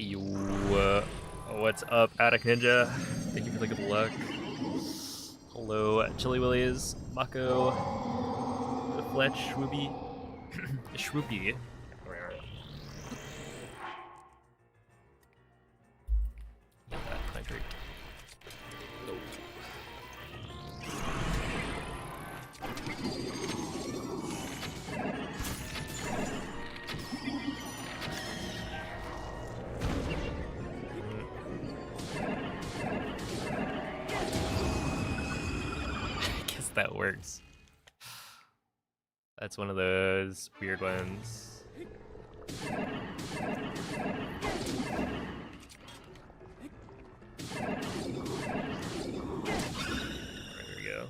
Yo, what's up, Attic Ninja? Thank you for the good luck. Hello, Chili Willies, Mako, Fletch, Shwooby, Shwoopy. Get that concrete. Oh. I guess that works. That's one of those weird ones. There we go.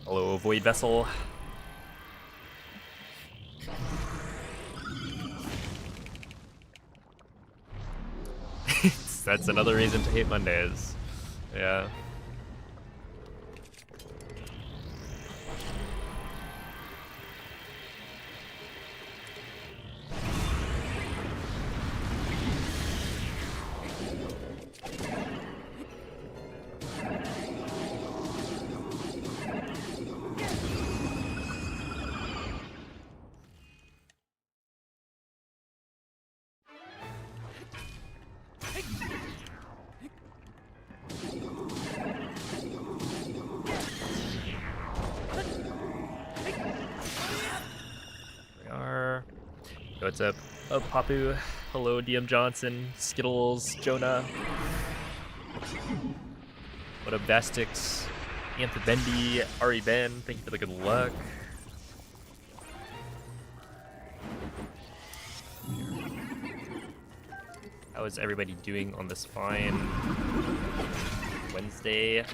Hello, Void Vessel. That's another reason to hate Mondays. Yeah. What's up? Papu. Hello, DM Johnson, Skittles, Jonah. What up, Vastix, Anthony, Ari Ben, thank you for the good luck. How is everybody doing on this fine Wednesday?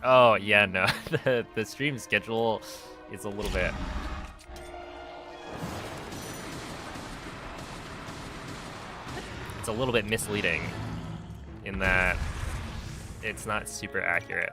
Oh, yeah, no. the stream schedule is a little bit... It's a little bit misleading in that it's not super accurate.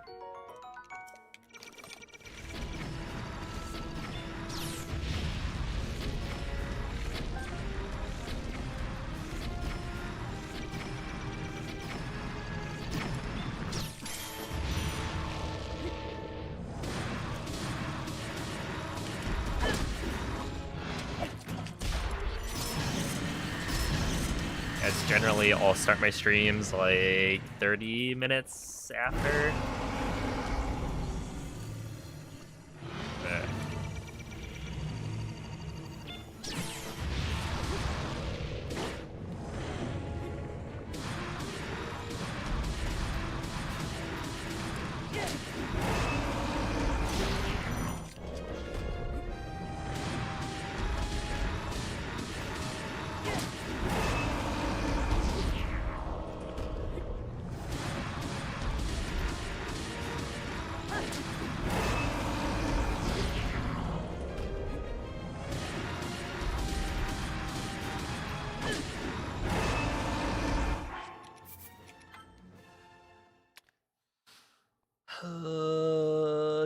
Generally, I'll start my streams like 30 minutes after.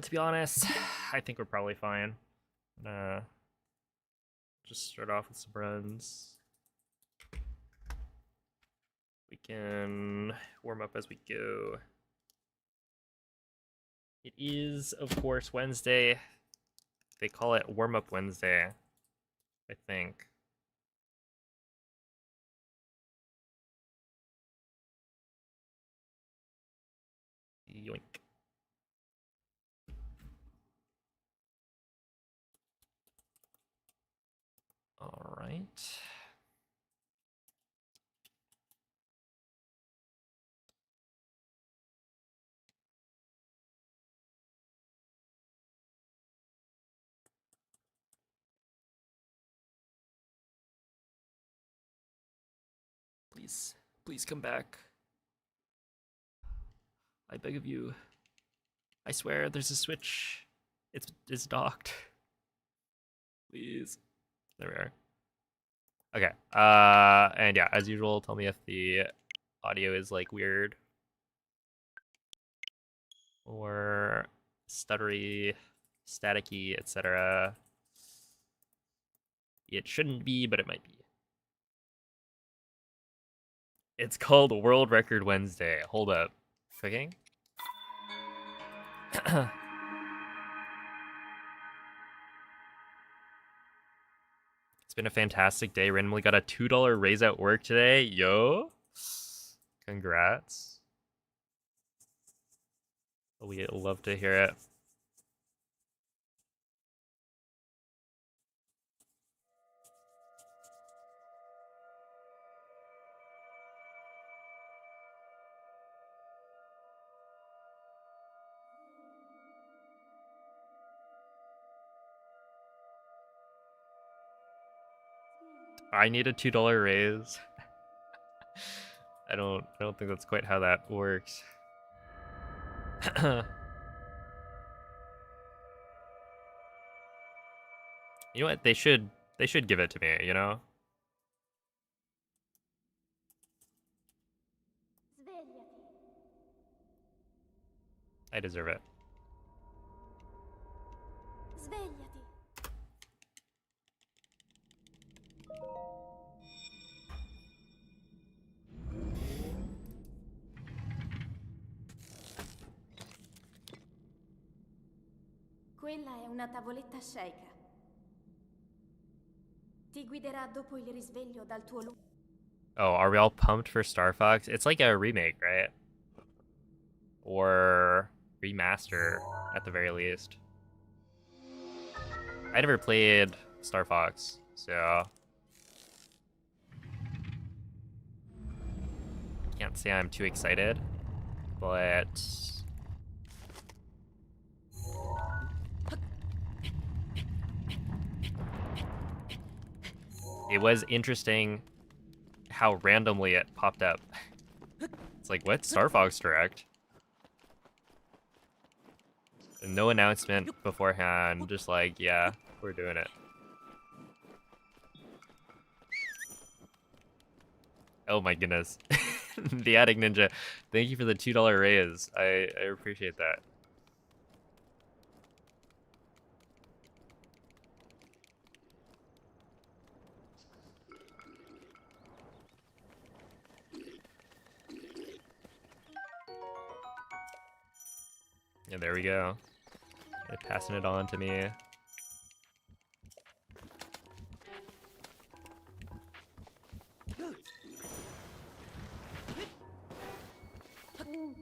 To be honest, I think we're probably fine. Just start off with some runs. We can warm up as we go. It is, of course, Wednesday. They call it Warm-Up Wednesday, I think. Yoink. All right. Please come back. I beg of you. I swear there's a switch. It's docked. Please. There we are. Okay. And yeah, as usual, tell me if the audio is like weird or stuttery, staticky, etc. It shouldn't be, but it might be. It's called World Record Wednesday. Hold up. Cooking? It's been a fantastic day. Randomly got a $2 raise at work today. Yo. Congrats. We love to hear it. I need a $2 raise. I don't think that's quite how that works. You know what? They should give it to me, you know? I deserve it. Svegliati. Quella è una tavoletta sceicca. Ti guiderà dopo il risveglio dal tuo luogo. Oh, are we all pumped for Star Fox? It's like a remake, right? Or remaster at the very least. I never played Star Fox, so can't say I'm too excited, but it was interesting how randomly it popped up. It's like, what? Star Fox Direct? No announcement beforehand, just like, yeah, we're doing it. Oh my goodness. The Attic Ninja, thank you for the $2 raise. I appreciate that. Yeah, there we go. They're passing it on to me. Link.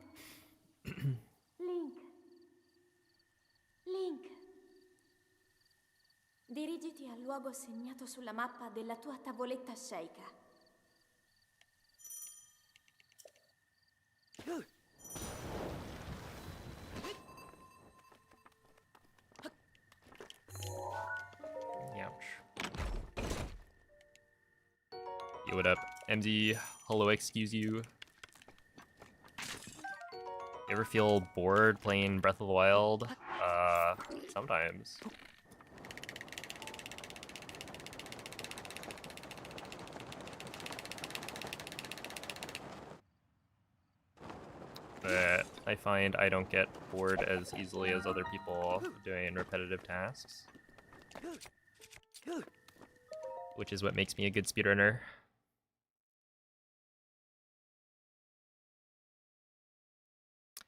Link. Dirigiti al luogo segnato sulla mappa della tua tavoletta sceicca. Ouch. Yo, what up? MZ, hello, excuse you. You ever feel bored playing Breath of the Wild? Sometimes. But I find I don't get bored as easily as other people doing repetitive tasks. Which is what makes me a good speedrunner.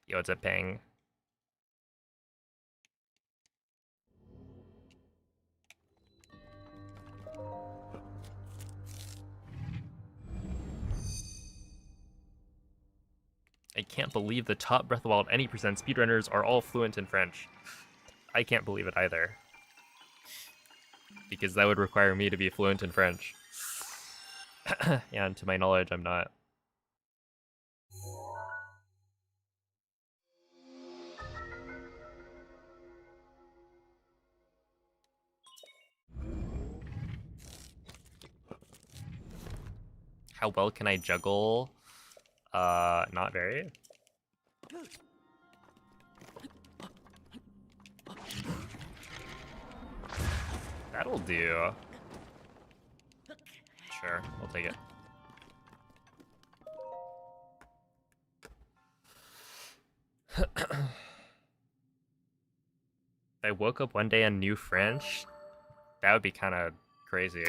Yo, what's up, Pang? I can't believe the top Breath of the Wild any % speedrunners are all fluent in French. I can't believe it either. Because that would require me to be fluent in French. And to my knowledge, I'm not. How well can I juggle? Not very. That'll do. Sure, I'll take it. If I woke up one day and knew French, that would be kind of crazy.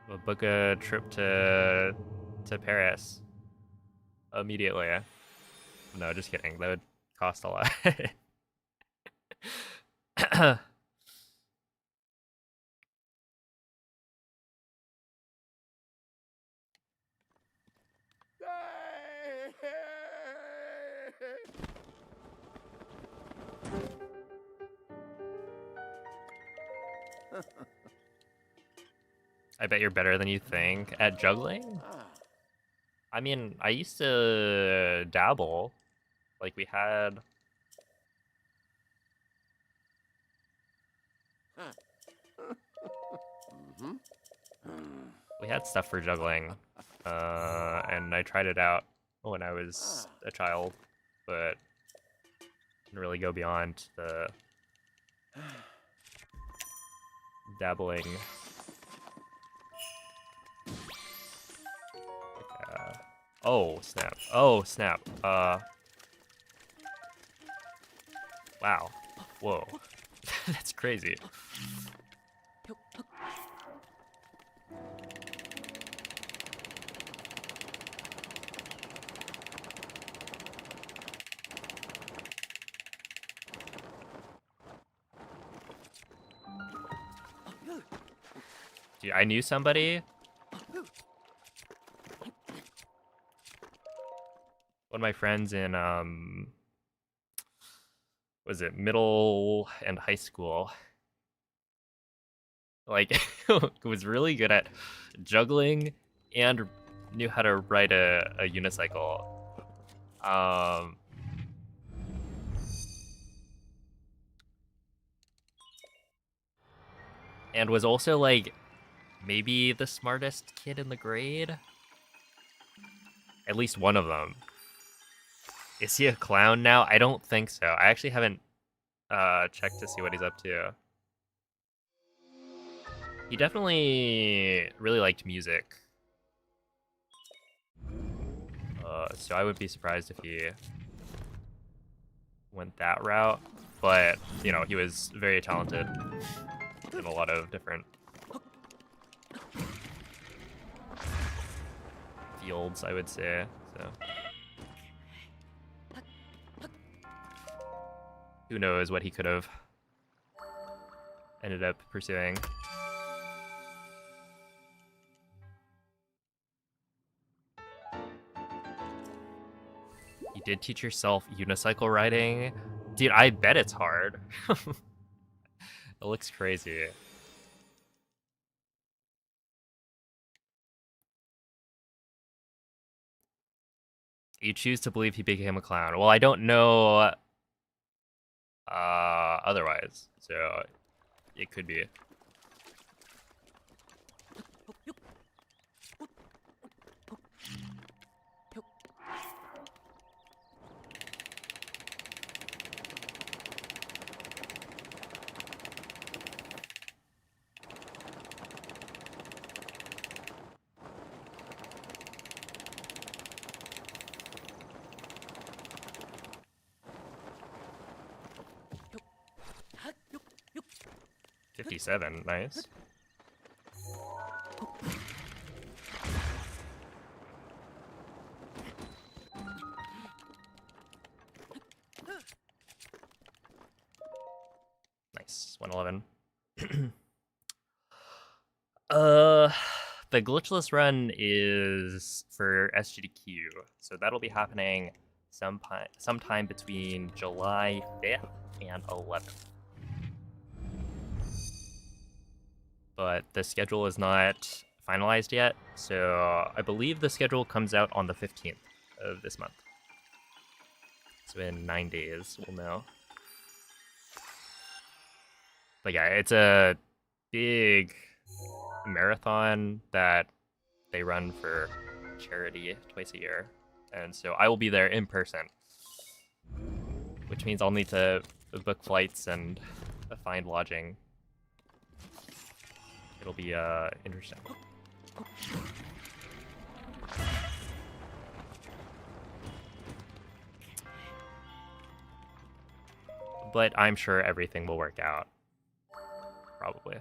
We'll book a trip to Paris immediately. No, just kidding. That would cost a lot. I bet you're better than you think at juggling. I mean, I used to dabble. Like, we had... We had stuff for juggling. And I tried it out when I was a child, but didn't really go beyond the dabbling. Oh, snap. Oh, snap. Wow. Whoa. That's crazy. Dude, I knew somebody. One of my friends in, was it middle and high school? Like, was really good at juggling and knew how to ride a unicycle. And was also like maybe the smartest kid in the grade. At least one of them. Is he a clown now? I don't think so. I actually haven't checked to see what he's up to. He definitely really liked music. So I would be surprised if he went that route. But, you know, he was very talented in a lot of different fields, I would say. So who knows what he could have ended up pursuing. You did teach yourself unicycle riding? Dude, I bet it's hard. It looks crazy. You choose to believe he became a clown. Well, I don't know otherwise, so it could be. $57, nice. Nice, 111. The glitchless run is for SGDQ, so that'll be happening sometime between July 5th and 11th. But the schedule is not finalized yet, so I believe the schedule comes out on the 15th of this month. So in 9 days, we'll know. But yeah, it's a big marathon that they run for charity twice a year. And so I will be there in person. which means I'll need to book flights and find lodging. It'll be interesting. But I'm sure everything will work out. Probably.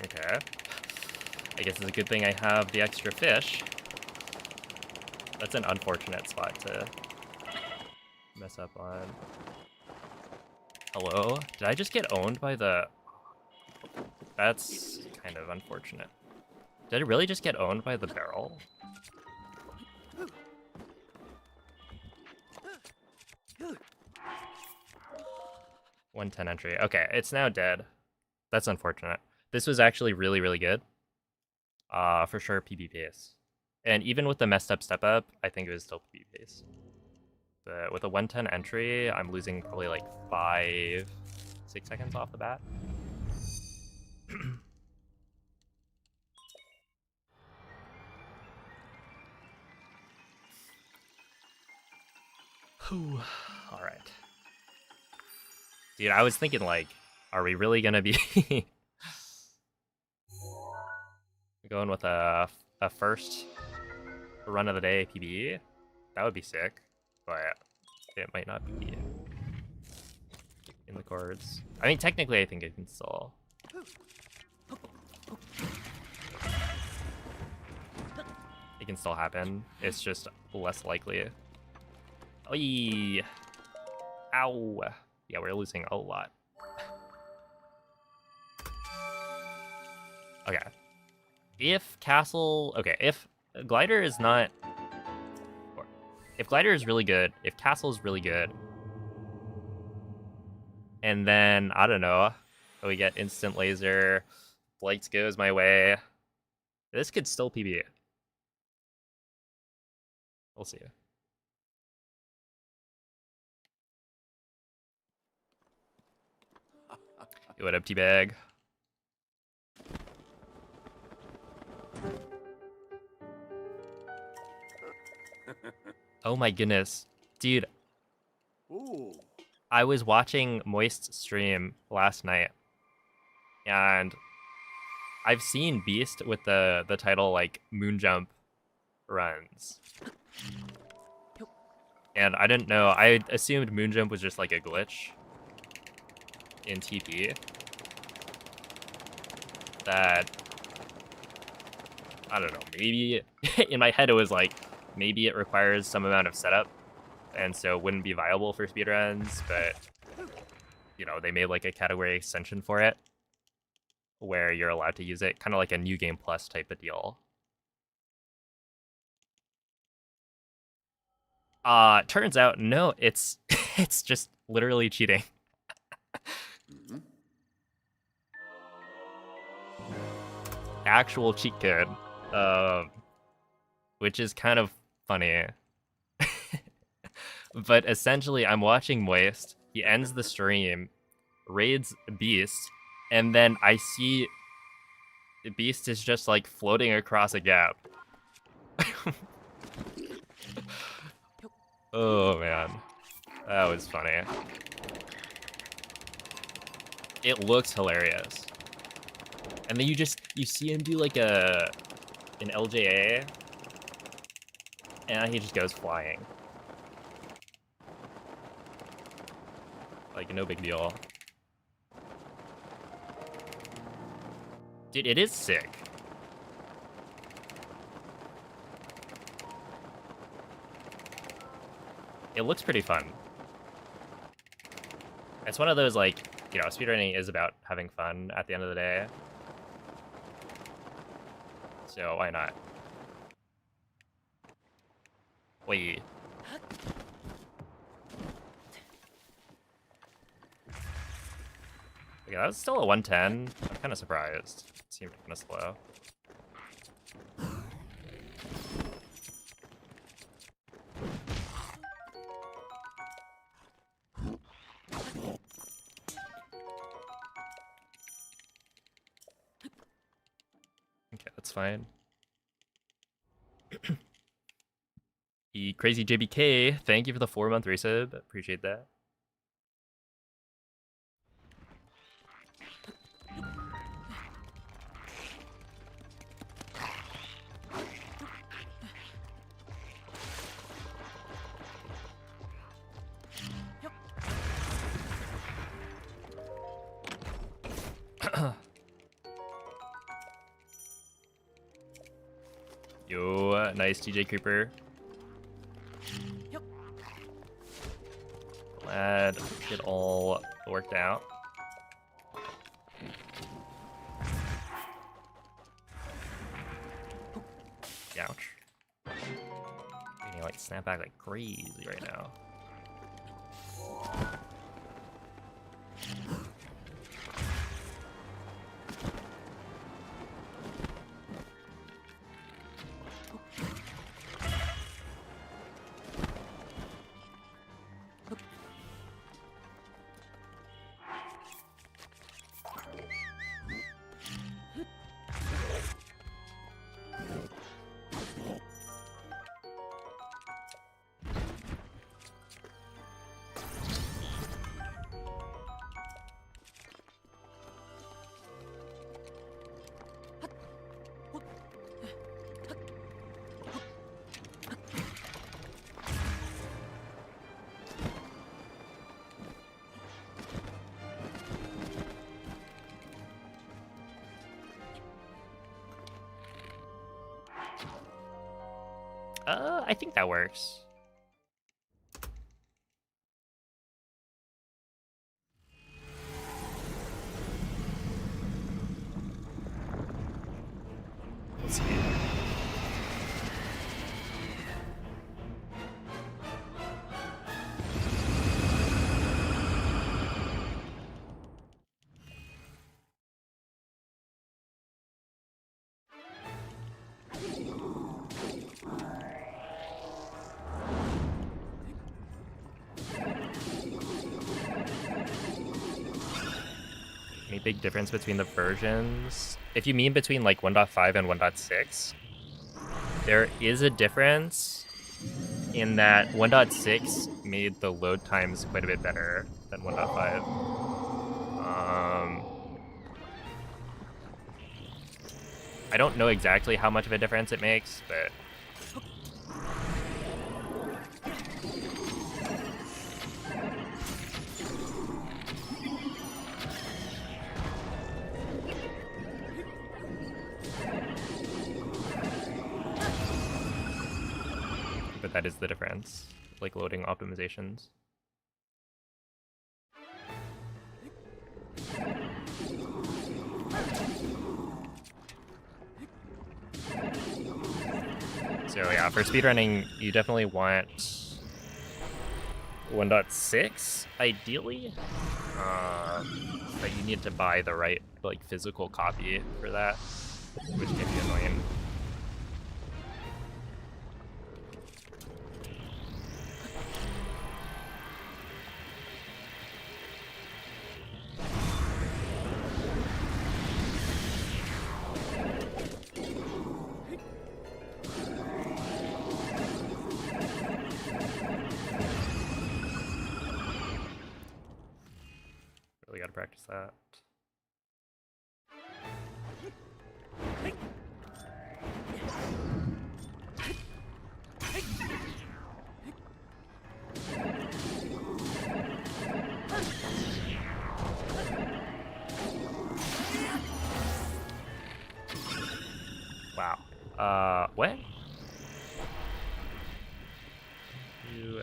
Okay. I guess it's a good thing I have the extra fish. That's an unfortunate spot to mess up on. Hello? Did I just get owned by the... That's kind of unfortunate. Did I really just get owned by the barrel? $110 entry. Okay, it's now dead. That's unfortunate. This was actually really, really good. For sure PB pace. And even with the messed up step up, I think it was still PB pace. But with a 110 entry, I'm losing probably like 5-6 seconds off the bat. All right. Dude, I was thinking like, are we really gonna be going with a first run of the day PB? That would be sick, but it might not be in the cards. I mean, technically, I think it can still. It can still happen. It's just less likely. Oy. Ow. Yeah, we're losing a lot. Okay. If Castle... Okay, if Glider is not... If Glider is really good, if Castle is really good, and then, I don't know, we get Instant Laser, Blights goes my way, this could still PB. We'll see. What up, T-Bag? Oh my goodness. Dude. Ooh. I was watching Moist's stream last night, and I've seen Beast with the title, like, Moonjump runs. And I didn't know. I assumed Moonjump was just, like, a glitch in TP. That, I don't know, maybe, in my head it was like, maybe it requires some amount of setup, and so wouldn't be viable for speedruns, but, you know, they made like a category extension for it, where you're allowed to use it, kind of like a New Game Plus type of deal. Turns out, no, it's, it's just literally cheating. Actual cheat code, which is kind of funny. But essentially, I'm watching Moist, he ends the stream, raids Beast, and then I see Beast is just like floating across a gap. Oh man, that was funny. It looks hilarious. And then you see him do like an LJA, and he just goes flying. Like, no big deal. Dude, it is sick. It looks pretty fun. It's one of those, like, you know, speedrunning is about having fun at the end of the day. So why not? Wait. Okay, that was still a 110. I'm kind of surprised. It seemed kind of slow. Okay, that's fine. The Crazy JBK, thank you for the 4-month resub. Appreciate that. Yo, nice TJ Creeper. Glad it all worked out. Ouch. Getting like snap back like crazy right now. I think that works. Let's see. Any big difference between the versions? If you mean between like 1.5 and 1.6, there is a difference in that 1.6 made the load times quite a bit better than 1.5. I don't know exactly how much of a difference it makes, but that is the difference, like loading optimizations. So yeah, for speedrunning, you definitely want 1.6, ideally, but you need to buy the right like physical copy for that, which can be annoying. Really gotta practice that. Wow. What?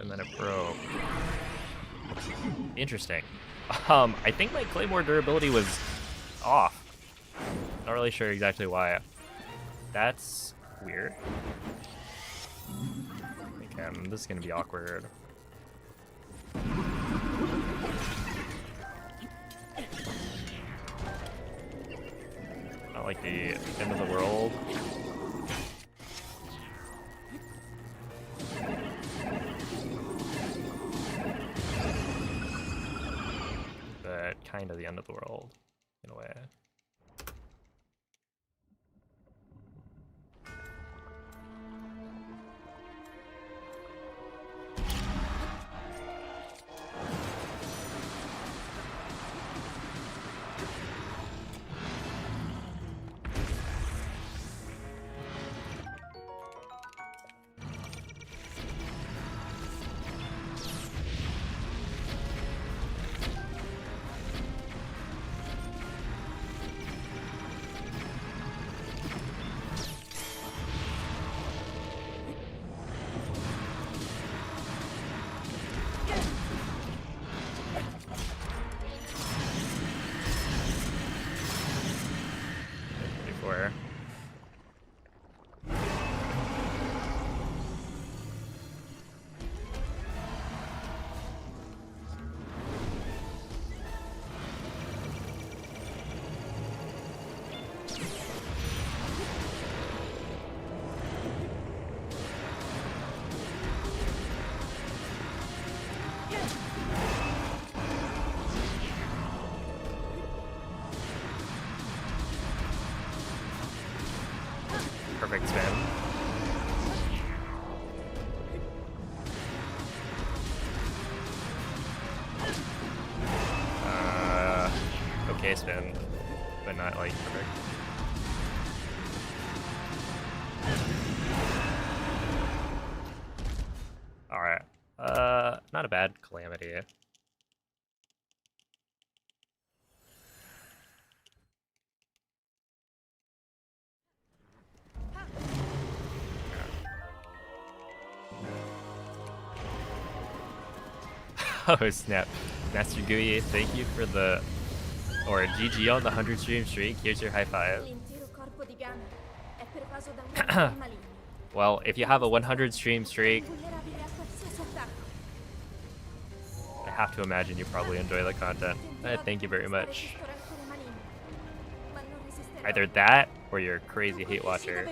And then it broke. Interesting. I think my claymore durability was off. Not really sure exactly why. That's weird. Okay, this is gonna be awkward. Not like the end of the world. But kind of the end of the world, in a way. Before. Perfect spin. Okay spin, but not like perfect. Alright. Not a bad calamity. Oh snap. Master Gui, thank you for the... Or GG on the 100 stream streak. Here's your high five. Well, if you have a 100 stream streak, I have to imagine you probably enjoy the content. Thank you very much. Either that, or you're a crazy hate watcher.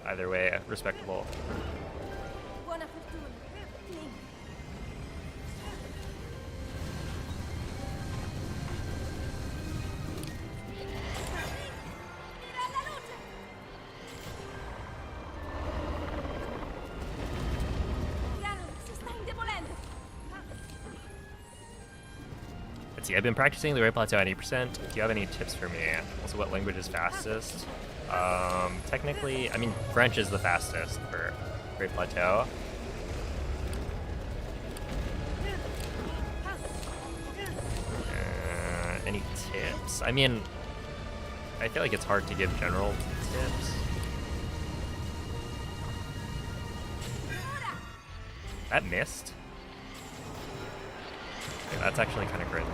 Either way, respectable. Let's see, I've been practicing the Great Plateau at 80%. Do you have any tips for me? Also, what language is fastest? Technically, I mean, French is the fastest for Great Plateau. Any tips? I mean, I feel like it's hard to give general tips. That missed? Okay, that's actually kind of cringe.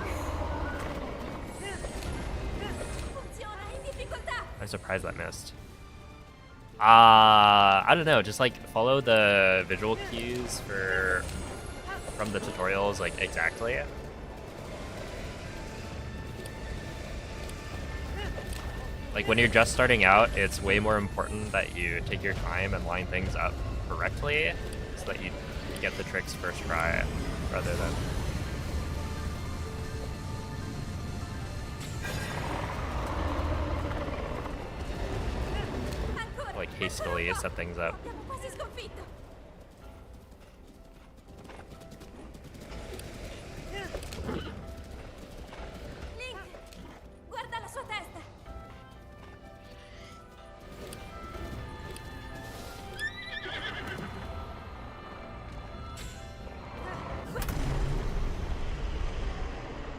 I'm surprised that missed. I don't know, just like follow the visual cues from the tutorials like exactly. Like when you're just starting out, it's way more important that you take your time and line things up correctly so that you get the tricks first try rather than like hastily set things up.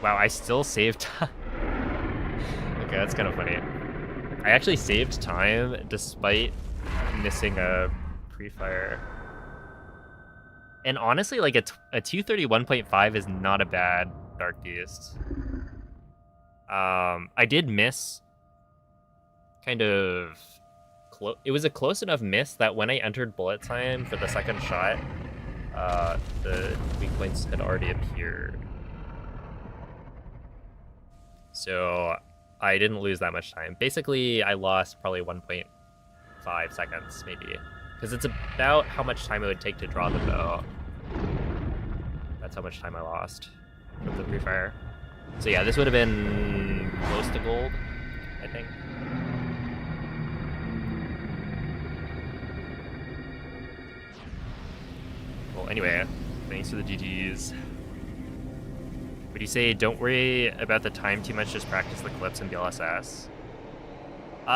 Wow, I still saved time. Okay, that's kind of funny. I actually saved time despite missing a pre-fire. And honestly, like a 231.5 is not a bad Dark Beast. I did miss kind of it was a close enough miss that when I entered bullet time for the second shot, the weak points had already appeared. So I didn't lose that much time. Basically, I lost probably 1.5 seconds, maybe. Because it's about how much time it would take to draw the bow. That's how much time I lost from the pre-fire. So yeah, this would have been close to gold, I think. Well, anyway, thanks for the GGs. Would you say don't worry about the time too much, just practice the clips in BLSS?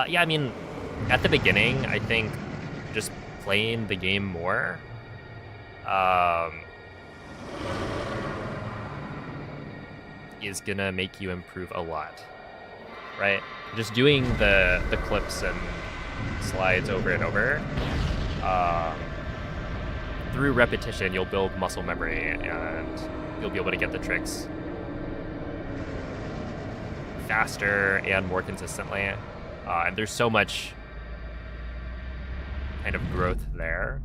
Yeah, I mean, at the beginning, I think just playing the game more, is gonna make you improve a lot, right? Just doing the clips and slides over and over, through repetition, you'll build muscle memory and you'll be able to get the tricks faster and more consistently. And there's so much kind of growth there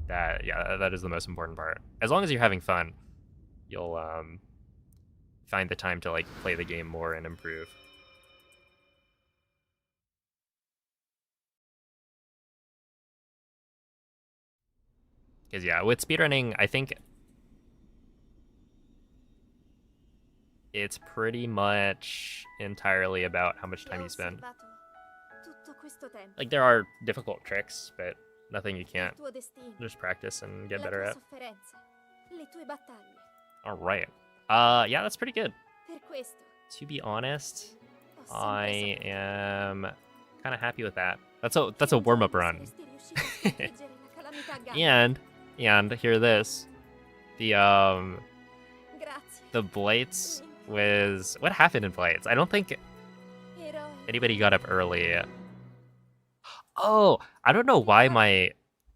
that, yeah, that is the most important part. As long as you're having fun, you'll find the time to like play the game more and improve. Because yeah, with speedrunning, I think it's pretty much entirely about how much time you spend. Like, there are difficult tricks, but nothing you can't just practice and get better at. All right. Yeah, that's pretty good. To be honest, I am kind of happy with that. That's a warm-up run. and hear this. The Blights was... What happened in Blights? I don't think anybody got up early. Oh, I don't know why my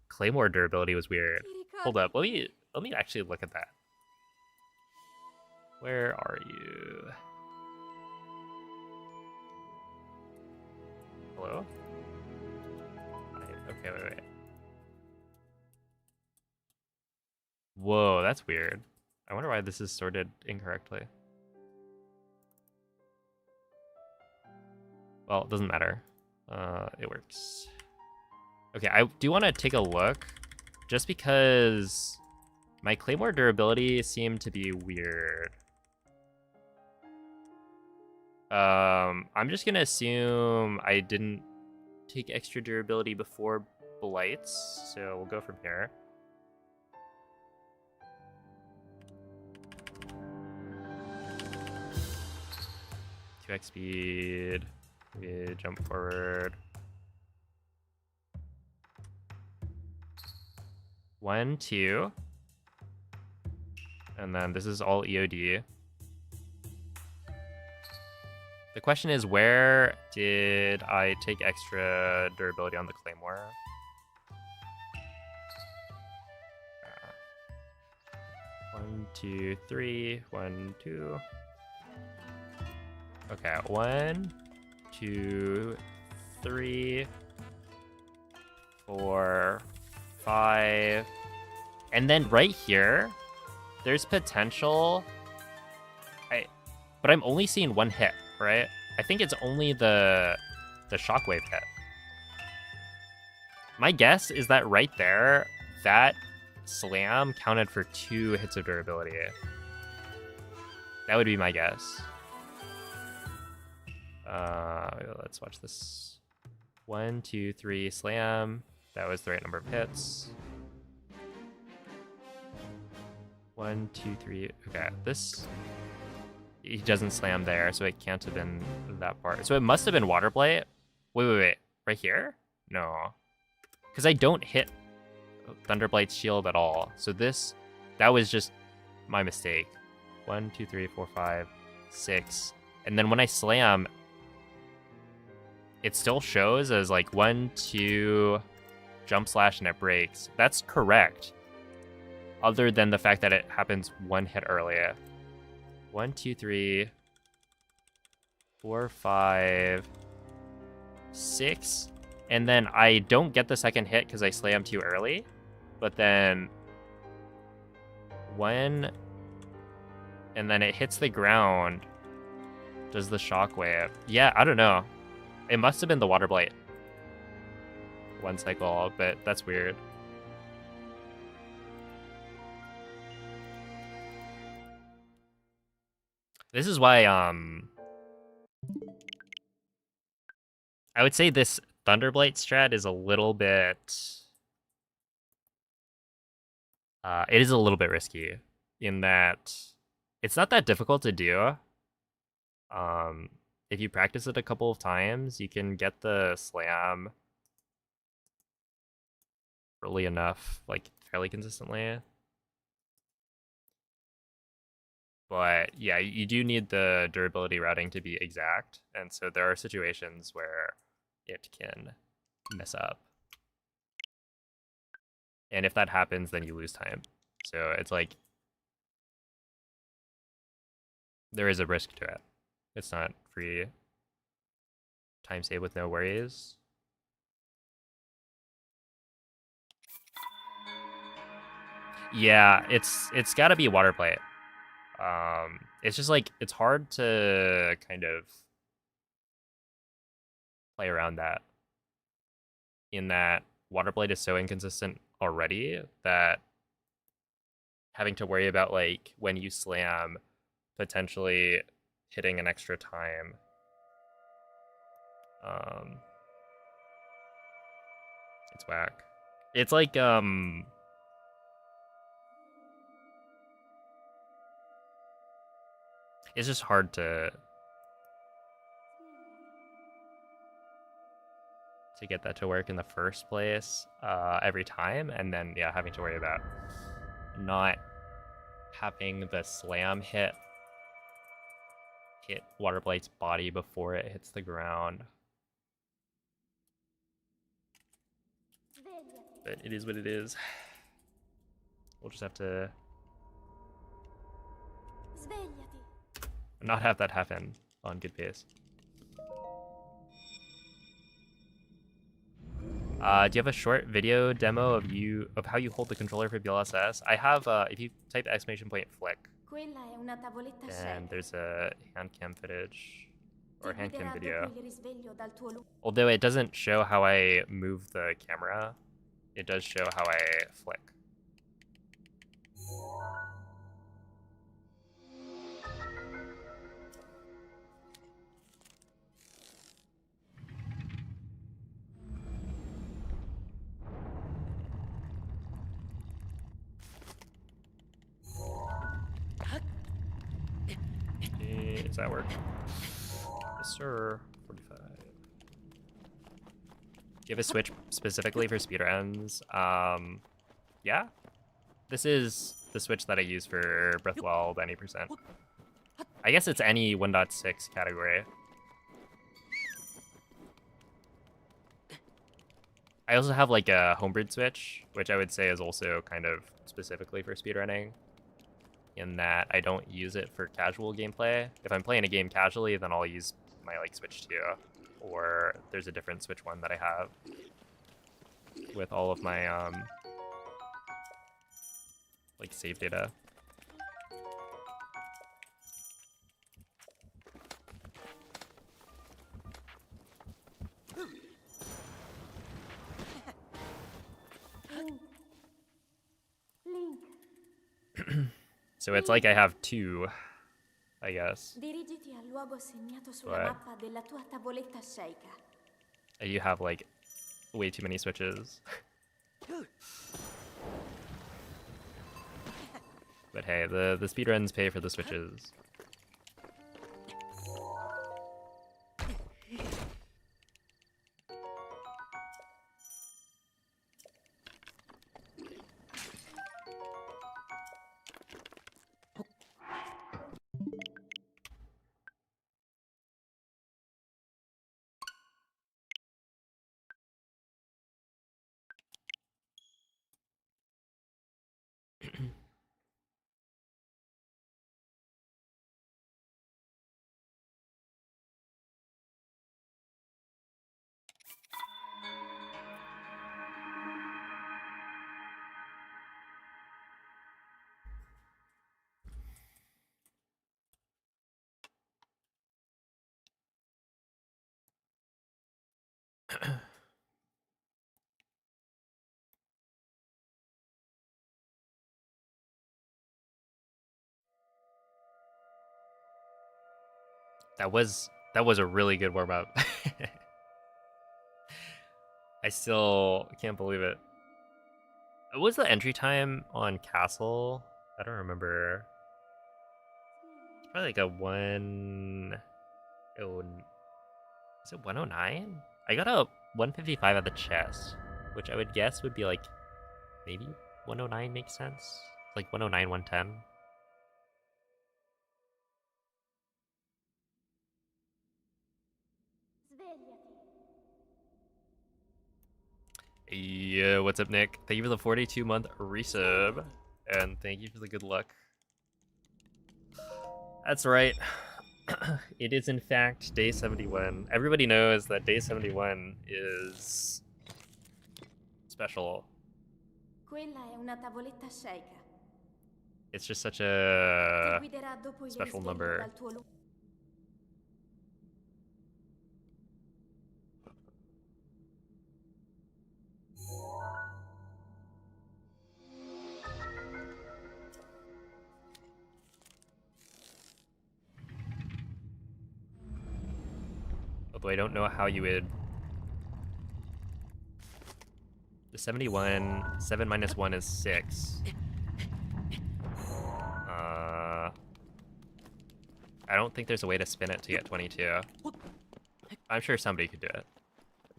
Claymore durability was weird. Hold up, let me actually look at that. Where are you? Hello? Okay, wait. Whoa, that's weird. I wonder why this is sorted incorrectly. Well, it doesn't matter. It works. Okay, I do want to take a look, just because my Claymore durability seemed to be weird. I'm just gonna assume I didn't take extra durability before Blights, so we'll go from here. Two X speed. We jump forward. 1, 2. And then this is all EOD. The question is, where did I take extra durability on the Claymore? 1, 2, 3. 1, 2. Okay, 1, 2, 3, 4, 5. And then right here, there's potential. But I'm only seeing one hit, right? I think it's only the shockwave hit. My guess is that right there, that slam counted for 2 hits of durability. That would be my guess. Let's watch this. 1, 2, 3, slam. That was the right number of hits. 1, 2, 3. Okay, this... He doesn't slam there, so it can't have been that part. So it must have been Water Blight. Wait. Right here? No. Because I don't hit Thunderblight's shield at all. So that was just my mistake. 1, 2, 3, 4, 5, 6. And then when I slam, it still shows as like 1, 2, jump slash, and it breaks. That's correct. Other than the fact that it happens 1 hit earlier. 1, 2, 3, 4, 5, 6, and then I don't get the second hit because I slam too early. But then when, and then it hits the ground, does the shockwave? Yeah, I don't know. It must have been the water blight. One cycle, but that's weird. This is why I would say this Thunderblight strat is a little bit it is a little bit risky in that it's not that difficult to do. If you practice it a couple of times, you can get the slam early enough, like fairly consistently. But yeah, you do need the durability routing to be exact, and so there are situations where it can mess up. And if that happens, then you lose time. So it's like there is a risk to it. It's not free time save with no worries. Yeah, it's got to be water plate. It's just like it's hard to kind of play around that. In that water blade is so inconsistent already that having to worry about like when you slam potentially hitting an extra time. It's whack. It's like it's just hard to get that to work in the first place every time, and then yeah, having to worry about not having the slam hit Waterblight's body before it hits the ground. But it is what it is. We'll just have to not have that happen on good pace. Do you have a short video demo of how you hold the controller for BLSS? I have, if you type !flick, and there's a hand cam footage or hand cam video. Although it doesn't show how I move the camera, it does show how I flick. Does that work? Yes, sir. 45. Do you have a switch specifically for speedruns? Yeah. This is the switch that I use for Breathweld any percent. I guess it's any 1.6 category. I also have like a homebrewed switch, which I would say is also kind of specifically for speedrunning, in that I don't use it for casual gameplay. If I'm playing a game casually, then I'll use my like Switch 2, or there's a different Switch 1 that I have with all of my like save data. So it's like I have two, I guess. Dirigiti al luogo segnato sulla But mappa della tua tavoletta sceicca. you have like way too many switches. But hey, the speedruns pay for the switches. That was a really good warm up. I still can't believe it. What was the entry time on Castle? I don't remember. It's probably like a one. Oh, is it 109? I got a 155 at the chest, which I would guess would be like maybe 109 makes sense. Like 109, 110. Yeah, what's up, Nick? Thank you for the 42-month resub, and thank you for the good luck. That's right. It is in fact day 71. Everybody knows that day 71 is special. Quella è una tavoletta sceicca. It's just such Ti a guiderà dopo il special risveglio number. dal tuo Although I don't know how you would. The 71, 7 minus 1 is 6. I don't think there's a way to spin it to get 22. I'm sure somebody could do it.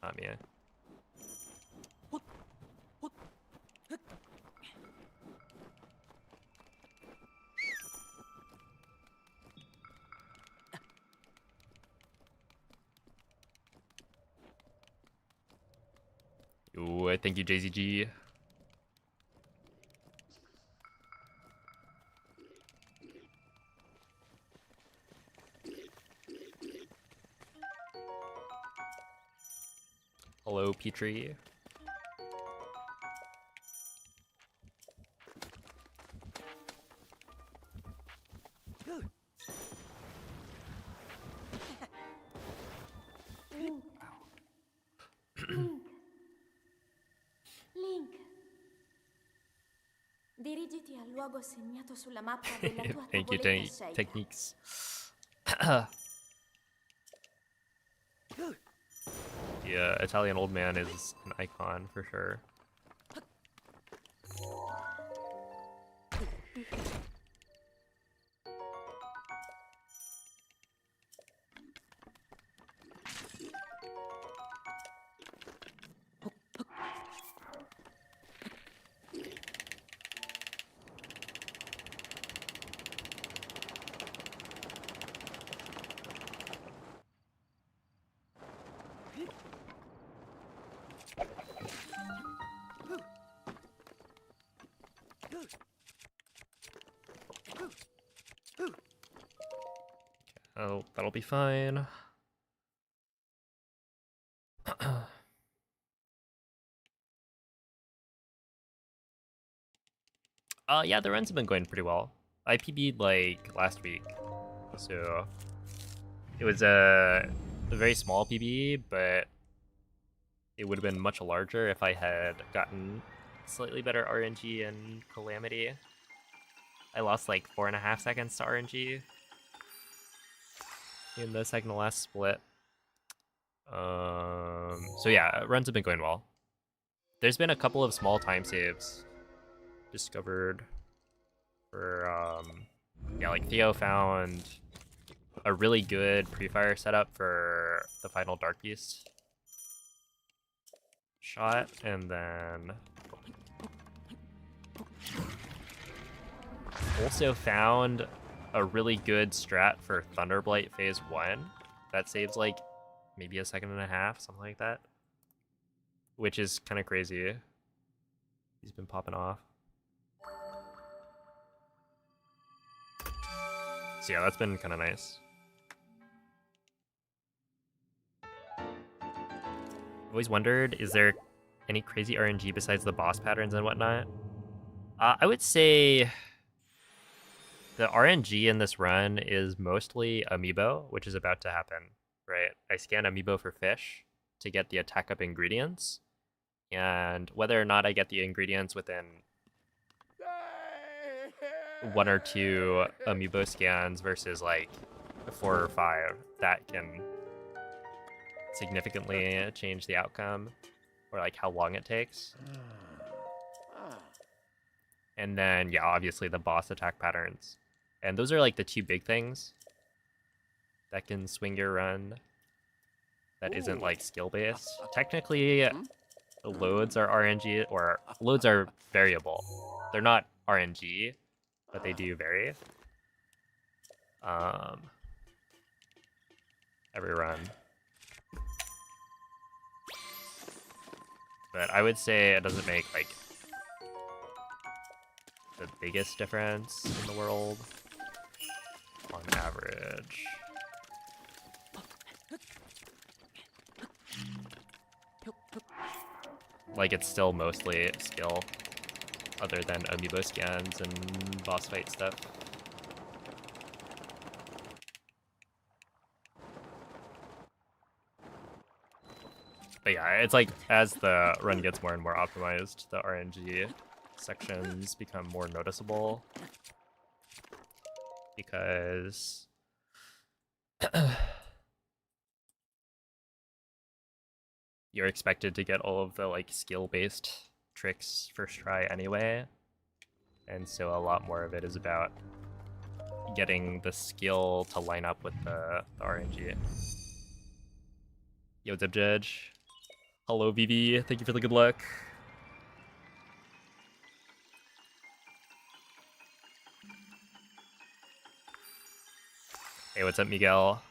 Not me. Ooh, thank you, JZG. Hello, Petrie. Link. Dirigiti al luogo segnato sulla mappa della tua Thank you, tavoletta sceicca. techniques. The Italian old man is an icon for sure. Oh, that'll be fine. Yeah, the runs have been going pretty well. I PB'd like last week, so it was a very small PB, but it would have been much larger if I had gotten slightly better RNG and Calamity. I lost like 4.5 seconds to RNG in the second to last split. So yeah, runs have been going well. There's been a couple of small time saves discovered for yeah, like Theo found a really good pre-fire setup for the final Dark Beast shot, and then also found a really good strat for Thunderblight phase 1 that saves like maybe 1.5 seconds, something like that, which is kind of crazy. He's been popping off. So yeah, that's been kind of nice. I've always wondered, is there any crazy RNG besides the boss patterns and whatnot? I would say the RNG in this run is mostly Amiibo, which is about to happen, right? I scan Amiibo for fish, to get the attack up ingredients, and whether or not I get the ingredients within 1 or 2 amiibo scans versus like 4 or 5, that can significantly change the outcome, or like how long it takes. And then, yeah, obviously the boss attack patterns. And those are like the 2 big things that can swing your run that isn't like skill based. Technically, loads are RNG, or loads are variable. They're not RNG, but they do vary. Every run. But I would say it doesn't make like the biggest difference in the world on average. Like, it's still mostly skill, other than amiibo scans and boss fight stuff. But yeah, it's like, as the run gets more and more optimized, the RNG sections become more noticeable. Because you're expected to get all of the like skill-based tricks first try anyway. And so a lot more of it is about getting the skill to line up with the RNG. Yo, Zip Judge. Hello, VV. Thank you for the good luck. Hey, what's up, Miguel?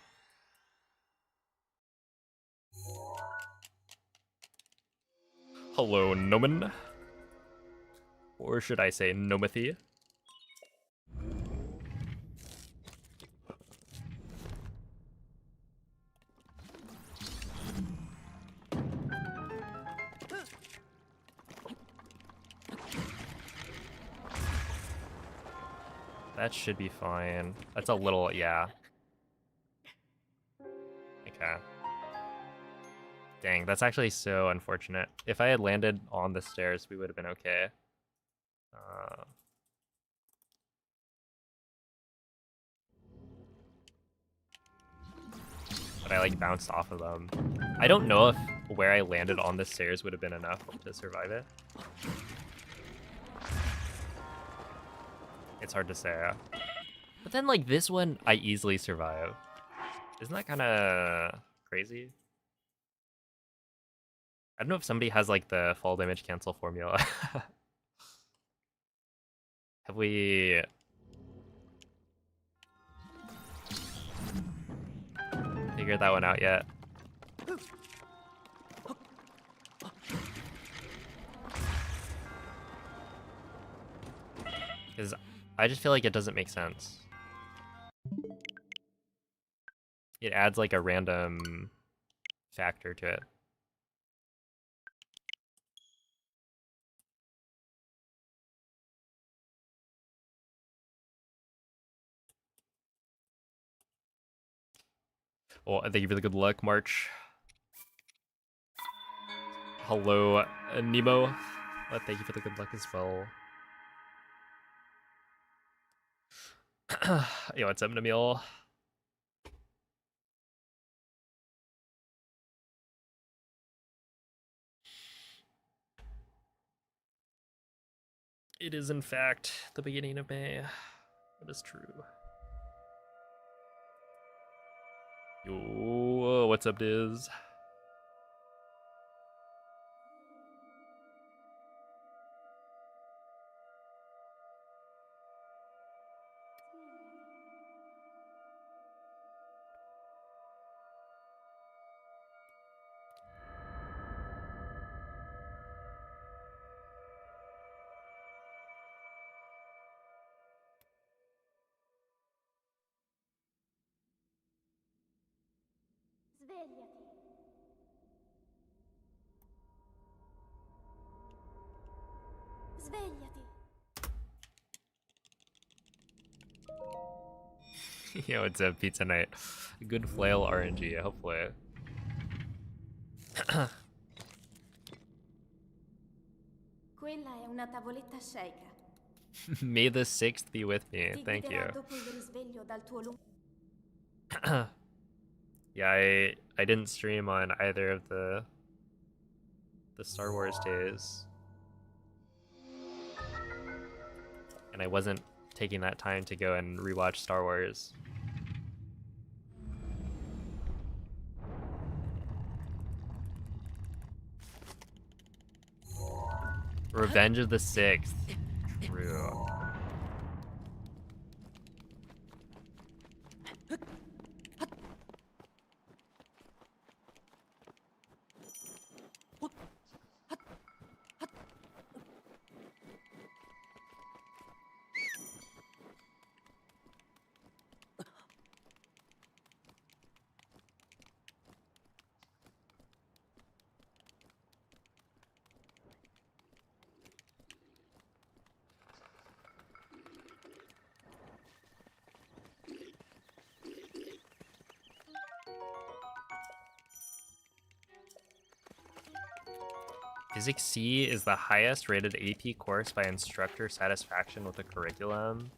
Hello, Noman. Or should I say Nomathy? That should be fine. That's a little, yeah. Okay. Dang, that's actually so unfortunate. If I had landed on the stairs, we would have been okay. But I like bounced off of them. I don't know if where I landed on the stairs would have been enough to survive it. It's hard to say. But then like this one, I easily survive. Isn't that kind of crazy? I don't know if somebody has like the fall damage cancel formula. Have we figured that one out yet? Because I just feel like it doesn't make sense. It adds like a random factor to it. Well, thank you for the good luck, March. Hello, Nemo. Thank you for the good luck as well. Yo, what's up, Namil? It is, in fact, the beginning of May. That is true. Yo, what's up, Diz? Svegliati. Svegliati. Yo, it's a pizza night. Good flail RNG, hopefully. Quella è una tavoletta sceicca. May the 6th be with me. Ti Thank you. guiderà dopo il risveglio dal tuo lungo... Yeah, I didn't stream on either of the Star Wars days. And I wasn't taking that time to go and rewatch Star Wars. Revenge of the Sixth. True. Physics C is the highest rated AP course by instructor satisfaction with the curriculum.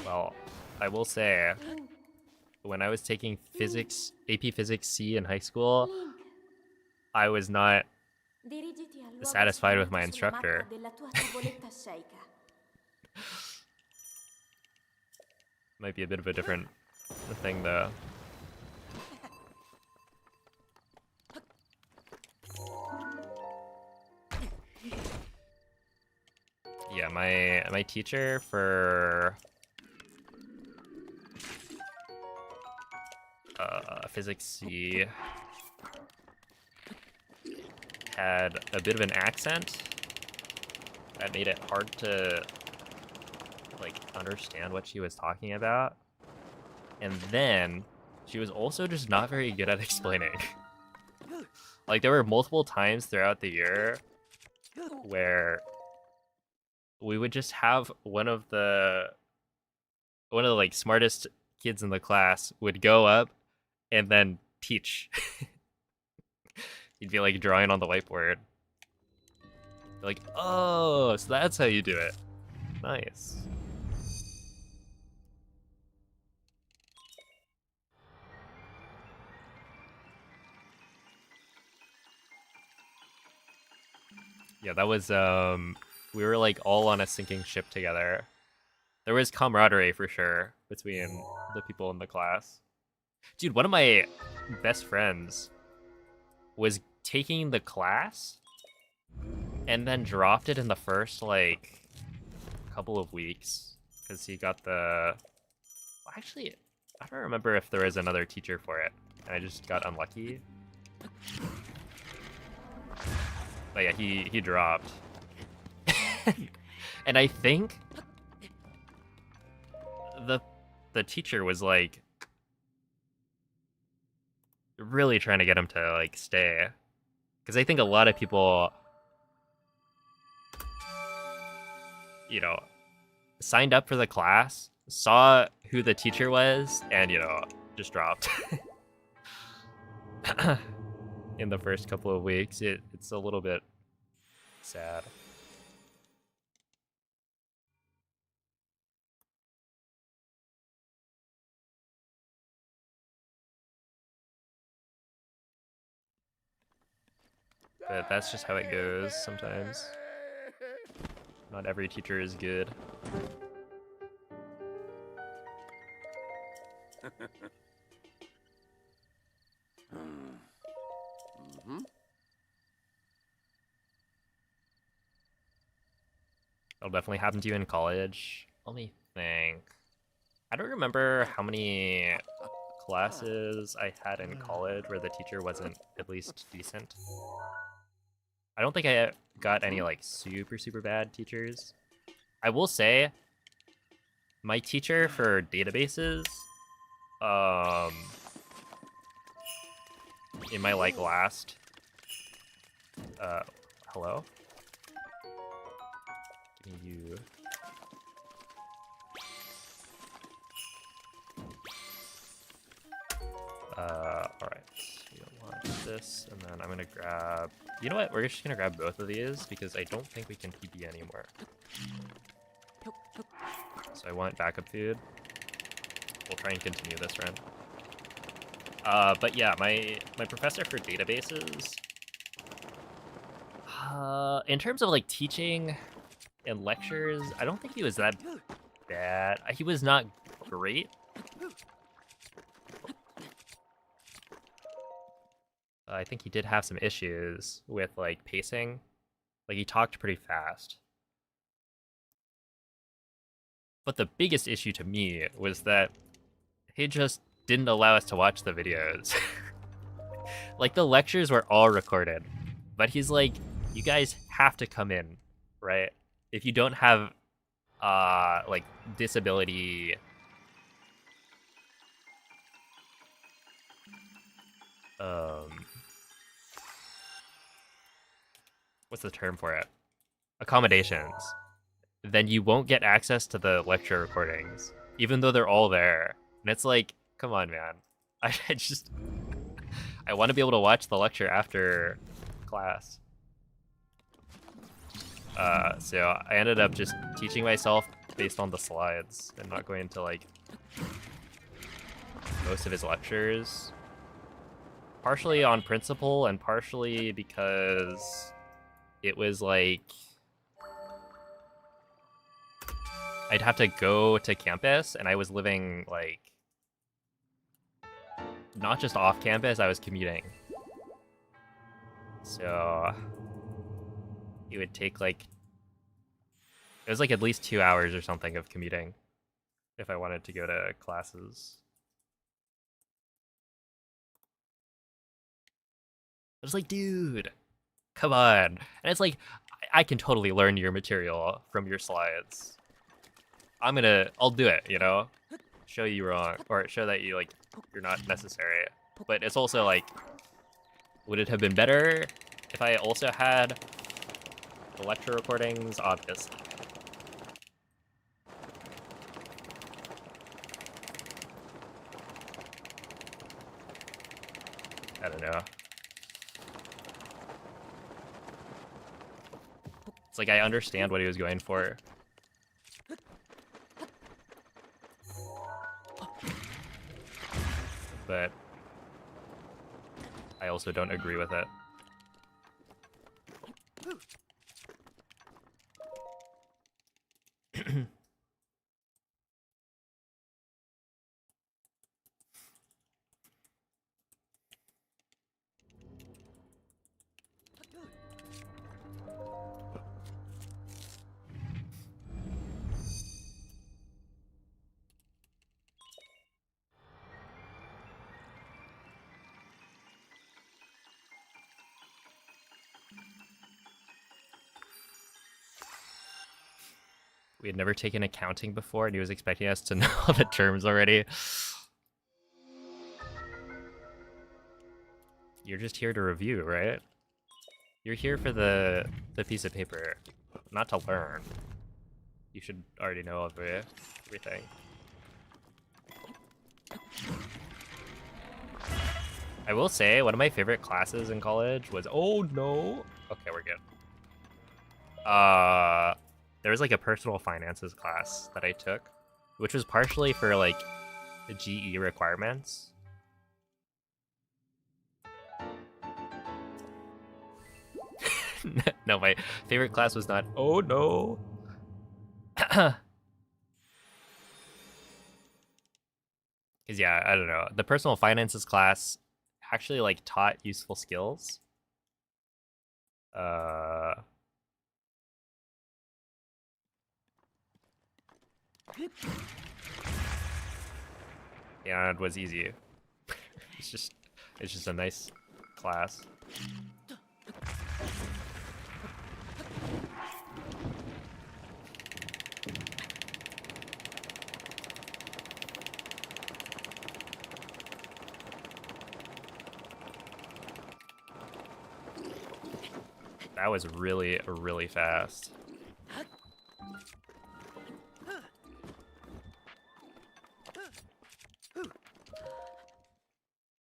Well, I will say, when I was taking physics, AP Physics C in high school, Link, I was not dirigiti al luogo satisfied with my segnato sulla instructor. mappa della tua tavoletta sceicca. Might be a bit of a different thing though. Yeah, my teacher for Physics C had a bit of an accent that made it hard to like understand what she was talking about. And then she was also just not very good at explaining. Like there were multiple times throughout the year where we would just have one of the like smartest kids in the class would go up and then teach. He'd be like drawing on the whiteboard. Like, oh, so that's how you do it. Nice. Yeah, that was we were like all on a sinking ship together. There was camaraderie for sure between the people in the class. Dude, one of my best friends was taking the class and then dropped it in the first like couple of weeks because he got the actually I don't remember if there was another teacher for it and I just got unlucky. But yeah, he dropped. And I think the teacher was like really trying to get him to like stay. Because I think a lot of people, you know, signed up for the class, saw who the teacher was, and, you know, just dropped. In the first couple of weeks, it's a little bit sad. But that's just how it goes sometimes. Not every teacher is good. It'll definitely happen to you in college. Let me think. I don't remember how many classes I had in college where the teacher wasn't at least decent. I don't think I got any like super bad teachers. I will say my teacher for databases in my like last hello? Give me you. Alright. this, and then I'm gonna grab... You know what? We're just gonna grab both of these, because I don't think we can PB anymore. So I want backup food. We'll try and continue this run. But yeah, my professor for databases... in terms of like teaching and lectures, I don't think he was that bad. He was not great. I think he did have some issues with like pacing. Like he talked pretty fast. But the biggest issue to me was that he just didn't allow us to watch the videos. Like the lectures were all recorded, but he's like, you guys have to come in, right? If you don't have like disability what's the term for it? Accommodations. Then you won't get access to the lecture recordings, even though they're all there. And it's like, come on, man. I just I want to be able to watch the lecture after class. So I ended up just teaching myself based on the slides and not going into like most of his lectures. Partially on principle and partially because it was like I'd have to go to campus and I was living like not just off campus, I was commuting. So it would take like it was like at least 2 hours or something of commuting if I wanted to go to classes. I was like, dude, come on. And it's like, I can totally learn your material from your slides. I'll do it, you know? Show you wrong, or show that you, like, you're not necessary. But it's also like, would it have been better if I also had the lecture recordings? Obviously. I don't know. It's like I understand what he was going for. But I also don't agree with it. We had never taken accounting before, and he was expecting us to know the terms already. You're just here to review, right? You're here for the piece of paper, not to learn. You should already know everything. I will say, one of my favorite classes in college was... Oh, no! Okay, we're good. There was like a personal finances class that I took, which was partially for like the GE requirements. No, my favorite class was not. Oh no. Because yeah, I don't know. The personal finances class actually like taught useful skills. And it was easy. it's just a nice class. That was really, really fast.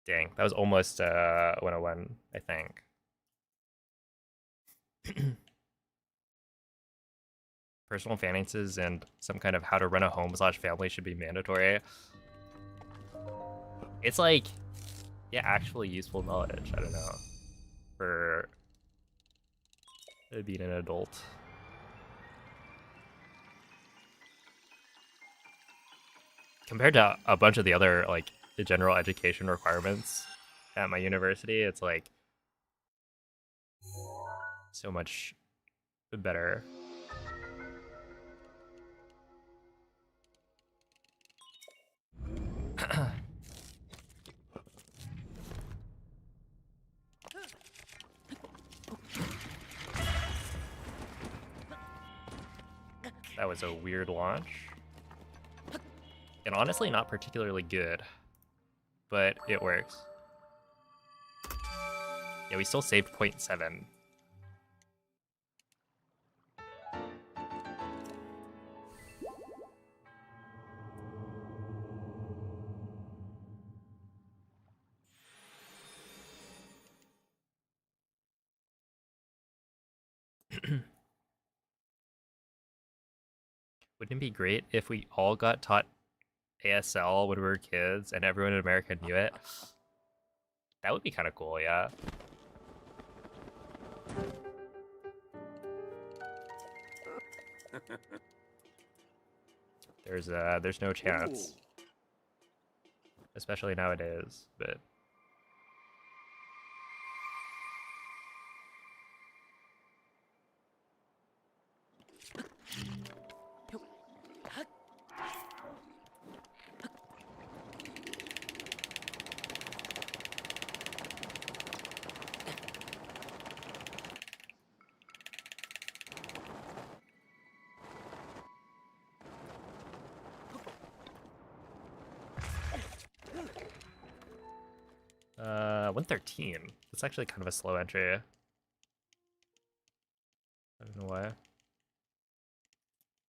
Dang, that was almost 101, I think. Personal finances and some kind of how to run a home / family should be mandatory. It's like, yeah, actually useful knowledge. I don't know. For being an adult. Compared to a bunch of the other, like, the general education requirements at my university, it's like so much better. That was a weird launch. And honestly, not particularly good. But it works. Yeah, we still saved 0.7. Wouldn't it be great if we all got taught ASL when we were kids and everyone in America knew it? That would be kind of cool, yeah. There's no chance. Especially nowadays, but uh, 113. That's actually kind of a slow entry. I don't know why.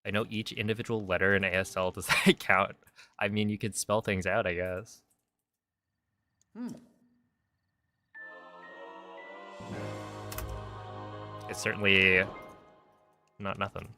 I know each individual letter in ASL does that count. I mean, you could spell things out, I guess. It's certainly not nothing.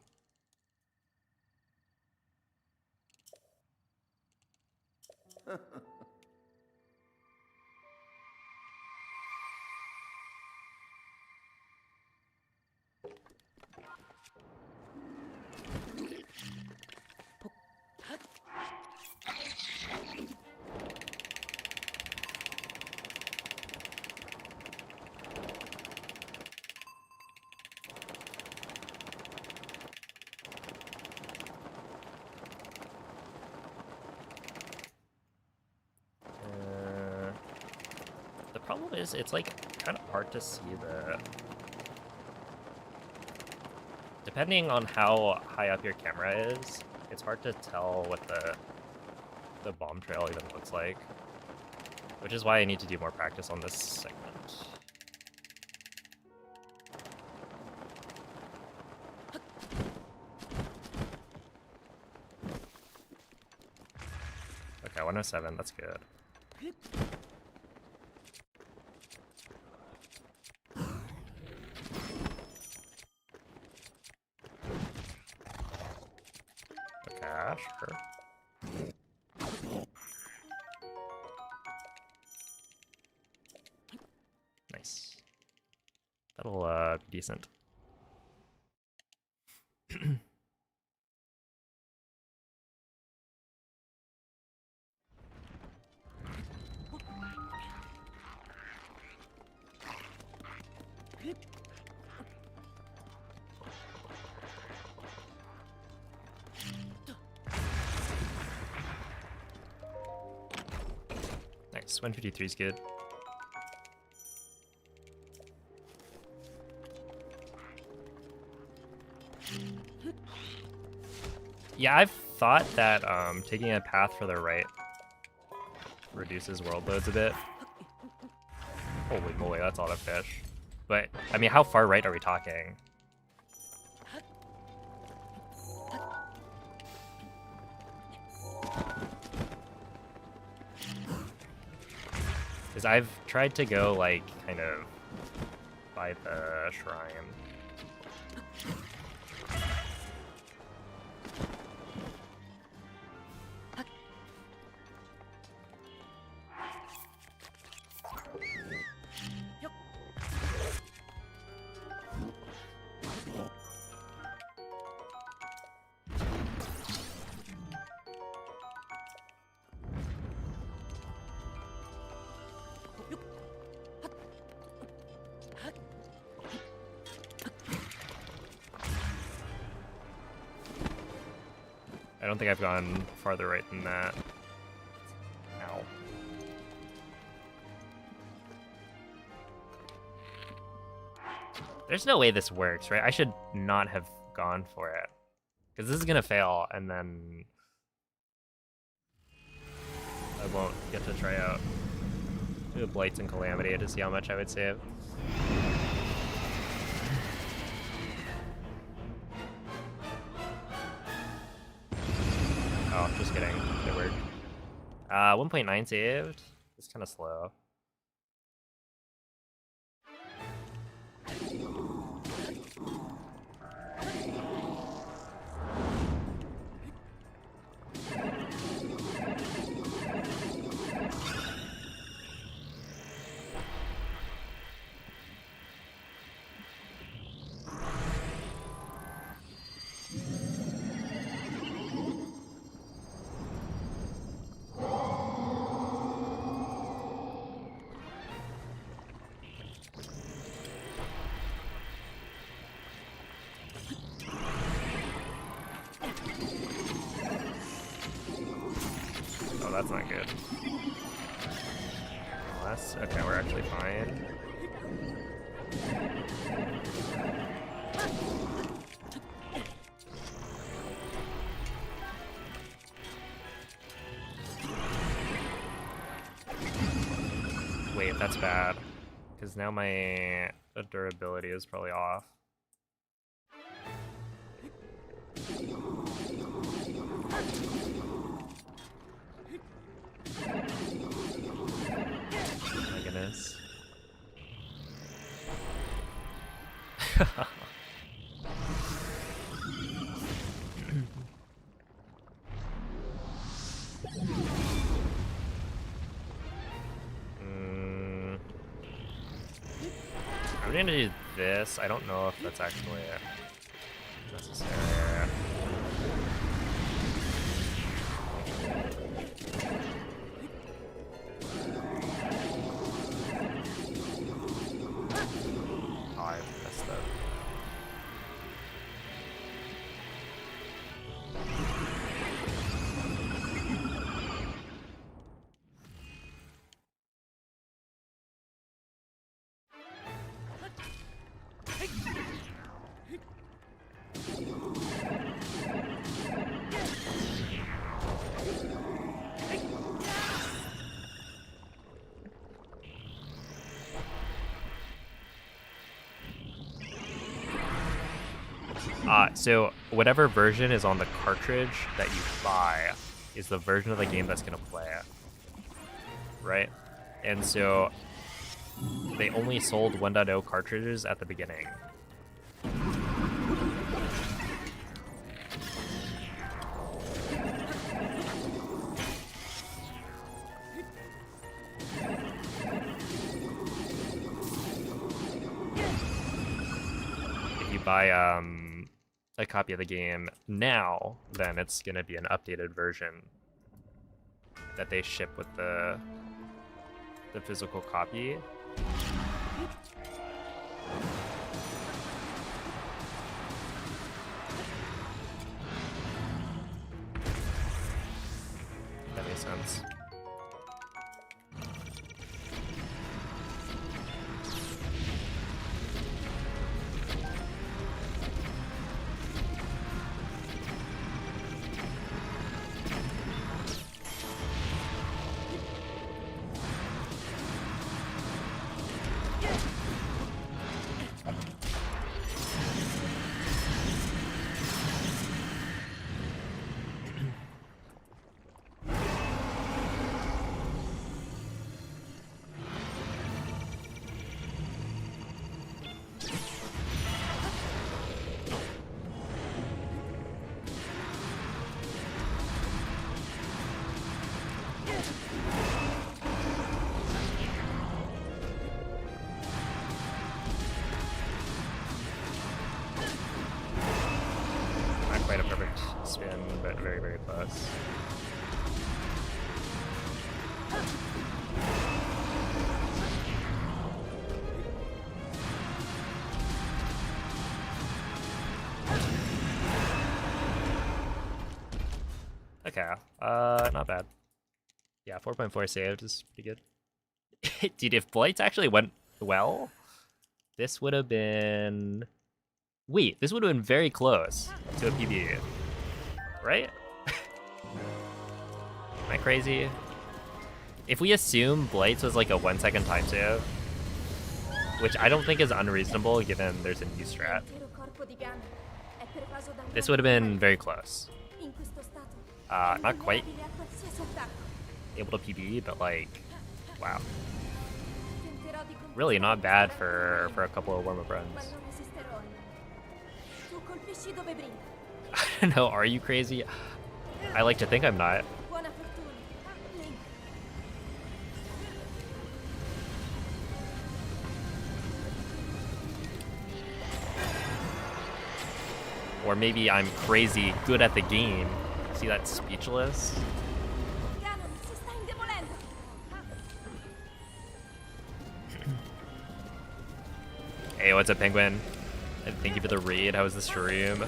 The problem is, it's like kind of hard to see the... Depending on how high up your camera is, it's hard to tell what the bomb trail even looks like. Which is why I need to do more practice on this segment. Okay, 107, that's good. Okay, sure. Nice. That'll be decent. Nice, 153 is good. Yeah, I've thought that taking a path for the right reduces world loads a bit. Holy moly, that's a lot of fish. But, I mean, how far right are we talking? Because I've tried to go, like, kind of by the shrine. I don't think I've gone farther right than that. Ow. There's no way this works, right? I should not have gone for it. Because this is gonna fail, and then I won't get to try out do a Blights and Calamity to see how much I would save. Oh, just kidding. It worked. 1.9 saved. It's kind of slow. Oh, that's not good. Unless, okay, we're actually fine. Wait, that's bad. Because now my durability is probably off. My goodness. I'm gonna do this. I don't know if that's actually necessary. Oh, I messed up. So whatever version is on the cartridge that you buy is the version of the game that's gonna play it, right? And so they only sold 1.0 cartridges at the beginning. If you buy a copy of the game now, then it's gonna be an updated version that they ship with the physical copy. That makes sense. Not quite a perfect spin, but very, very close. Okay, not bad. Yeah, 4.4 saved is pretty good. Dude, if Blights actually went well, this would have been... Wait, this would have been very close to a PB, right? Am I crazy? If we assume Blights was like a 1 second time save, which I don't think is unreasonable given there's a new strat, this would have been very close. Not quite able to PB, but like, wow. Really not bad for a couple of warm-up runs. I don't know, are you crazy? I like to think I'm not. Or maybe I'm crazy good at the game. See that speechless? Hey, what's up, Penguin? And thank you for the raid. How was the stream?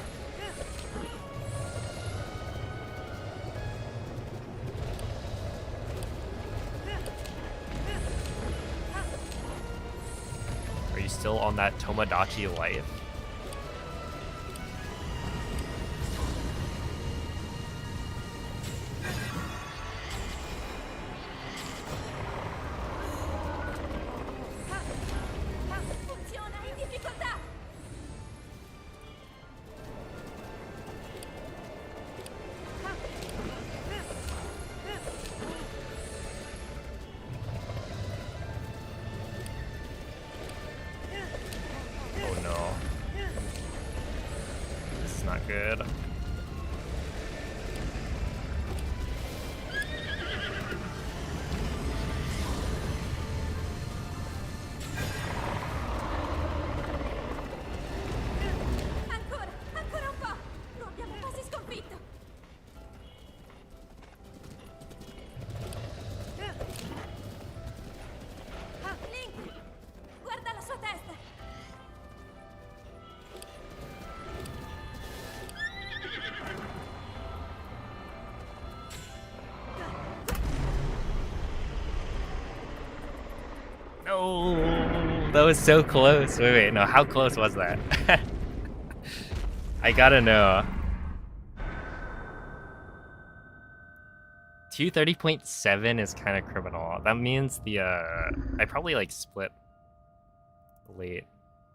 Are you still on that Tomodachi life? Good. No, that was so close. Wait, no, how close was that? I gotta know. 230.7 is kind of criminal. That means the, I probably like split late,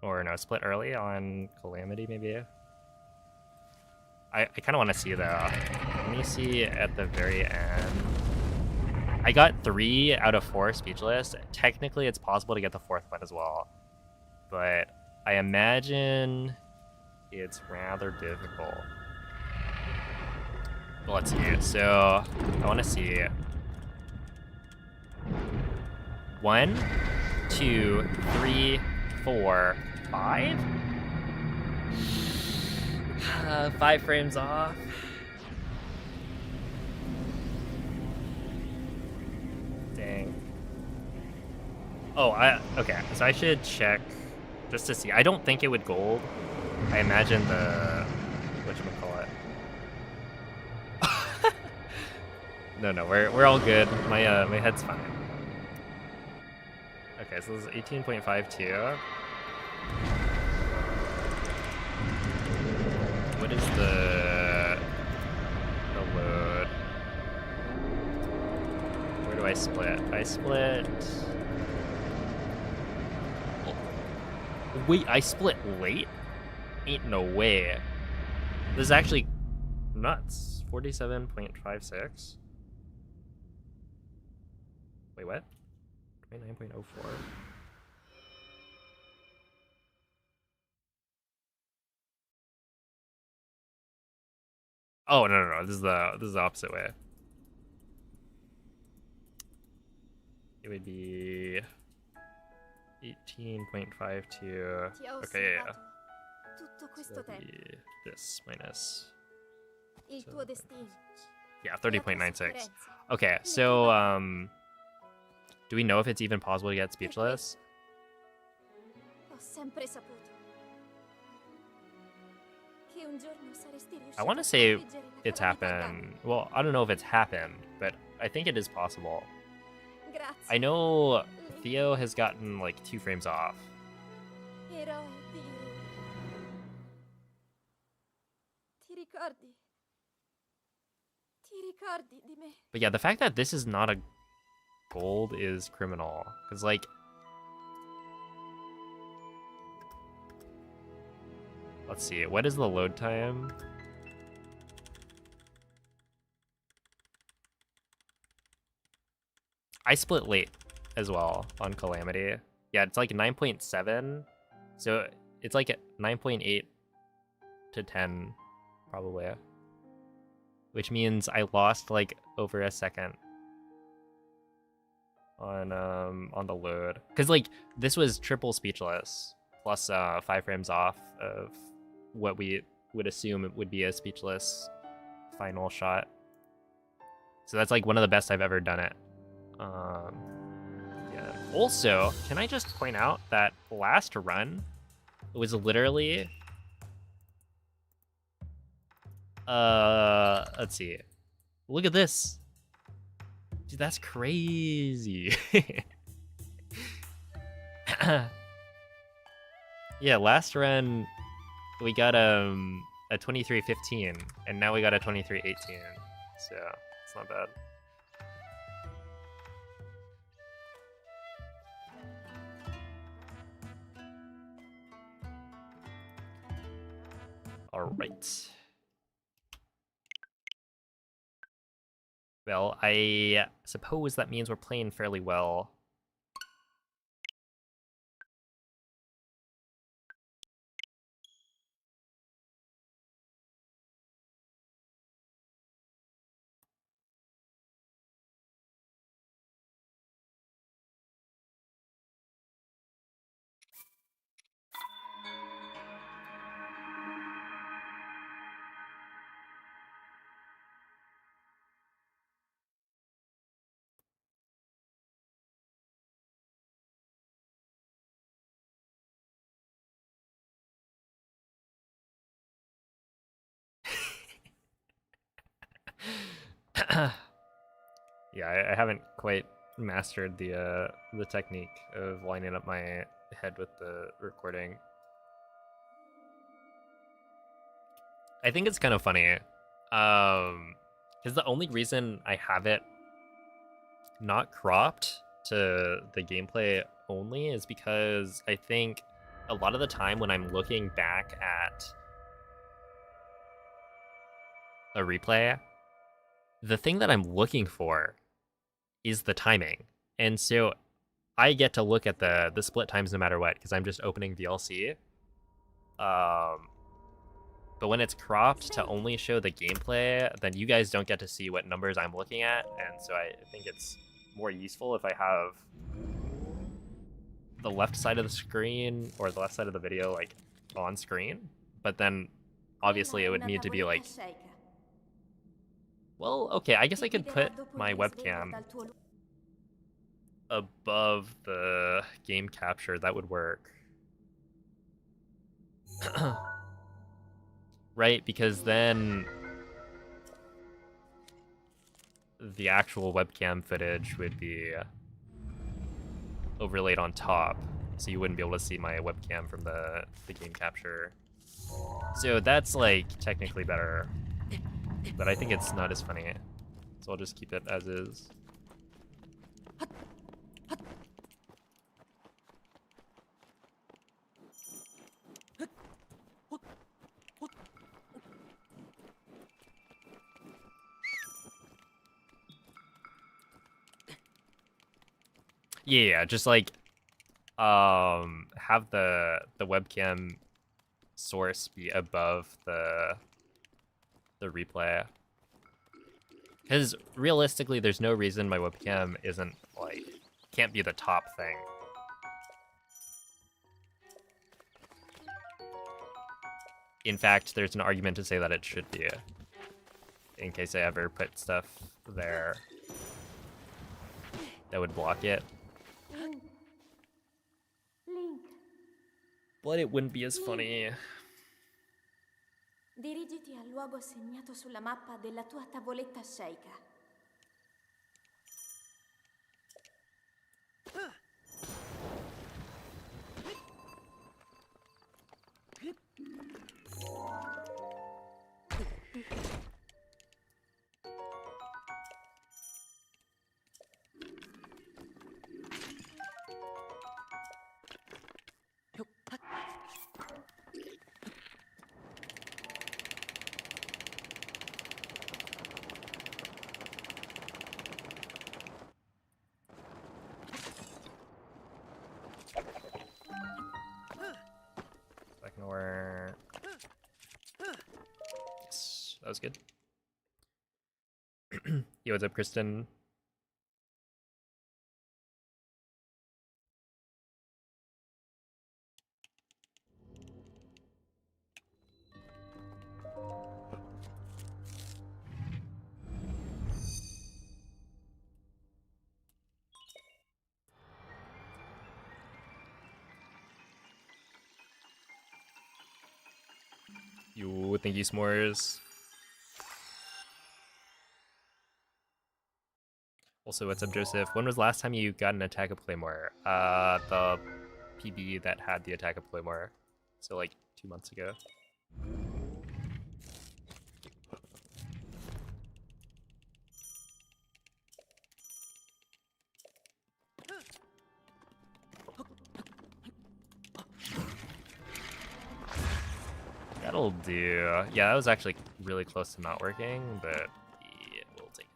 or no, split early on Calamity maybe. I kind of want to see though. Let me see at the very end. I got 3 out of 4 speechless. Technically, it's possible to get the 4th one as well, but I imagine it's rather difficult. But let's see. So I want to see 1, 2, 3, 4, 5. 5 frames off. Dang. Oh, okay. So I should check just to see. I don't think it would gold. I imagine the whatchamacallit. No, we're all good. My head's fine. Okay, so this is 18.52. What is the load? Where do I split? I split. Wait, I split late? Ain't no way. This is actually nuts. 47.56. Wait, what? 29.04. Oh no, this is the opposite way. it would be 18.52. Ti ho Okay, yeah. osservato tutto So questo that'd tempo. be this minus. Il tuo destino. Yeah, la tua 30.96. sofferenza, Okay, le tue so battaglie. do we know if it's even possible to get Per speechless? questo ho sempre saputo che un giorno saresti riuscito I want a to say sconfiggere la it's calamità happened. Well, I don't know if it's happened, but I think it is possible. Gaia. Grazie. I know Theo has gotten like 2 frames off. Eroe di... Ti ricordi? Ti ricordi di me? But yeah, the fact that this is not a gold is criminal. Because, like, let's see, what is the load time? I split late as well on Calamity. Yeah, it's like 9.7. So it's like 9.8 to 10, probably. Which means I lost like over a second on the load. Cause like this was triple speechless plus 5 frames off of what we would assume it would be a speechless final shot. So that's like one of the best I've ever done it. Yeah. Also, can I just point out that last run was literally let's see. Look at this. Dude, that's crazy. Yeah, last run we got a 23.15 and now we got a 23.18. So, it's not bad. All right. Well, I suppose that means we're playing fairly well. Yeah, I haven't quite mastered the technique of lining up my head with the recording. I think it's kind of funny, because the only reason I have it not cropped to the gameplay only is because I think a lot of the time when I'm looking back at a replay, the thing that I'm looking for is the timing. And so I get to look at the split times no matter what, because I'm just opening VLC. But when it's cropped to only show the gameplay, then you guys don't get to see what numbers I'm looking at, and so I think it's more useful if I have the left side of the screen or the left side of the video like on screen, but then obviously it would need to be like, well, okay, I guess I could put my webcam above the game capture. That would work. Right, because then the actual webcam footage would be overlaid on top, so you wouldn't be able to see my webcam from the game capture. So that's like technically better, but I think it's not as funny, so I'll just keep it as is. Yeah, just like have the webcam source be above the replay. Because realistically, there's no reason my webcam isn't like can't be the top thing. In fact, there's an argument to say that it should be, in case I ever put stuff there that would block it. Link. Link. But it wouldn't be as funny. Dirigiti al luogo segnato sulla mappa della tua tavoletta sceicca. Ignore. Yes, that was good. Yo, what's up, Kristen? You thank you, S'mores. Also, what's up, Joseph? When was the last time you got an attack of Claymore? The PB that had the attack of Claymore. So like 2 months ago. That'll do. Yeah, that was actually really close to not working, but yeah, we'll take it.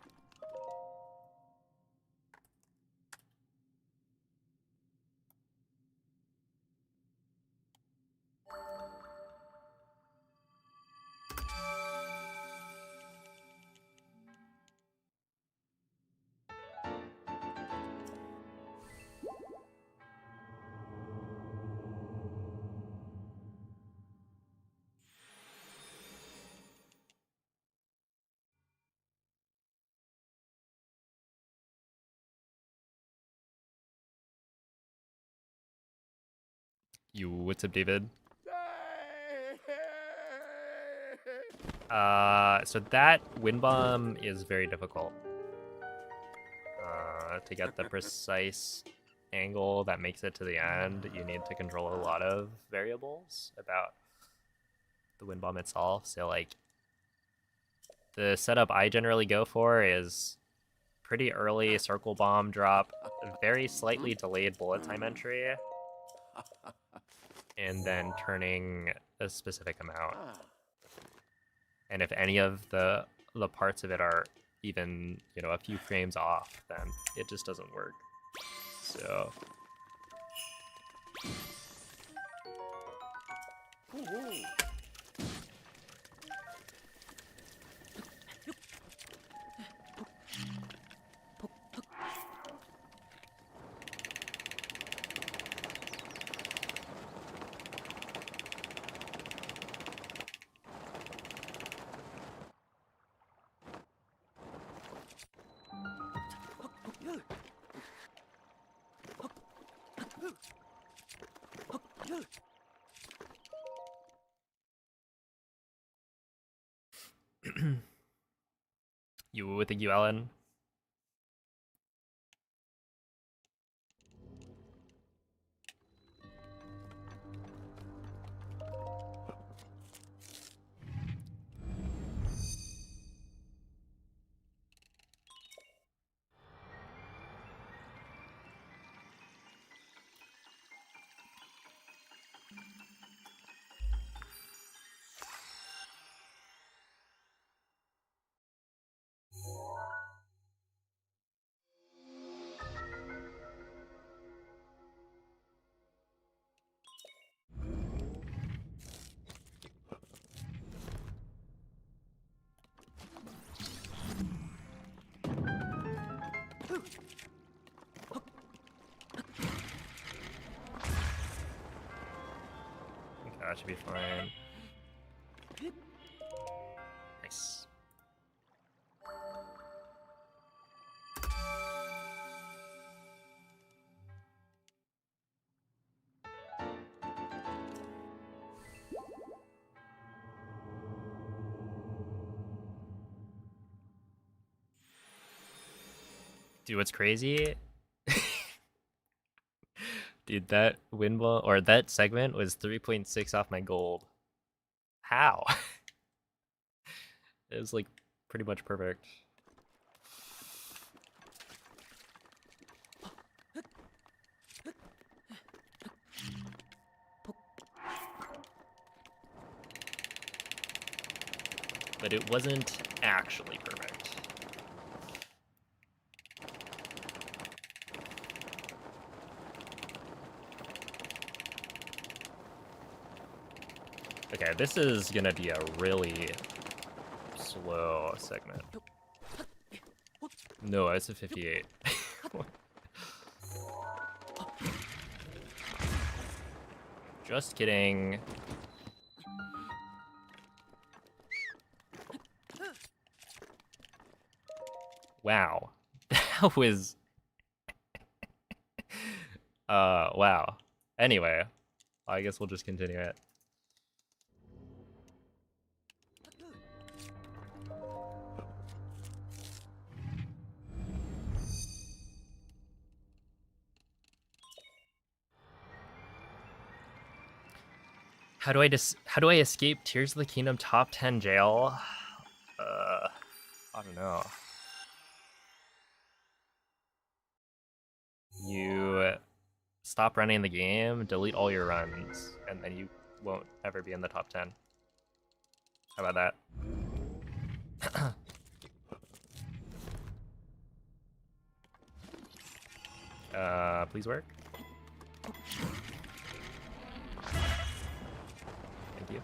What's up, David? So that wind bomb is very difficult. To get the precise angle that makes it to the end, you need to control a lot of variables about the wind bomb itself. So like, the setup I generally go for is pretty early circle bomb drop, very slightly delayed bullet time entry, and then turning a specific amount. And if any of the parts of it are even, you know, a few frames off, then it just doesn't work. So thank you, Alan. That should be fine. Nice. Dude, what's crazy? Dude, that windmill or that segment was 3.6 off my gold. How? It was like pretty much perfect. But it wasn't actually perfect. Okay, this is gonna be a really slow segment. No, it's a 58. Just kidding. Wow. That was... wow. Anyway, I guess we'll just continue it. How do I escape Tears of the Kingdom top 10 jail? I don't know. You stop running the game, delete all your runs, and then you won't ever be in the top 10. How about that? Please work. Thank you.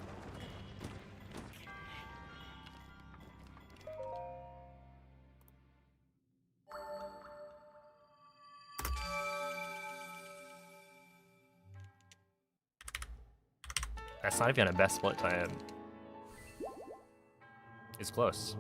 That's not even a best split time. It's close.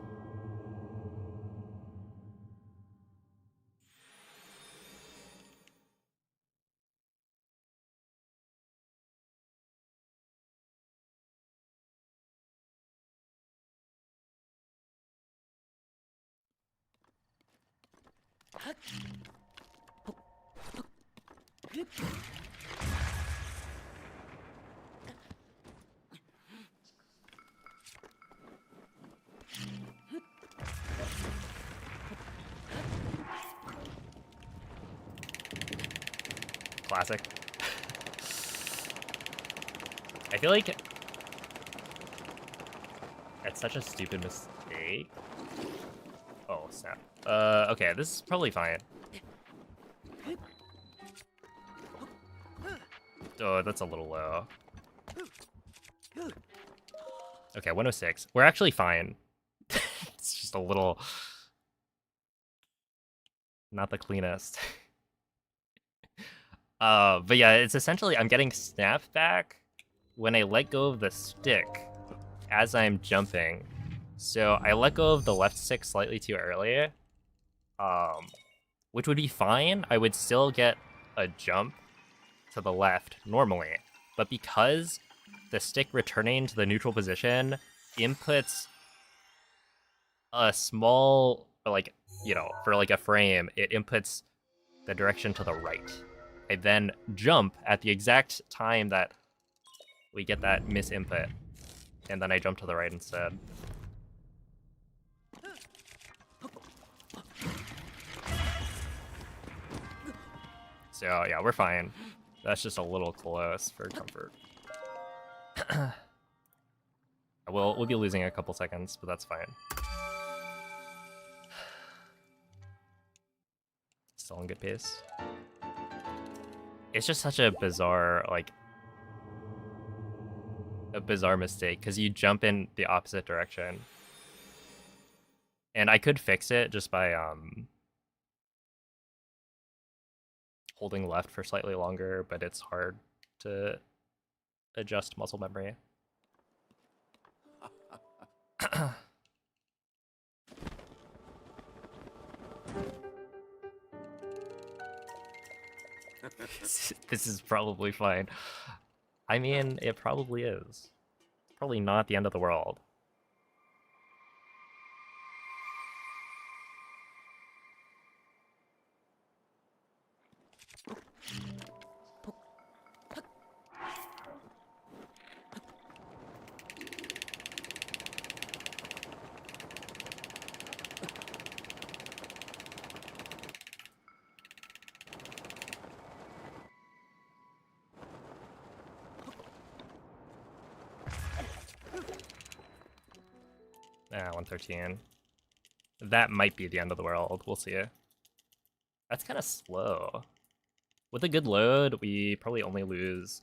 Classic. I feel like that's such a stupid mistake. Oh, snap. Okay, this is probably fine. Oh, that's a little low. Okay, 106. We're actually fine. It's just a little... not the cleanest. But yeah, it's essentially I'm getting snapback when I let go of the stick as I'm jumping. So I let go of the left stick slightly too early, which would be fine. I would still get a jump to the left normally, but because the stick returning to the neutral position inputs a small, like, you know, for like a frame, it inputs the direction to the right. I then jump at the exact time that we get that misinput, and then I jump to the right instead. So yeah, we're fine. That's just a little close for comfort. We'll be losing a couple seconds, but that's fine. Still in good pace. It's just such a bizarre, like, a bizarre mistake, because you jump in the opposite direction. And I could fix it just by holding left for slightly longer, but it's hard to adjust muscle memory. This is probably fine. I mean, it probably is. Probably not the end of the world. Ah, 113. That might be the end of the world. We'll see. That's kind of slow. With a good load, we probably only lose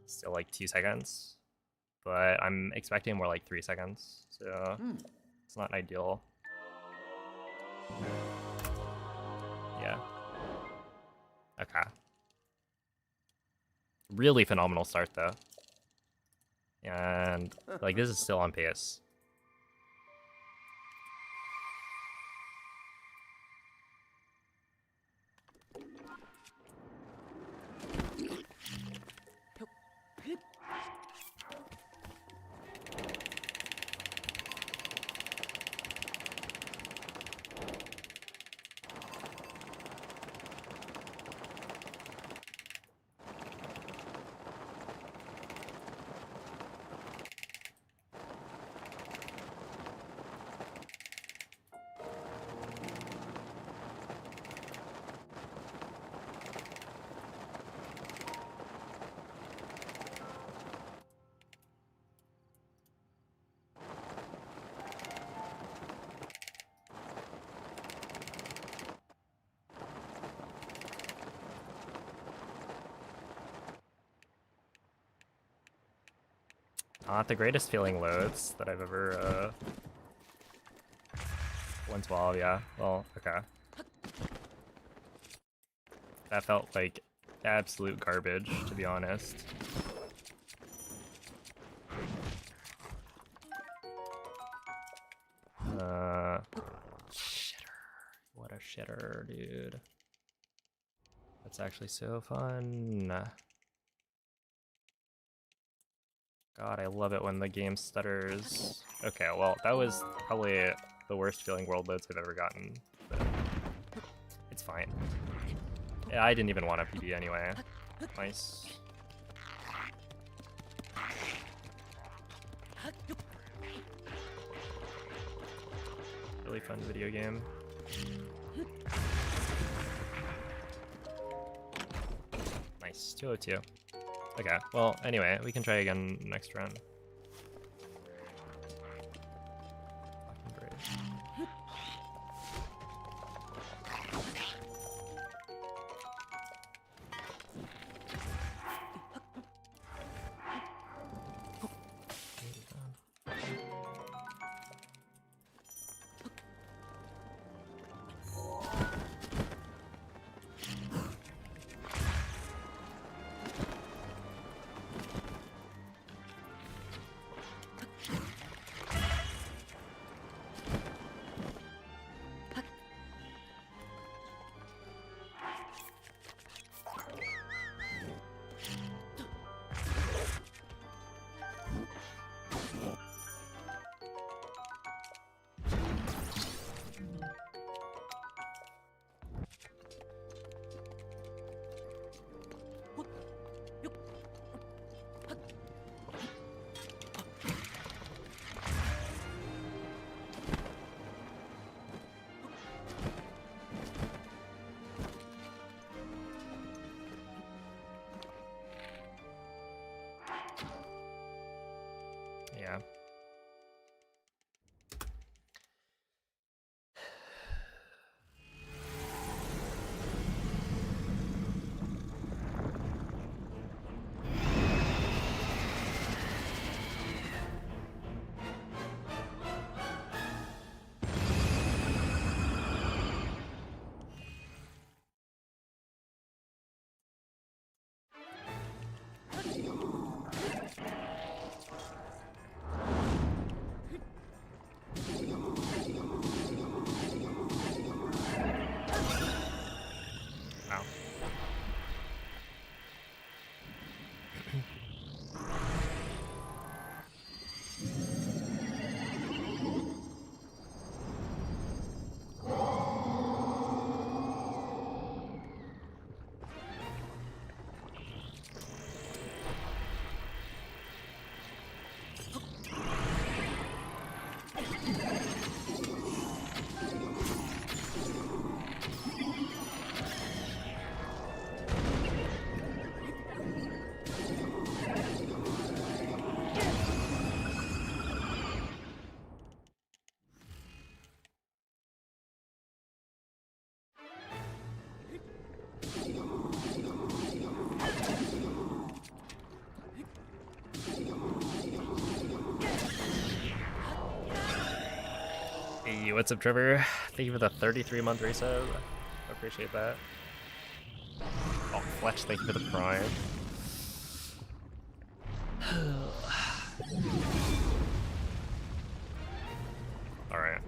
still like 2 seconds. But I'm expecting more like 3 seconds. So it's not ideal. Yeah. Okay. Really phenomenal start though. And like this is still on pace. Not the greatest feeling loads that I've ever, 112, yeah. Well, okay. That felt like absolute garbage, to be honest. Shitter. What a shitter, dude. That's actually so fun. God, I love it when the game stutters. Okay, well, that was probably the worst feeling world loads I've ever gotten. But it's fine. Yeah, I didn't even want a PB anyway. Nice. Really fun video game. Nice, 202. Okay, well, anyway, we can try again next round. Fucking great. Hey, what's up, Trevor? Thank you for the 33-month resub. I appreciate that. Oh, Fletch, thank you for the prime. Alright.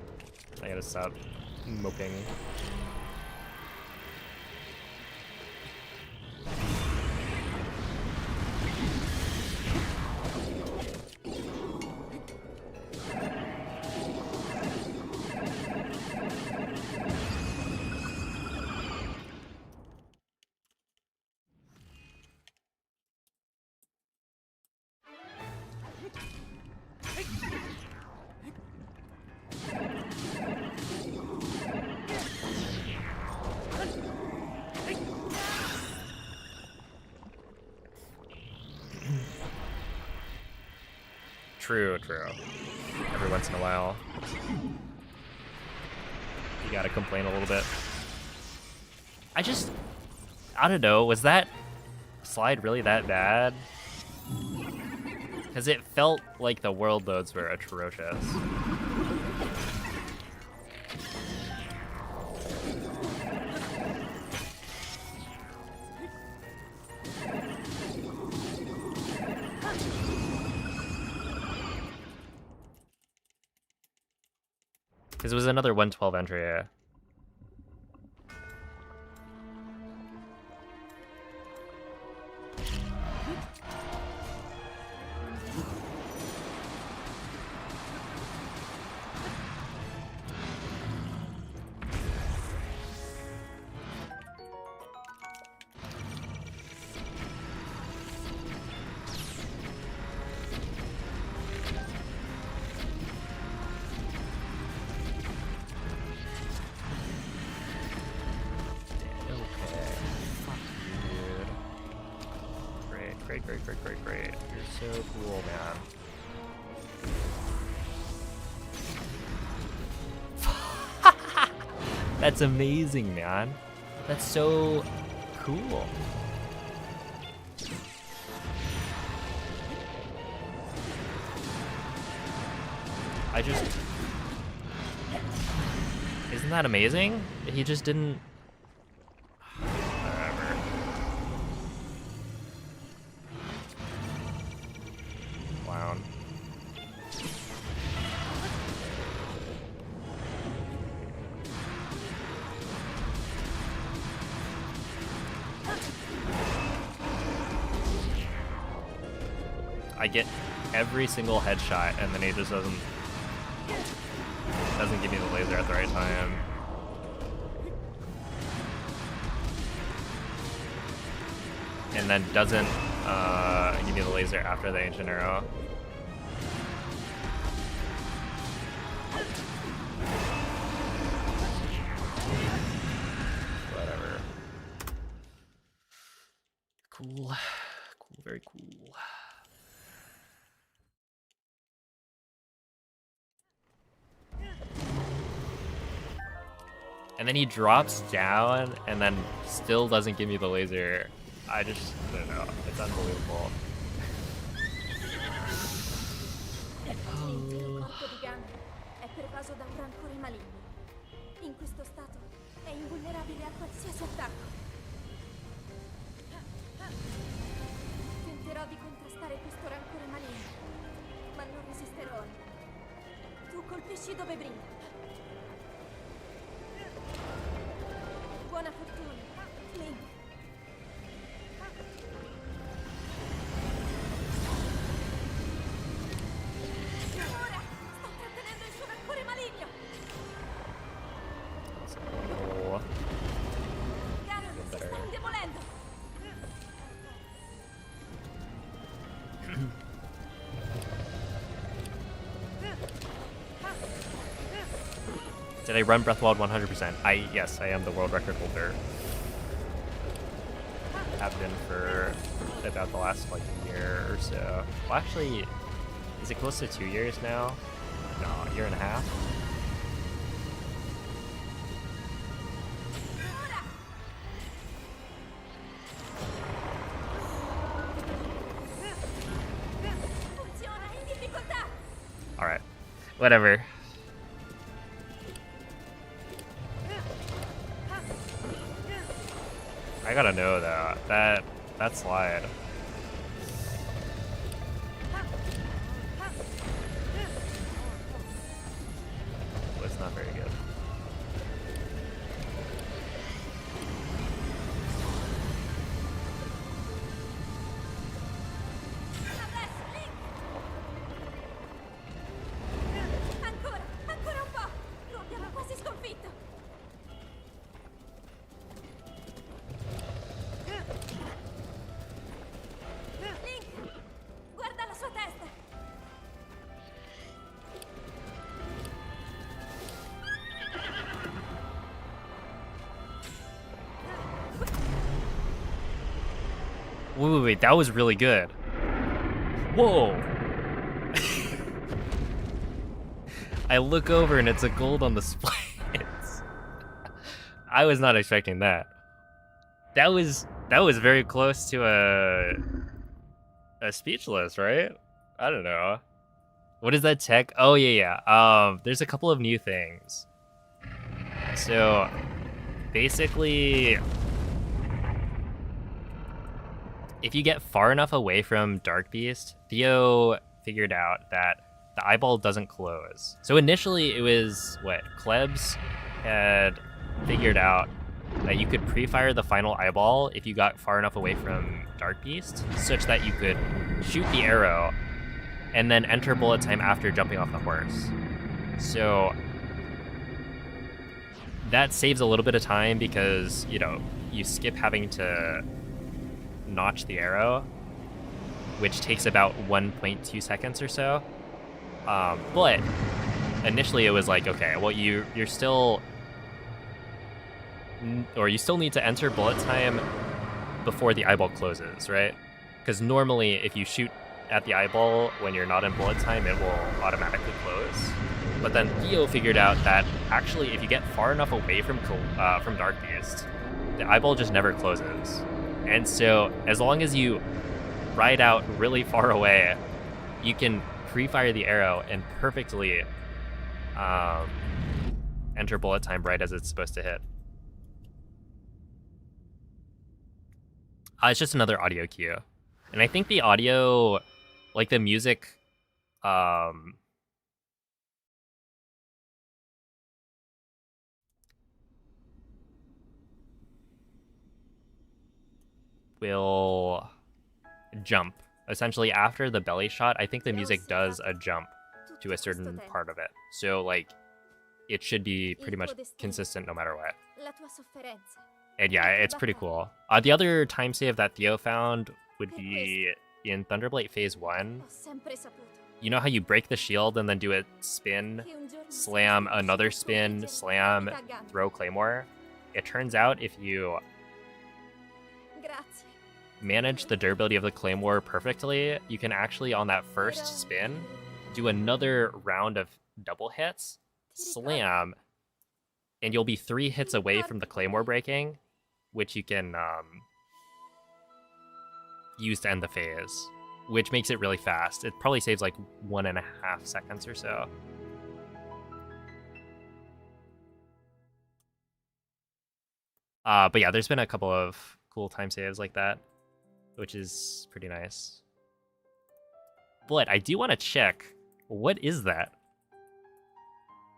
I gotta stop moping. True, true. Every once in a while, you gotta complain a little bit. I don't know, was that slide really that bad? Because it felt like the world loads were atrocious. Because it was another 112 entry. Yeah. Great. You're so cool, man. That's amazing, man. That's so cool. Isn't that amazing? He just didn't... I get every single headshot, and then he just doesn't give me the laser at the right time. And then doesn't give me the laser after the ancient arrow. Whatever. Cool, very cool. And then he drops down and then still doesn't give me the laser. I don't know. It's unbelievable. È pervaso da un rancore maligno. In questo stato è invulnerabile a qualsiasi attacco. Tenterò di contrastare questo rancore maligno, ma non resisterò. Tu colpisci dove brilla. Buona fortuna, Link. Ora sto trattenendo il suo rancore maligno. Ganon si sta indebolendo. Did I run Breathwald 100%? Yes, I am the world record holder. Have been for about the last year or so. Well, actually, is it close to 2 years now? No, a year and a half. All right, whatever. I gotta know though, that slide. Was not very good. Ancora, ancora un po'. Lo abbiamo quasi sconfitto. Link, guarda la sua testa. Wait, that was really good. Whoa! I look over and it's a gold on the splits. I was not expecting that. That was very close to a speechless, right? I don't know. What is that tech? Oh yeah. There's a couple of new things. So basically, if you get far enough away from Dark Beast, Theo figured out that the eyeball doesn't close. So initially it was what Klebs had figured out that you could pre-fire the final eyeball if you got far enough away from Dark Beast, such that you could shoot the arrow and then enter bullet time after jumping off the horse. So that saves a little bit of time because, you know, you skip having to notch the arrow, which takes about 1.2 seconds or so. But initially it was like, okay, well you still need to enter bullet time before the eyeball closes, right? Because normally if you shoot at the eyeball when you're not in bullet time, it will automatically close. But then Theo figured out that actually if you get far enough away from Dark Beast, the eyeball just never closes. And so as long as you ride out really far away, you can pre-fire the arrow and perfectly enter bullet time right as it's supposed to hit. It's just another audio cue. And I think the audio, like the music, will jump. Essentially, after the belly shot, I think the music does a jump to a certain part of it. So, like, it should be pretty much consistent no matter what. La tua sofferenza. And yeah, it's pretty cool. The other time save that Theo found would be in Thunderblade Phase 1. Ho sempre saputo. You know how you break the shield and then do a spin, slam, another spin, slam, throw Claymore? It turns out if you Grazie. manage the durability of the Claymore perfectly, you can actually, on that first spin, do another round of double hits, slam, and you'll be 3 hits away from the Claymore breaking, which you can use to end the phase, which makes it really fast. It probably saves like 1.5 seconds or so. But yeah, there's been a couple of cool time saves like that, which is pretty nice. But I do want to check, what is that?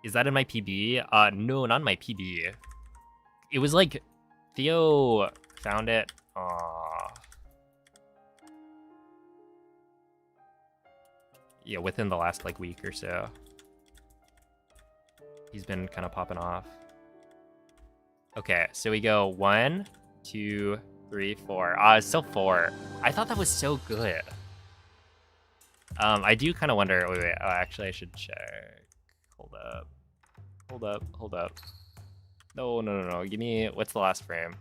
Is that in my PB? No, not in my PB. It was like, Theo found it, yeah, within the last like week or so. He's been kind of popping off. Okay, so we go 1, 2, 3, 4. It's still 4. I thought that was so good. I do kind of wonder. Wait. Oh, actually, I should check. Hold up. No. Give me, what's the last frame?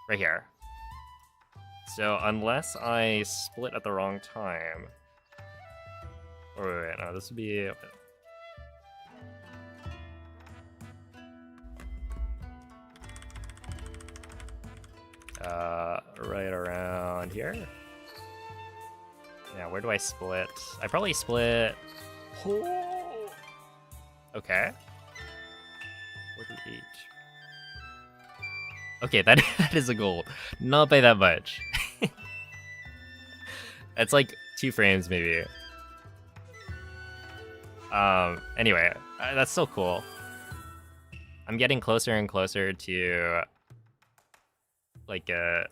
Right here. So unless I split at the wrong time. Wait, no, this would be... right around here? Yeah, where do I split? I probably split... Oh. Okay. 48. Okay, that, that is a gold. Not by that much. That's like 2 frames, maybe. Anyway, that's still cool. I'm getting closer and closer to like a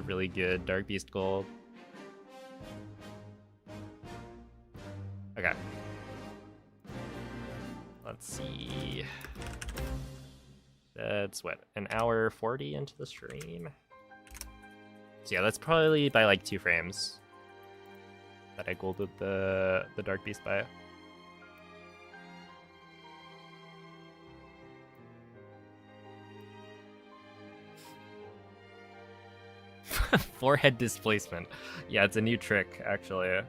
really good Dark Beast gold. Okay. Let's see. That's what, an hour 40 into the stream? So yeah, that's probably by like 2 frames that I golded the Dark Beast by. Forehead displacement. Yeah, it's a new trick, actually.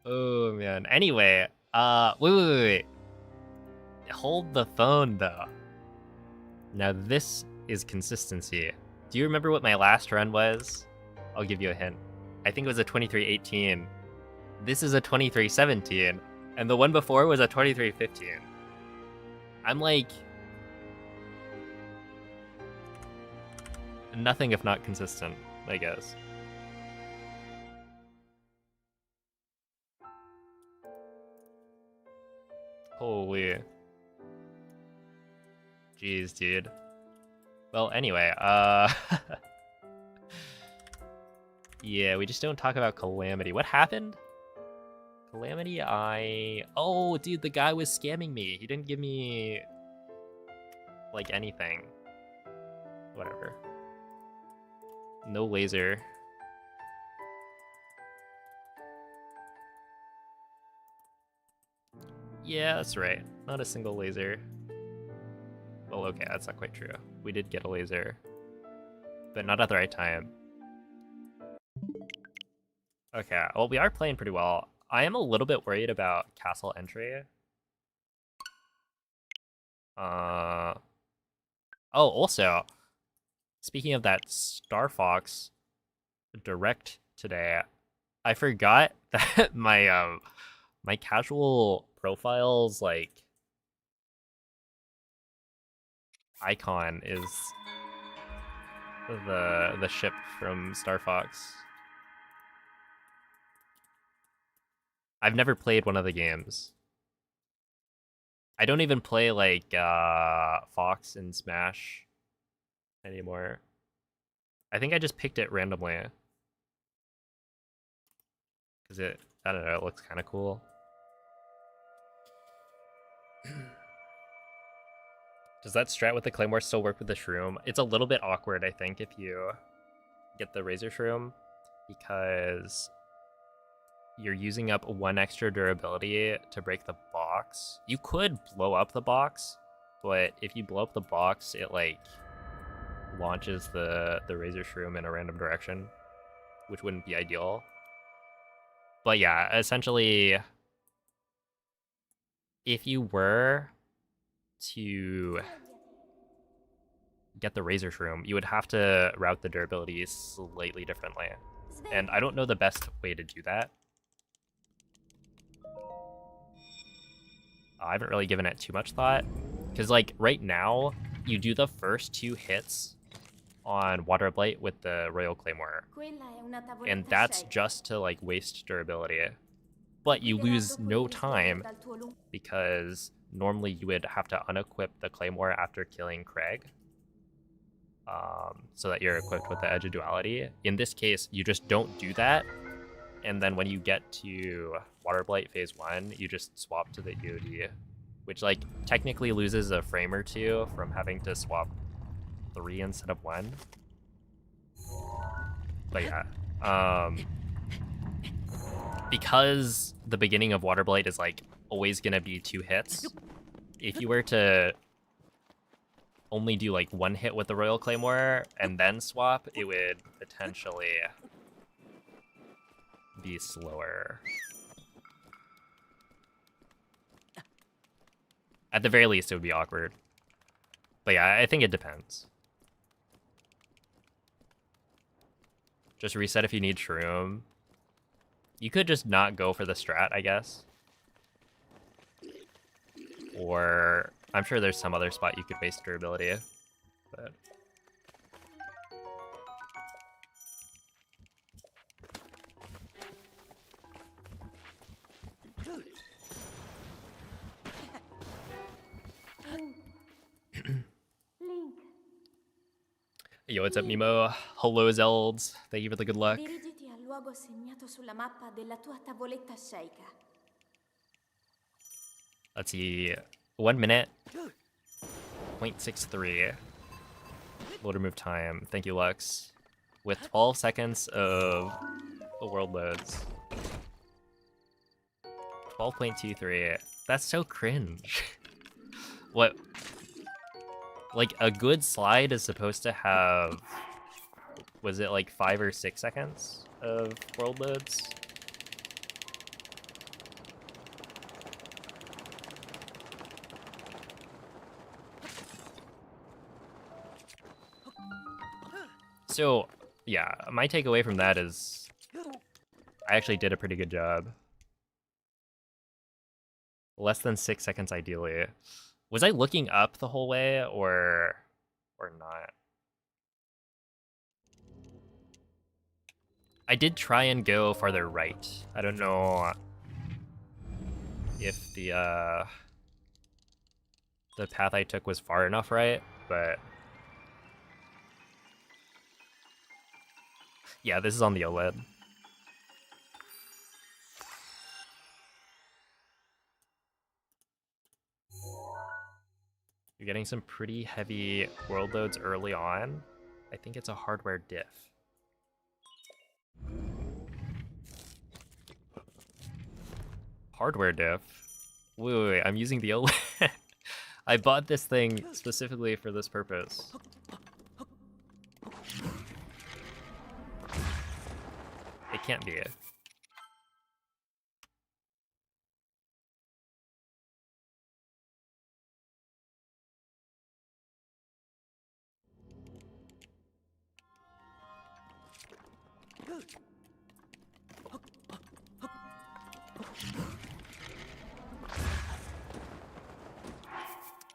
Oh man. Anyway, wait. Hold the phone though. Now this is consistency. Do you remember what my last run was? I'll give you a hint. I think it was a 23:18. This is a 23:17, and the one before was a 23:15. I'm like nothing if not consistent, I guess. Holy. Jeez, dude. Well, anyway, yeah, we just don't talk about Calamity. What happened? Calamity, oh, dude, the guy was scamming me. He didn't give me, like, anything. Whatever. No laser. Yeah, that's right. Not a single laser. Well, okay, that's not quite true. We did get a laser, but not at the right time. Okay, well, we are playing pretty well. I am a little bit worried about castle entry. Oh, also, speaking of that Star Fox direct today, I forgot that my casual profile's like icon is the ship from Star Fox. I've never played one of the games. I don't even play like Fox and Smash anymore. I think I just picked it randomly. Cause I don't know, it looks kind of cool. Does that strat with the Claymore still work with the Shroom? It's a little bit awkward, I think, if you get the Razor Shroom, because you're using up 1 extra durability to break the box. You could blow up the box, but if you blow up the box, it like launches the Razor Shroom in a random direction, which wouldn't be ideal. But yeah, essentially, if you were to get the Razor Shroom, you would have to route the durability slightly differently. And I don't know the best way to do that. I haven't really given it too much thought. Because, like, right now, you do the first 2 hits on Water Blight with the Royal Claymore. And that's just to, like, waste durability. But you lose no time, because normally you would have to unequip the Claymore after killing Craig. So that you're equipped with the Edge of Duality. In this case, you just don't do that, and then when you get to Water Blight Phase 1, you just swap to the EOD, which like technically loses a frame or 2 from having to swap 3 instead of 1. But yeah, because the beginning of Water Blight is like always gonna be 2 hits, if you were to only do like 1 hit with the Royal Claymore and then swap, it would potentially be slower. At the very least, it would be awkward. But yeah, I think it depends. Just reset if you need shroom. You could just not go for the strat, I guess. Or I'm sure there's some other spot you could waste durability, but Link, yo, what's up, Nemo? Hello, Zelds. Thank you for the good luck. dirigiti al luogo segnato sulla mappa della tua tavoletta sceicca. Let's see. 1 minute. 0.63. Load remove time. Thank you, Lux. With 12 seconds of the world loads. 12.23. That's so cringe. What? Like, a good slide is supposed to have... Was it like 5 or 6 seconds of world loads? So, yeah, my takeaway from that is I actually did a pretty good job. Less than 6 seconds ideally. Was I looking up the whole way or not? I did try and go farther right. I don't know if the path I took was far enough right, but yeah, this is on the OLED. You're getting some pretty heavy world loads early on. I think it's a hardware diff. Hardware diff? Wait, I'm using the OLED. I bought this thing specifically for this purpose. It can't be it.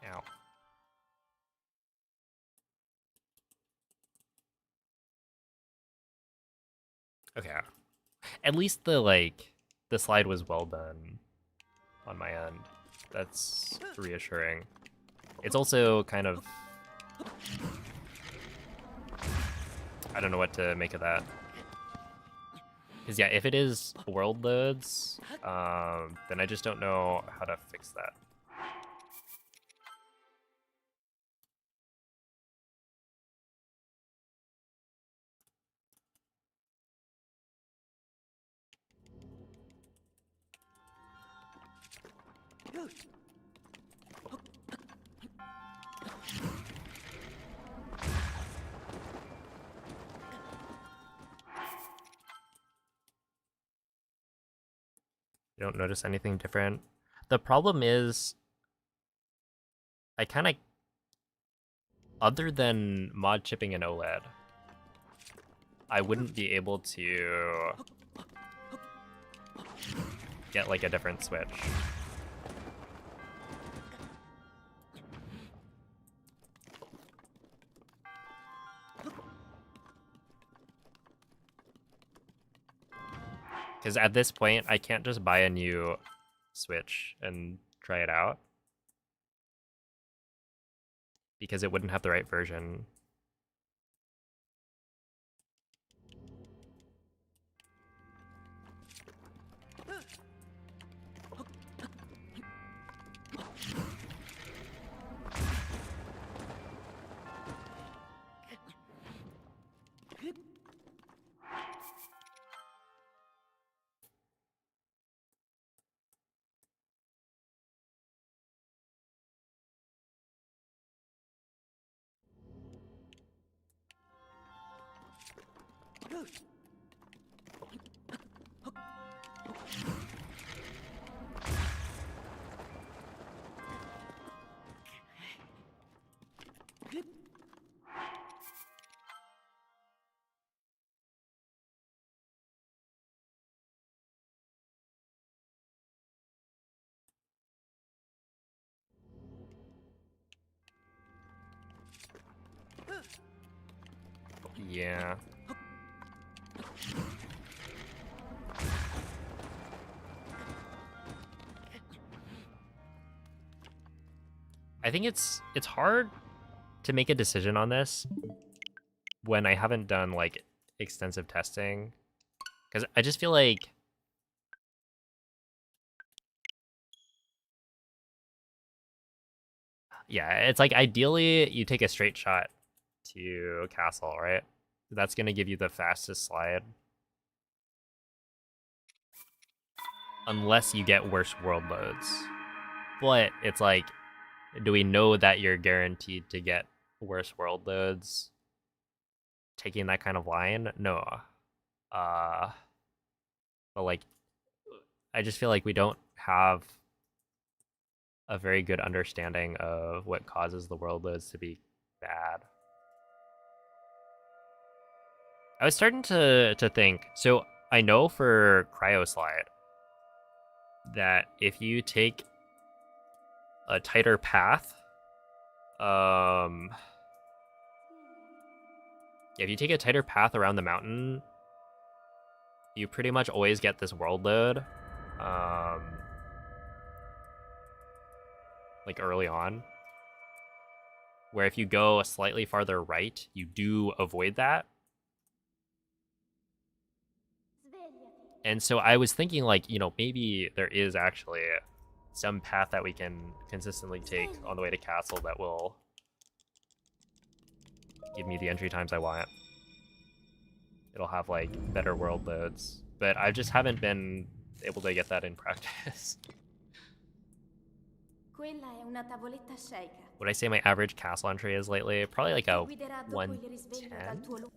Ow. Okay. At least the slide was well done on my end. That's reassuring. It's also kind of... I don't know what to make of that. Because yeah, if it is world loads, then I just don't know how to fix that. You don't notice anything different. The problem is, I kind of, other than mod chipping and OLED, I wouldn't be able to get like a different switch. Because at this point, I can't just buy a new Switch and try it out. Because it wouldn't have the right version. Yeah. I think it's hard to make a decision on this when I haven't done like extensive testing, because I just feel like it's like ideally you take a straight shot to castle, right? That's gonna give you the fastest slide, unless you get worse world loads. But it's like, do we know that you're guaranteed to get worse world loads taking that kind of line? No. But like, I just feel like we don't have a very good understanding of what causes the world loads to be bad. I was starting to think, so I know for cryo slide that if you take a tighter path, if you take a tighter path around the mountain, you pretty much always get this world load, like early on. Where if you go a slightly farther right, you do avoid that. And so I was thinking, like, you know, maybe there is actually some path that we can consistently take on the way to castle that will give me the entry times I want. It'll have like better world loads, but I just haven't been able to get that in practice. Would I say my average castle entry is lately? Probably like a 110.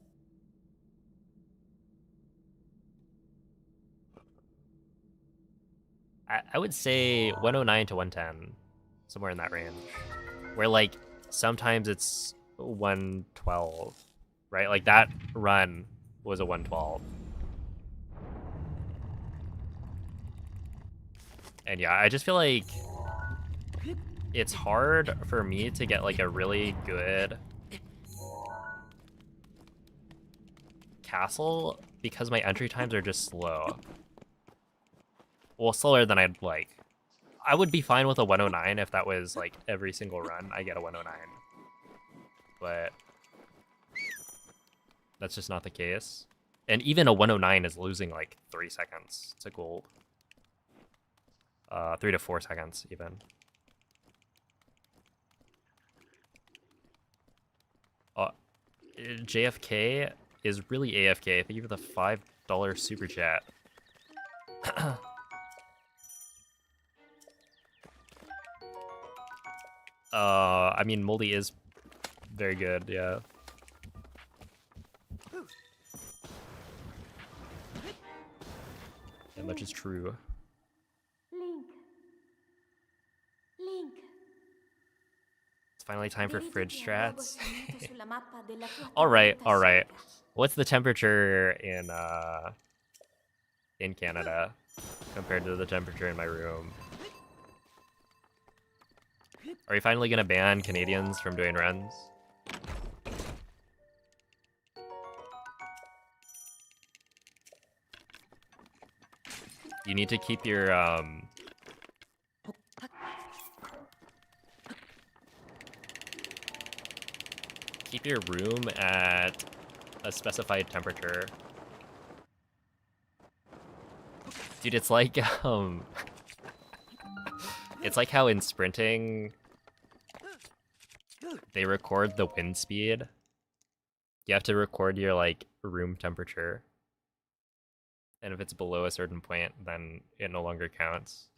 I would say 109 to 110, somewhere in that range. Where like sometimes it's 112, right? Like that run was a 112. And yeah, I just feel like it's hard for me to get like a really good castle because my entry times are just slow. Well, slower than I'd like. I would be fine with a 109 if that was like every single run I get a 109. But that's just not the case. And even a 109 is losing like 3 seconds to gold. 3 to 4 seconds even. JFK is really AFK. Thank you for the $5 super chat. I mean, Moldy is very good, yeah. That much is true. Link. It's finally time for fridge strats. Alright. What's the temperature in Canada compared to the temperature in my room? Are we finally gonna ban Canadians from doing runs? You need to keep your room at a specified temperature. Dude, it's like it's like how in sprinting they record the wind speed. You have to record your like room temperature. And if it's below a certain point, then it no longer counts.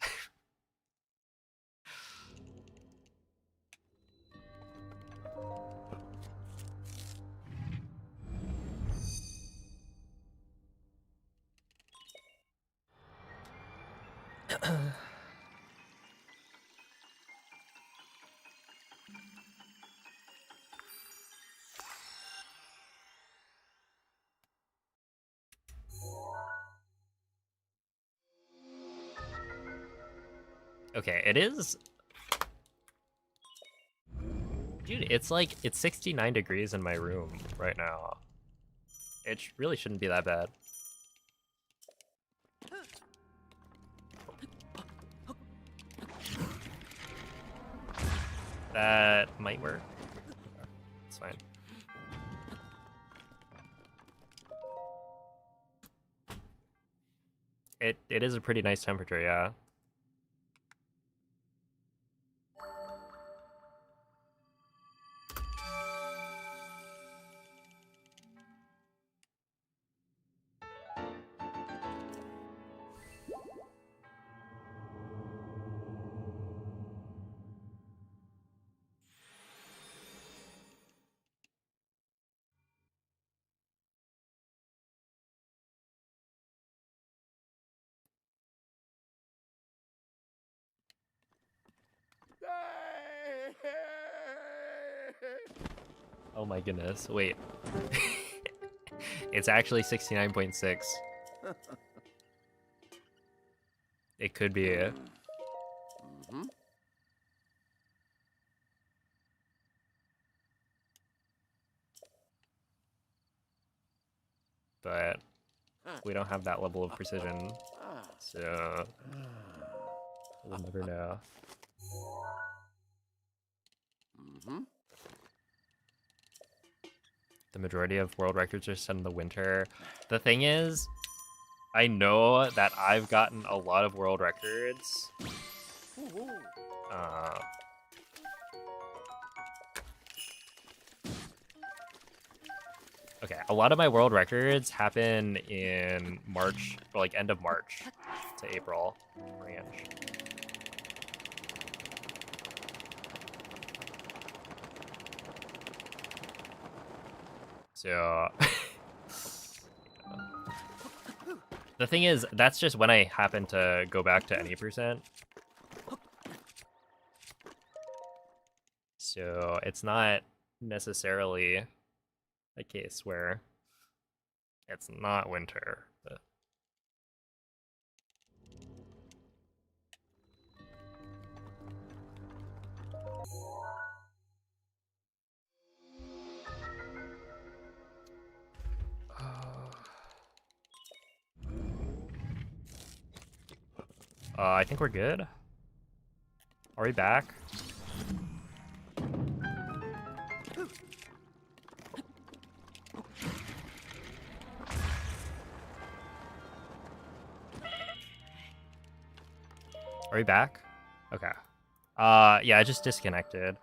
Okay, it is... Dude, it's like, it's 69 degrees in my room right now. It really shouldn't be that bad. That might work. It's fine. It is a pretty nice temperature, yeah. Oh my goodness, wait. It's actually 69.6. It could be it. But we don't have that level of precision, so we'll never know. The majority of world records are set in the winter. The thing is, I know that I've gotten a lot of world records. Okay, a lot of my world records happen in March, or like end of March to April range. So the thing is, that's just when I happen to go back to any percent. So it's not necessarily a case where it's not winter. But... I think we're good. Are we back? Are we back? Okay. Yeah, I just disconnected.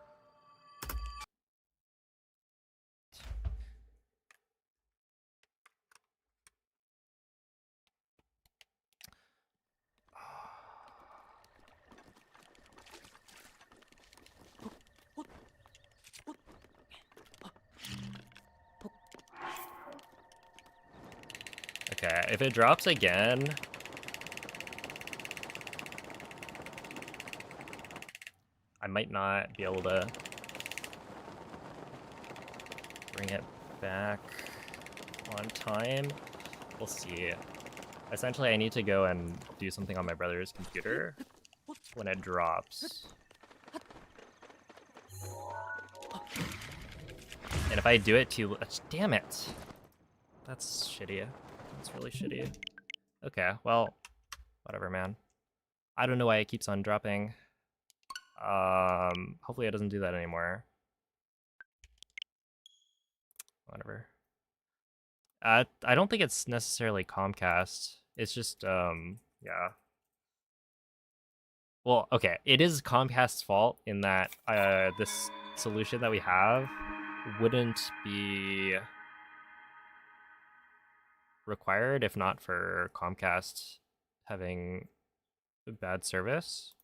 Okay, if it drops again... I might not be able to bring it back on time. We'll see. Essentially, I need to go and do something on my brother's computer when it drops. And if I do it too... Damn it! That's shitty. That's really shitty. Okay, well, whatever, man. I don't know why it keeps on dropping. Hopefully it doesn't do that anymore. Whatever. I don't think it's necessarily Comcast. It's just, yeah. Well, okay, it is Comcast's fault in that this solution that we have wouldn't be required if not for Comcast having bad service.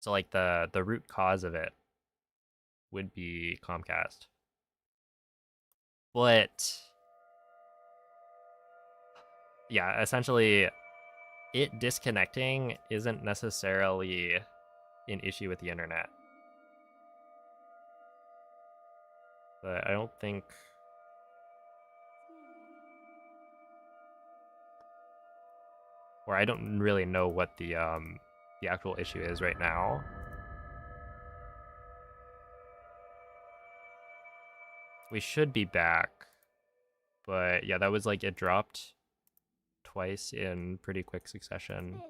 So like the root cause of it would be Comcast. But yeah, essentially it disconnecting isn't necessarily an issue with the internet. But I don't think... Or I don't really know what the actual issue is right now. We should be back. But yeah, that was like it dropped twice in pretty quick succession.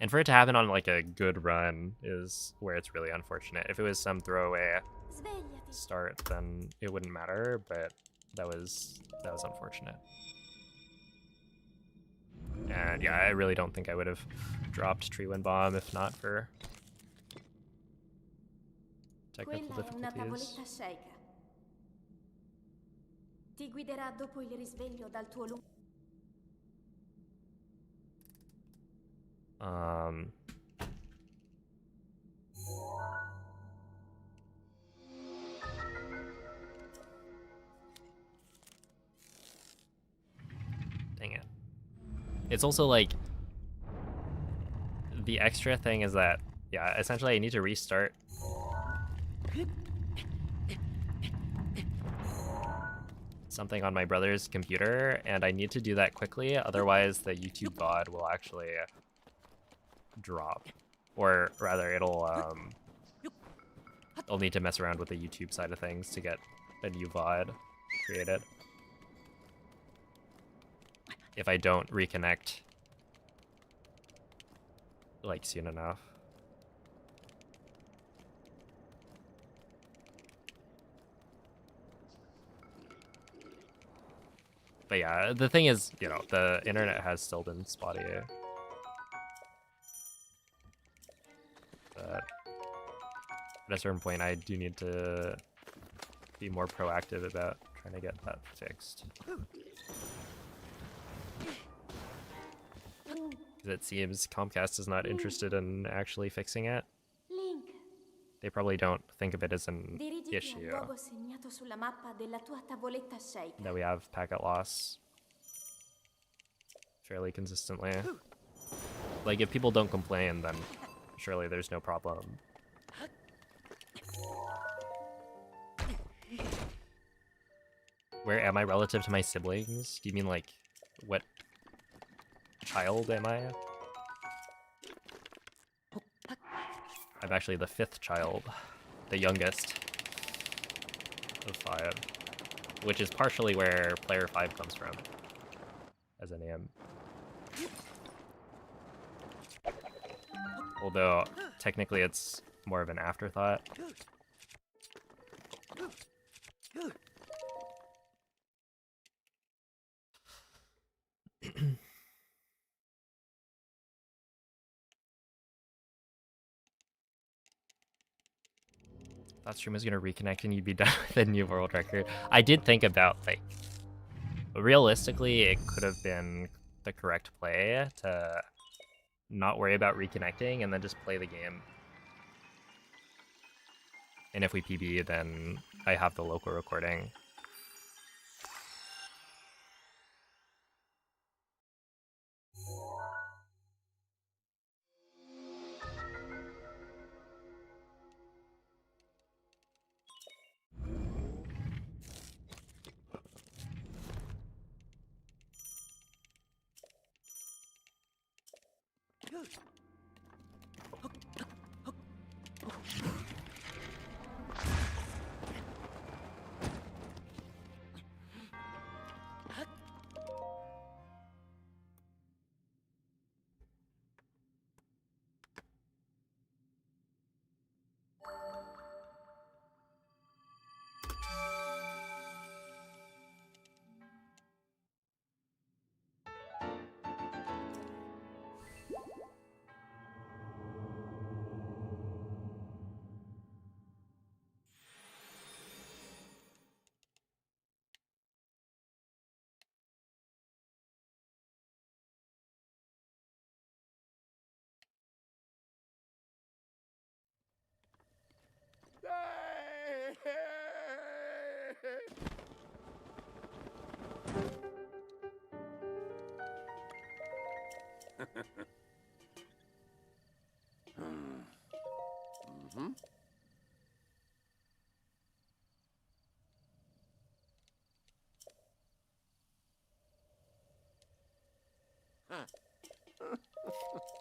And for it to happen on like a good run is where it's really unfortunate. If it was some throwaway Svegliati. start, then it wouldn't matter, but that was unfortunate. And yeah, I really don't think I would have dropped Tree Wind Bomb if not for technical Quella è una difficulties. tavoletta sceicca. Ti guiderà dopo il risveglio dal tuo lungo... Dang it. It's also like the extra thing is that, yeah, essentially I need to restart something on my brother's computer, and I need to do that quickly, otherwise the YouTube VOD will actually drop. Or rather, I'll need to mess around with the YouTube side of things to get a new VOD created. If I don't reconnect like soon enough. But yeah, the thing is, you know, the internet has still been spotty. But at a certain point, I do need to be more proactive about trying to get that fixed. It seems Comcast is not interested in actually fixing it. Link, They probably don't think of it as an dirigiti issue al luogo segnato sulla mappa della tua tavoletta sceicca. that we have packet loss fairly consistently. Like, if people don't complain, then surely there's no problem. Where am I relative to my siblings? Do you mean, like, what child am I? I'm actually the 5th child, the youngest of 5, which is partially where player 5 comes from as a name. Although, technically it's more of an afterthought. Thought stream was gonna reconnect and you'd be done with a new world record. I did think about, like, realistically, it could have been the correct play to not worry about reconnecting and then just play the game. And if we PB, then I have the local recording.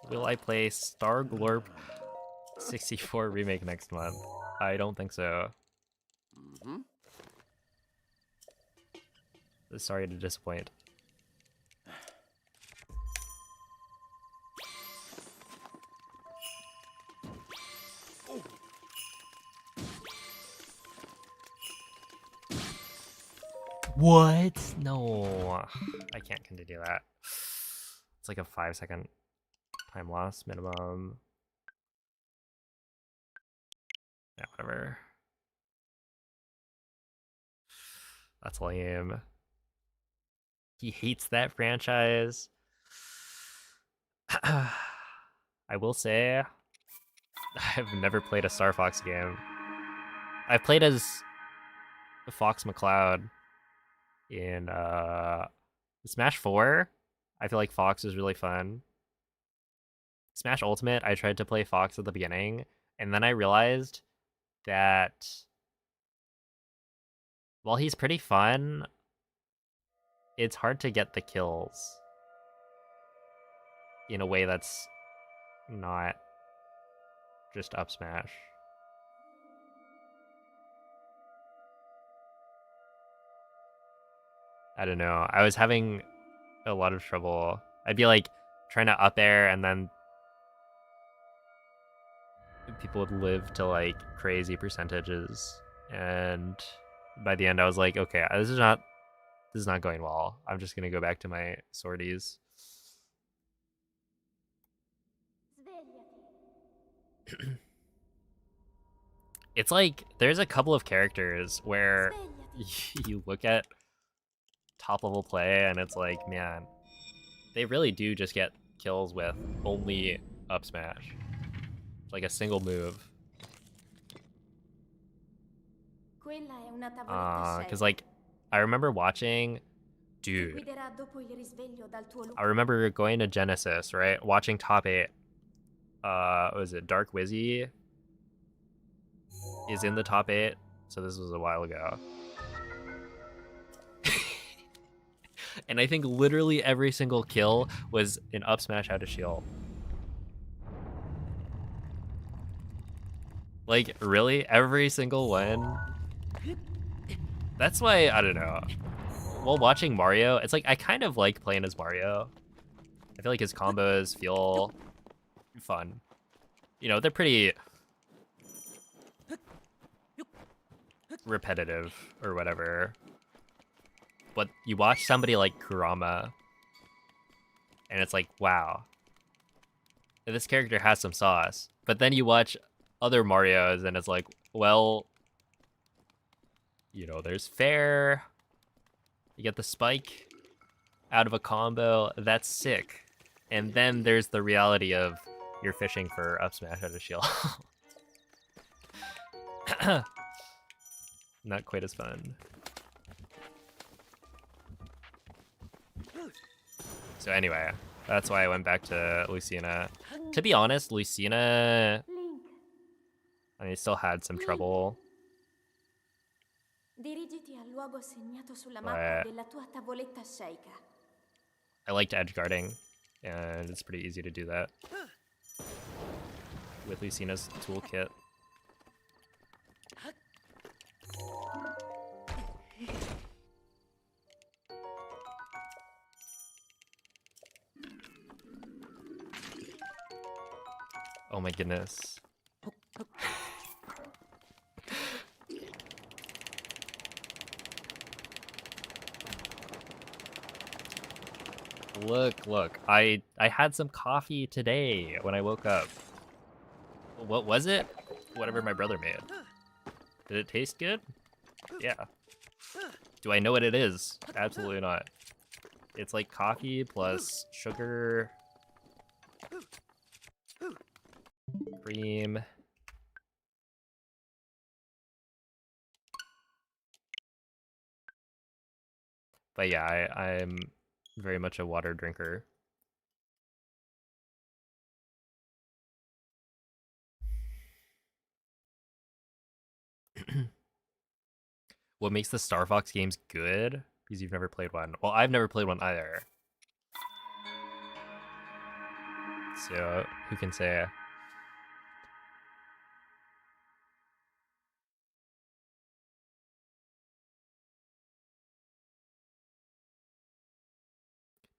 Will I play Star Glorp 64 remake next month? I don't think so. Sorry to disappoint. What? No, I can't continue that. It's like a 5-second time loss minimum. Yeah, whatever. That's lame. He hates that franchise. I will say, I've never played a Star Fox game. I've played as Fox McCloud in Smash 4. I feel like Fox is really fun. Smash Ultimate, I tried to play Fox at the beginning, and then I realized that while he's pretty fun, it's hard to get the kills in a way that's not just up smash. I don't know. I was having a lot of trouble. I'd be like trying to up air, and then people would live to like crazy percentages, and by the end I was like, okay, this is not going well. I'm just gonna go back to my sorties. Svegliati. It's like there's a couple of characters where Svegliati. you look at top level play and it's like, man, they really do just get kills with only up smash. Like a single move. Quella è una tavoletta Cause scelta. like I remember watching, Ti dude, guiderà dopo il risveglio dal tuo I lupo. remember going to Genesis, right? Watching top 8. What was it Dark Wizzy is in the top 8, so this was a while ago. And I think literally every single kill was an up smash out of shield. Like, really? Every single one? That's why, I don't know. While watching Mario, it's like I kind of like playing as Mario. I feel like his combos feel fun. You know, they're pretty repetitive or whatever. But you watch somebody like Kurama, and it's like, wow, this character has some sauce. But then you watch other Marios, and it's like, well, you know, there's fair. You get the spike out of a combo, that's sick. And then there's the reality of you're fishing for up smash out of shield. Not quite as fun. So anyway, that's why I went back to Lucina. To be honest, Lucina, Link, I mean, still had some trouble, dirigiti al luogo segnato sulla mappa but della tua tavoletta sceicca. I liked edge guarding, and it's pretty easy to do that with Lucina's toolkit. Oh my goodness. Look, I had some coffee today when I woke up. What was it? Whatever my brother made. Did it taste good? Yeah. Do I know what it is? Absolutely not. It's like coffee plus sugar, cream. But yeah, I'm very much a water drinker. What makes the Star Fox games good? Because you've never played one. Well, I've never played one either. So who can say?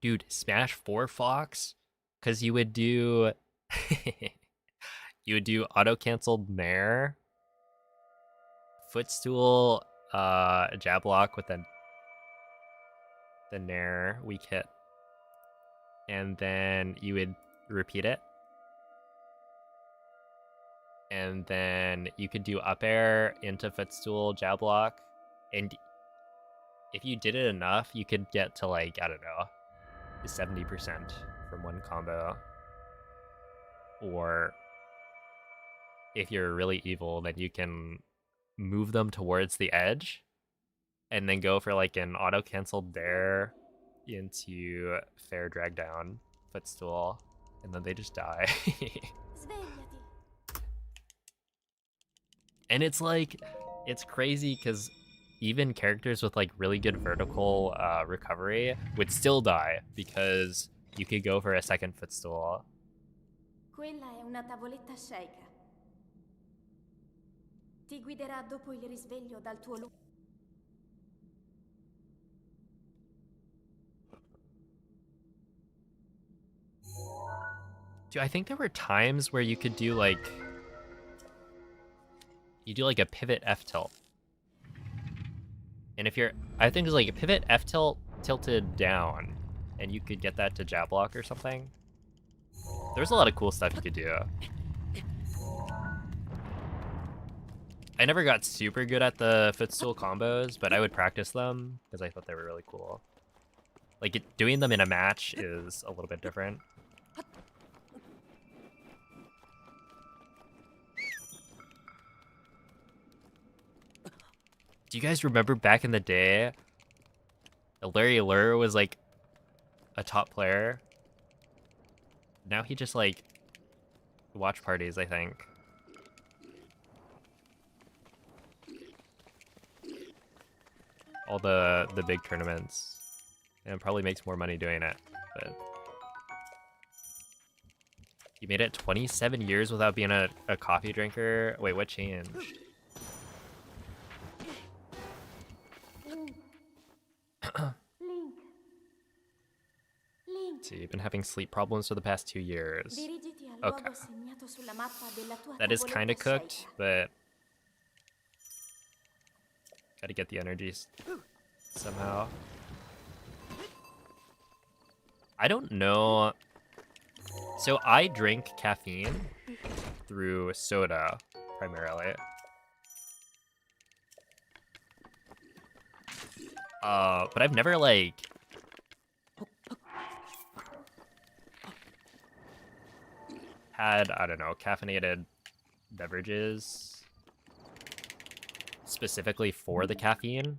Dude, Smash 4 Fox? Because you would do... you would do auto-canceled Nair, footstool, jab lock with the Nair weak hit. And then you would repeat it. And then you could do up air into footstool, jab lock. And if you did it enough, you could get to like, I don't know, 70% from one combo. Or if you're really evil, then you can move them towards the edge and then go for like an auto canceled dare into fair drag down footstool, and then they just die. Svegliati. And it's like, it's crazy because even characters with like really good vertical recovery would still die because you could go for a second footstool. Quella è una tavoletta sceicca. Ti guiderà dopo il risveglio dal tuo luogo. Dude, I think there were times where you could do like, you do like a pivot F tilt. And if you're, I think there's like a pivot F tilt tilted down, and you could get that to jab block or something. There's a lot of cool stuff you could do. I never got super good at the footstool combos, but I would practice them because I thought they were really cool. Like, doing them in a match is a little bit different. Do you guys remember back in the day, Larry Lur was like a top player? Now he just like watch parties, I think. All the big tournaments, and probably makes more money doing it. But you made it 27 years without being a coffee drinker. Wait, what changed? Link. Link. See, you've been having sleep problems for the past 2 years. Dirigiti al Okay. luogo segnato sulla mappa della tua That is tavoletta kind of cooked, sceicca. but gotta get the energies somehow. I don't know. So I drink caffeine through soda primarily. But I've never like had, I don't know, caffeinated beverages specifically for the caffeine.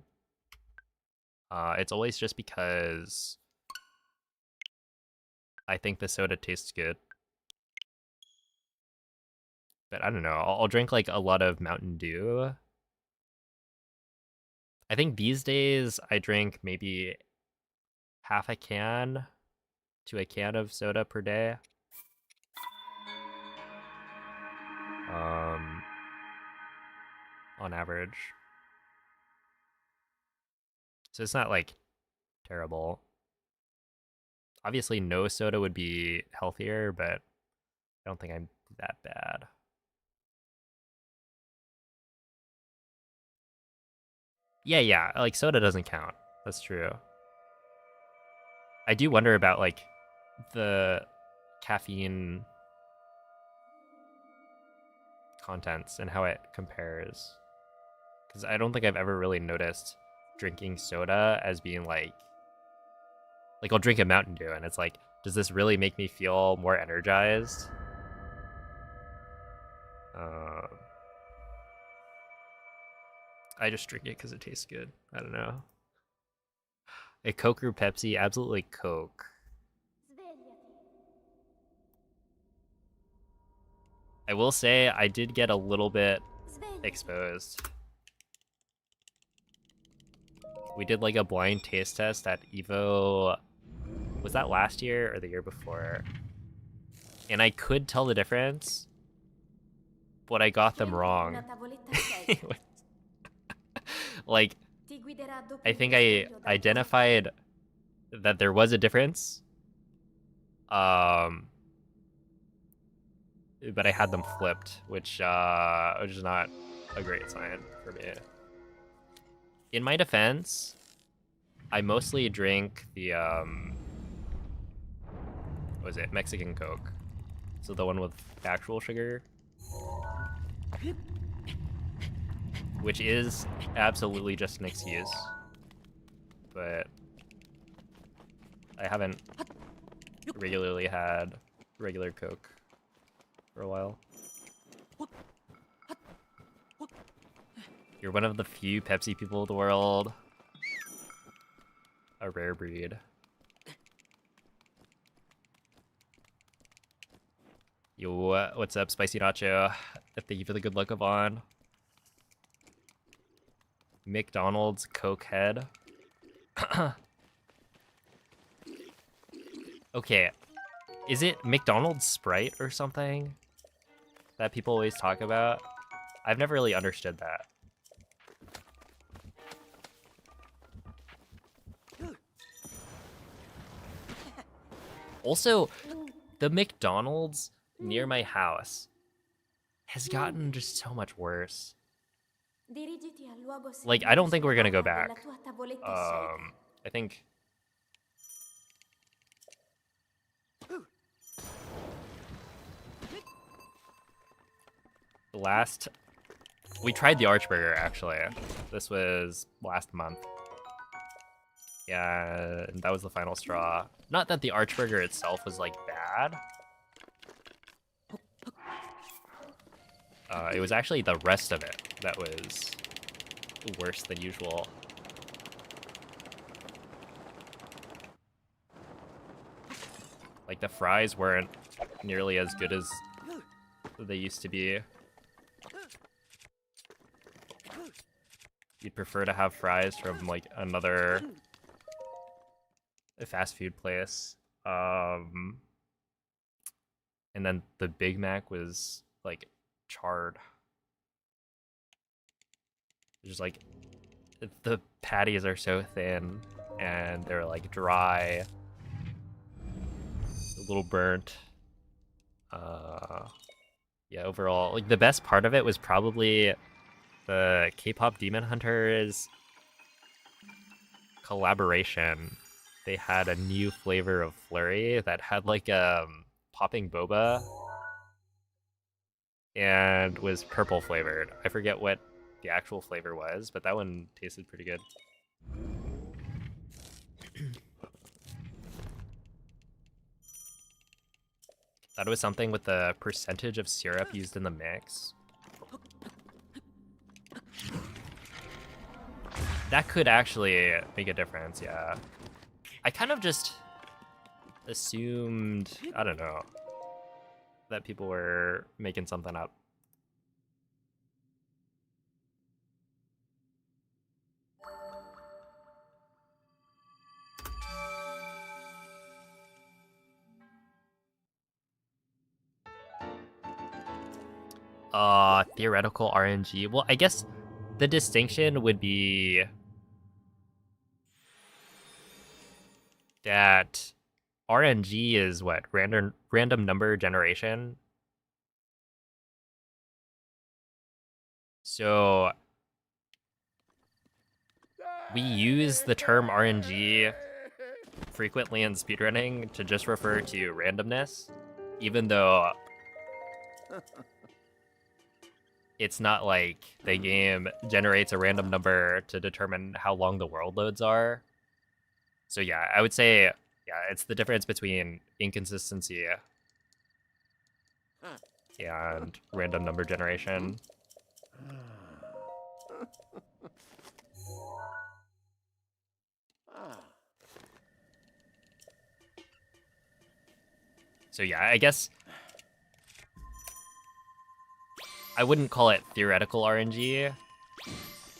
It's always just because I think the soda tastes good. But I don't know, I'll drink like a lot of Mountain Dew. I think these days I drink maybe half a can to a can of soda per day. On average. So it's not like terrible. Obviously no soda would be healthier, but I don't think I'm that bad. Yeah, like soda doesn't count. That's true. I do wonder about like the caffeine contents and how it compares. Because I don't think I've ever really noticed drinking soda as being like I'll drink a Mountain Dew and it's like, does this really make me feel more energized? I just drink it because it tastes good. I don't know. A Coke or Pepsi? Absolutely Coke. Svegliati. I will say I did get a little bit Svegliati. exposed. We did like a blind taste test at Evo. Was that last year or the year before? And I could tell the difference, but I got them wrong. Una tavoletta sceicca. Like, Ti guiderà dopo I il think I risveglio dal tuo identified that there was a difference. But I had them flipped, which is not a great sign for me. In my defense, I mostly drink the what was it, Mexican Coke. So the one with actual sugar, which is absolutely just an excuse. But I haven't regularly had regular Coke for a while. You're one of the few Pepsi people in the world. A rare breed. Yo, what's up, Spicy Nacho? Thank you for the good luck, Yvonne. McDonald's Coke head. Okay, is it McDonald's Sprite or something that people always talk about? I've never really understood that. Also, the McDonald's near my house has gotten just so much worse. Like, I don't think we're gonna go back. I think... we tried the Archburger, actually. This was last month. Yeah, and that was the final straw. Not that the Archburger itself was, like, bad. It was actually the rest of it that was worse than usual. Like, the fries weren't nearly as good as they used to be. You'd prefer to have fries from, like, another fast food place. And then the Big Mac was, like, charred. Just, like, the patties are so thin, and they're, like, dry. A little burnt. Yeah, overall, like, the best part of it was probably the K-pop Demon Hunters collaboration. They had a new flavor of flurry that had, like, popping boba and was purple flavored. I forget what the actual flavor was, but that one tasted pretty good. Thought it was something with the percentage of syrup used in the mix. That could actually make a difference, yeah. I kind of just assumed, I don't know, that people were making something up. Theoretical RNG. Well, I guess the distinction would be that RNG is what? Random number generation. So we use the term RNG frequently in speedrunning to just refer to randomness, even though it's not like the game generates a random number to determine how long the world loads are. So yeah, I would say, yeah, it's the difference between inconsistency and random number generation. So yeah, I guess I wouldn't call it theoretical RNG.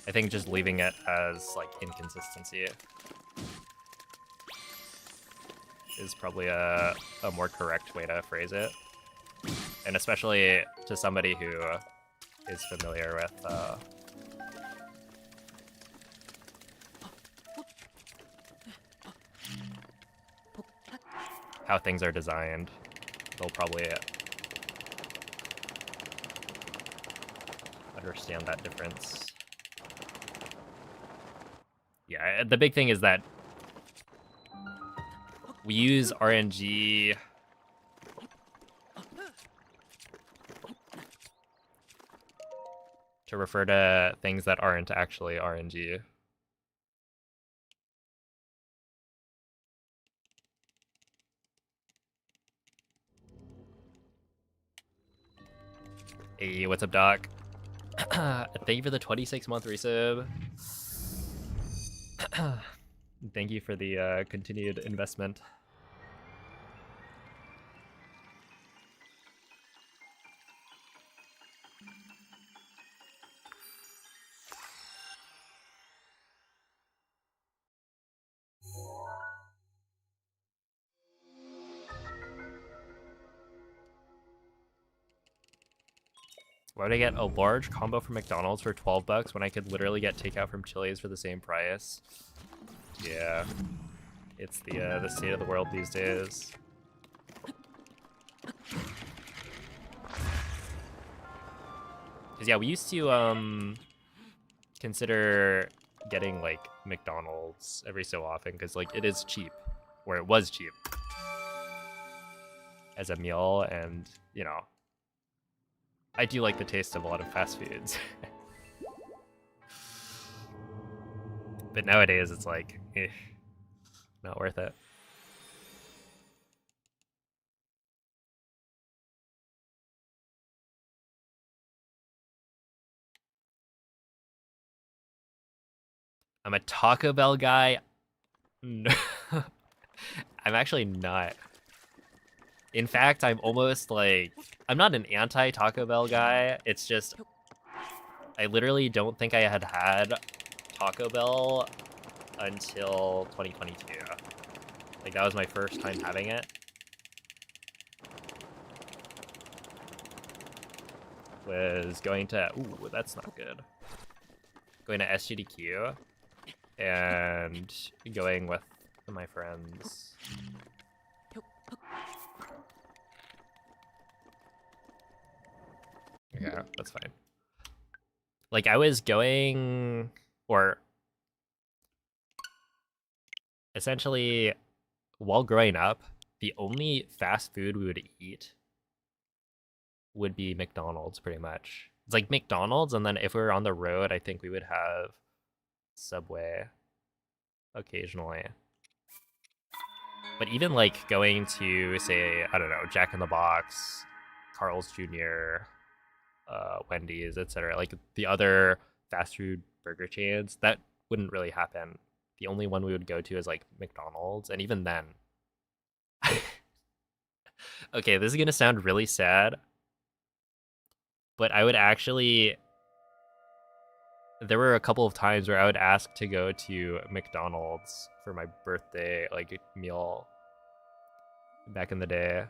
I think just leaving it as, like, inconsistency is probably a more correct way to phrase it. And especially to somebody who is familiar with how things are designed, they'll probably understand that difference. Yeah, the big thing is that we use RNG to refer to things that aren't actually RNG. Hey, what's up, Doc? Thank you for the 26-month resub. Thank you for the continued investment. Why would I get a large combo from McDonald's for 12 bucks when I could literally get takeout from Chili's for the same price? Yeah, it's the state of the world these days. Cause yeah, we used to consider getting like McDonald's every so often because like it is cheap, or it was cheap as a meal, and you know, I do like the taste of a lot of fast foods. But nowadays it's like, not worth it. I'm a Taco Bell guy. No. I'm actually not. In fact, I'm almost like, I'm not an anti-Taco Bell guy. It's just, I literally don't think I had Taco Bell until 2022. Like, that was my first time having it. Was going to, ooh, that's not good. Going to SGDQ and going with my friends. Yeah, that's fine. Like, I was going, or essentially, while growing up, the only fast food we would eat would be McDonald's, pretty much. It's like McDonald's, and then if we were on the road, I think we would have Subway occasionally. But even like going to, say, I don't know, Jack in the Box, Carl's Jr., Wendy's, etc., like the other fast food burger chains, that wouldn't really happen. The only one we would go to is like McDonald's, and even then, okay, this is gonna sound really sad, but I would actually, there were a couple of times where I would ask to go to McDonald's for my birthday, like, meal back in the day.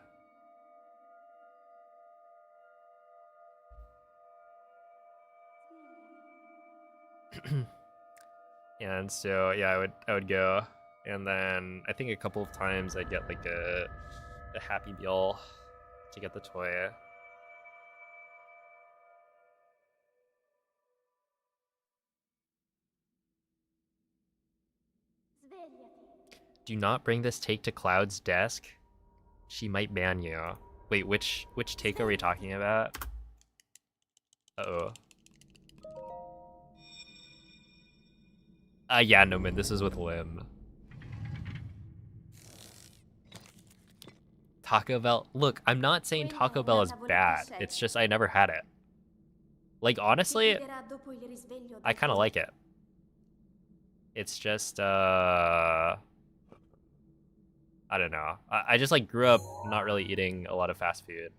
And so yeah, I would go, and then I think a couple of times I'd get like a Happy Meal to get the toy. Do not bring this take to Cloud's desk. She might ban you. Wait, which take are we talking about? Uh-oh. Yeah, no, man, this is with Lim. Taco Bell. Look, I'm not saying Taco Bell is bad. It's just I never had it. Like, honestly, I kind of like it. It's just, I don't know. I just, like, grew up not really eating a lot of fast food.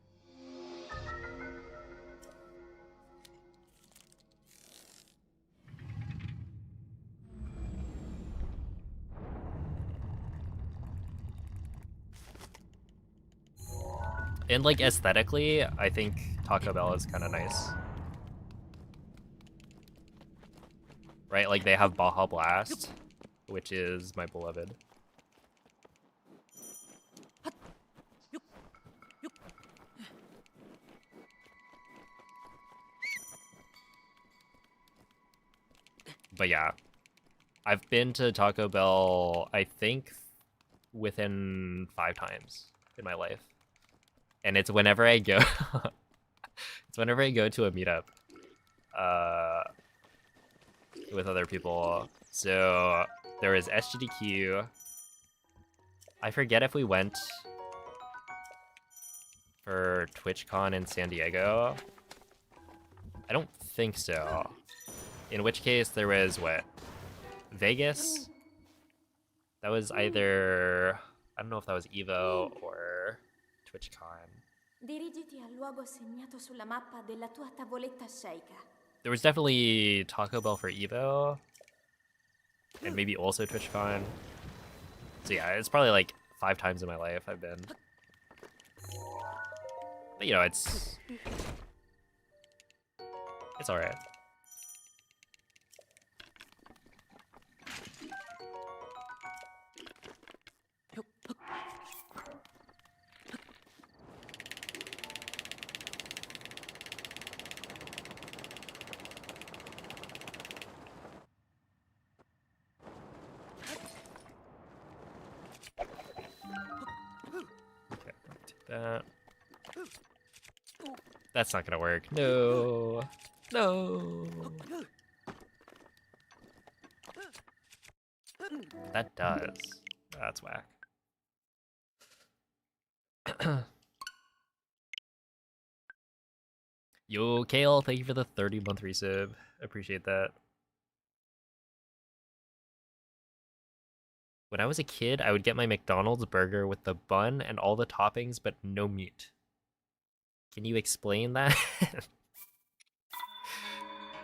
And, like, aesthetically, I think Taco Bell is kind of nice. Right? Like, they have Baja Blast, which is my beloved. But yeah, I've been to Taco Bell, I think, within 5 times in my life. And it's whenever I go it's whenever I go to a meetup with other people. So there was SGDQ. I forget if we went for TwitchCon in San Diego. I don't think so. In which case there was what? Vegas? That was either, I don't know if that was Evo or TwitchCon. Dirigiti al luogo segnato sulla mappa della tua tavoletta sceicca. There was definitely Taco Bell for Evo, and maybe also TwitchCon. So yeah, it's probably like 5 times in my life I've been. But you know, it's alright. Okay, take that. That's not gonna work. No. No. That does. That's whack. Yo, Kale, thank you for the 30-month resub. Appreciate that. When I was a kid, I would get my McDonald's burger with the bun and all the toppings, but no meat. Can you explain that?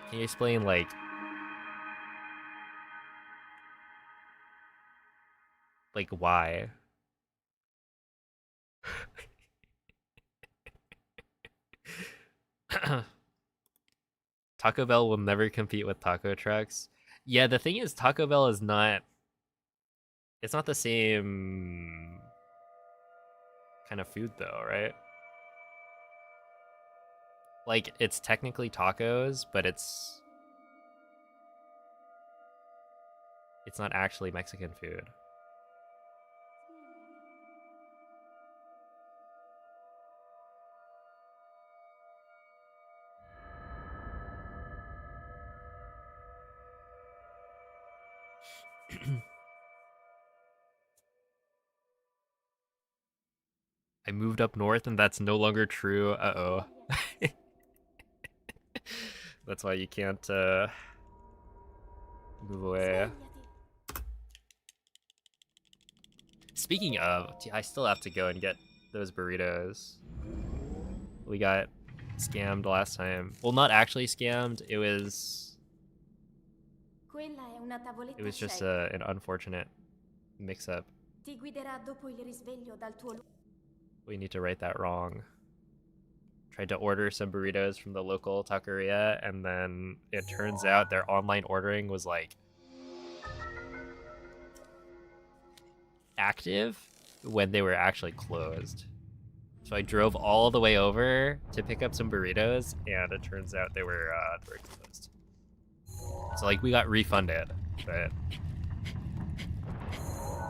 Can you explain, like... Like, why? Taco Bell will never compete with taco trucks. Yeah, the thing is, Taco Bell is not... It's not the same kind of food, though, right? Like, it's technically tacos, but it's not actually Mexican food. I moved up north and that's no longer true. Uh-oh. That's why you can't move away. Speaking of, I still have to go and get those burritos. We got scammed last time. Well, not actually scammed. It was just an unfortunate mix-up. We need to right that wrong. Tried to order some burritos from the local taqueria, and then it turns out their online ordering was like active when they were actually closed. So I drove all the way over to pick up some burritos, and it turns out they were closed. So like we got refunded, but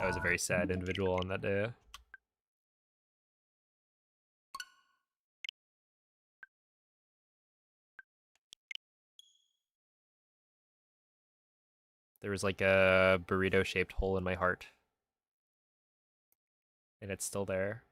I was a very sad individual on that day. There was like a burrito-shaped hole in my heart. And it's still there.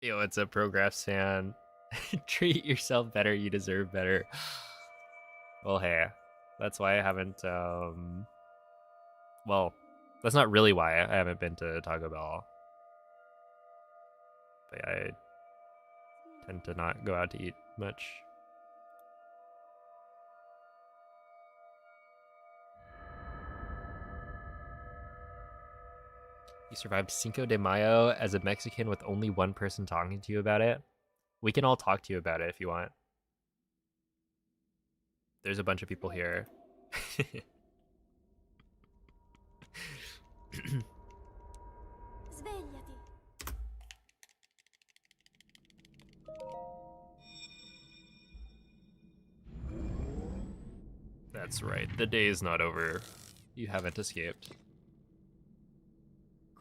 Yo, it's a Progress fan. Treat yourself better, you deserve better. Well, hey, that's why I haven't, well, that's not really why I haven't been to Taco Bell. But I tend to not go out to eat much. You survived Cinco de Mayo as a Mexican with only one person talking to you about it. We can all talk to you about it if you want. There's a bunch of people here. Svegliati. That's right. The day is not over. You haven't escaped.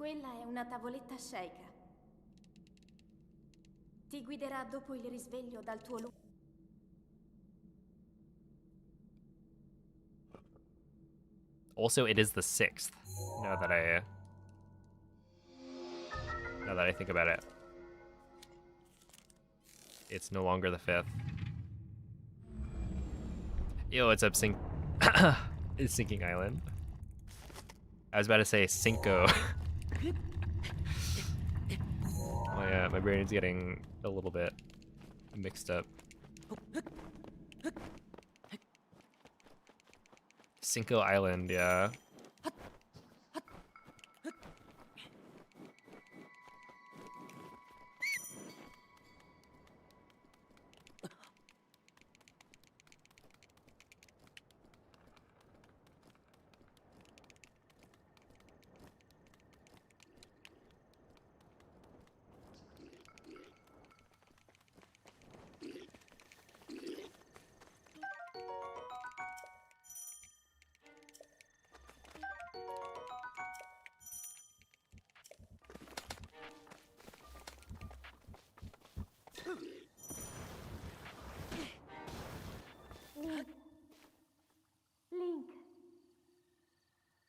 Quella è una tavoletta sceicca. Ti guiderà dopo il risveglio dal tuo luogo. Also, it is the 6th. Now that I think about it. It's no longer the 5th. Yo, what's up, It's Sinking Island. I was about to say Cinco. Oh yeah, my brain's getting a little bit mixed up. Cinco Island, yeah.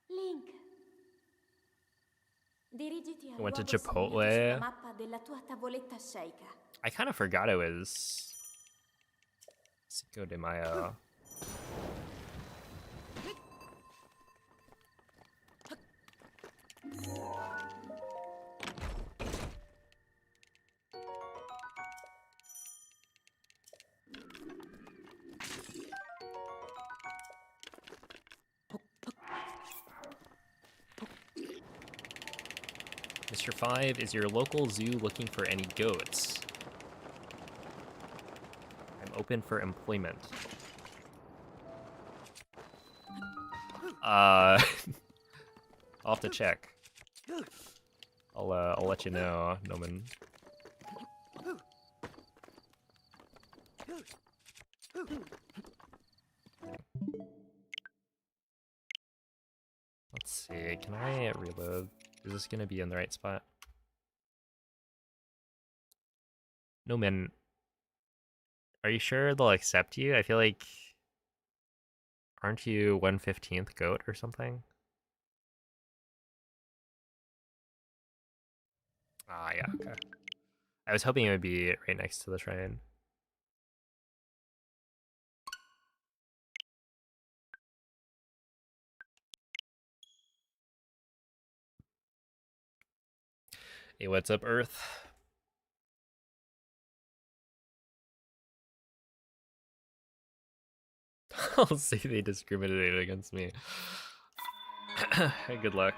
Link. Dirigiti al Went to luogo segnato sulla Chipotle. mappa della tua tavoletta sceicca. I kind of forgot it was Cinco de Mayo. Mr. 5, is your local zoo looking for any goats? I'm open for employment. I'll have to check. I'll let you know, Noman. Let's see, can I reload? Is this gonna be in the right spot? Noman, are you sure they'll accept you? I feel like, aren't you 1/15th goat or something? Ah, yeah, okay. I was hoping it would be right next to the shrine. Hey, what's up, Earth? I'll say they discriminated against me. Good luck.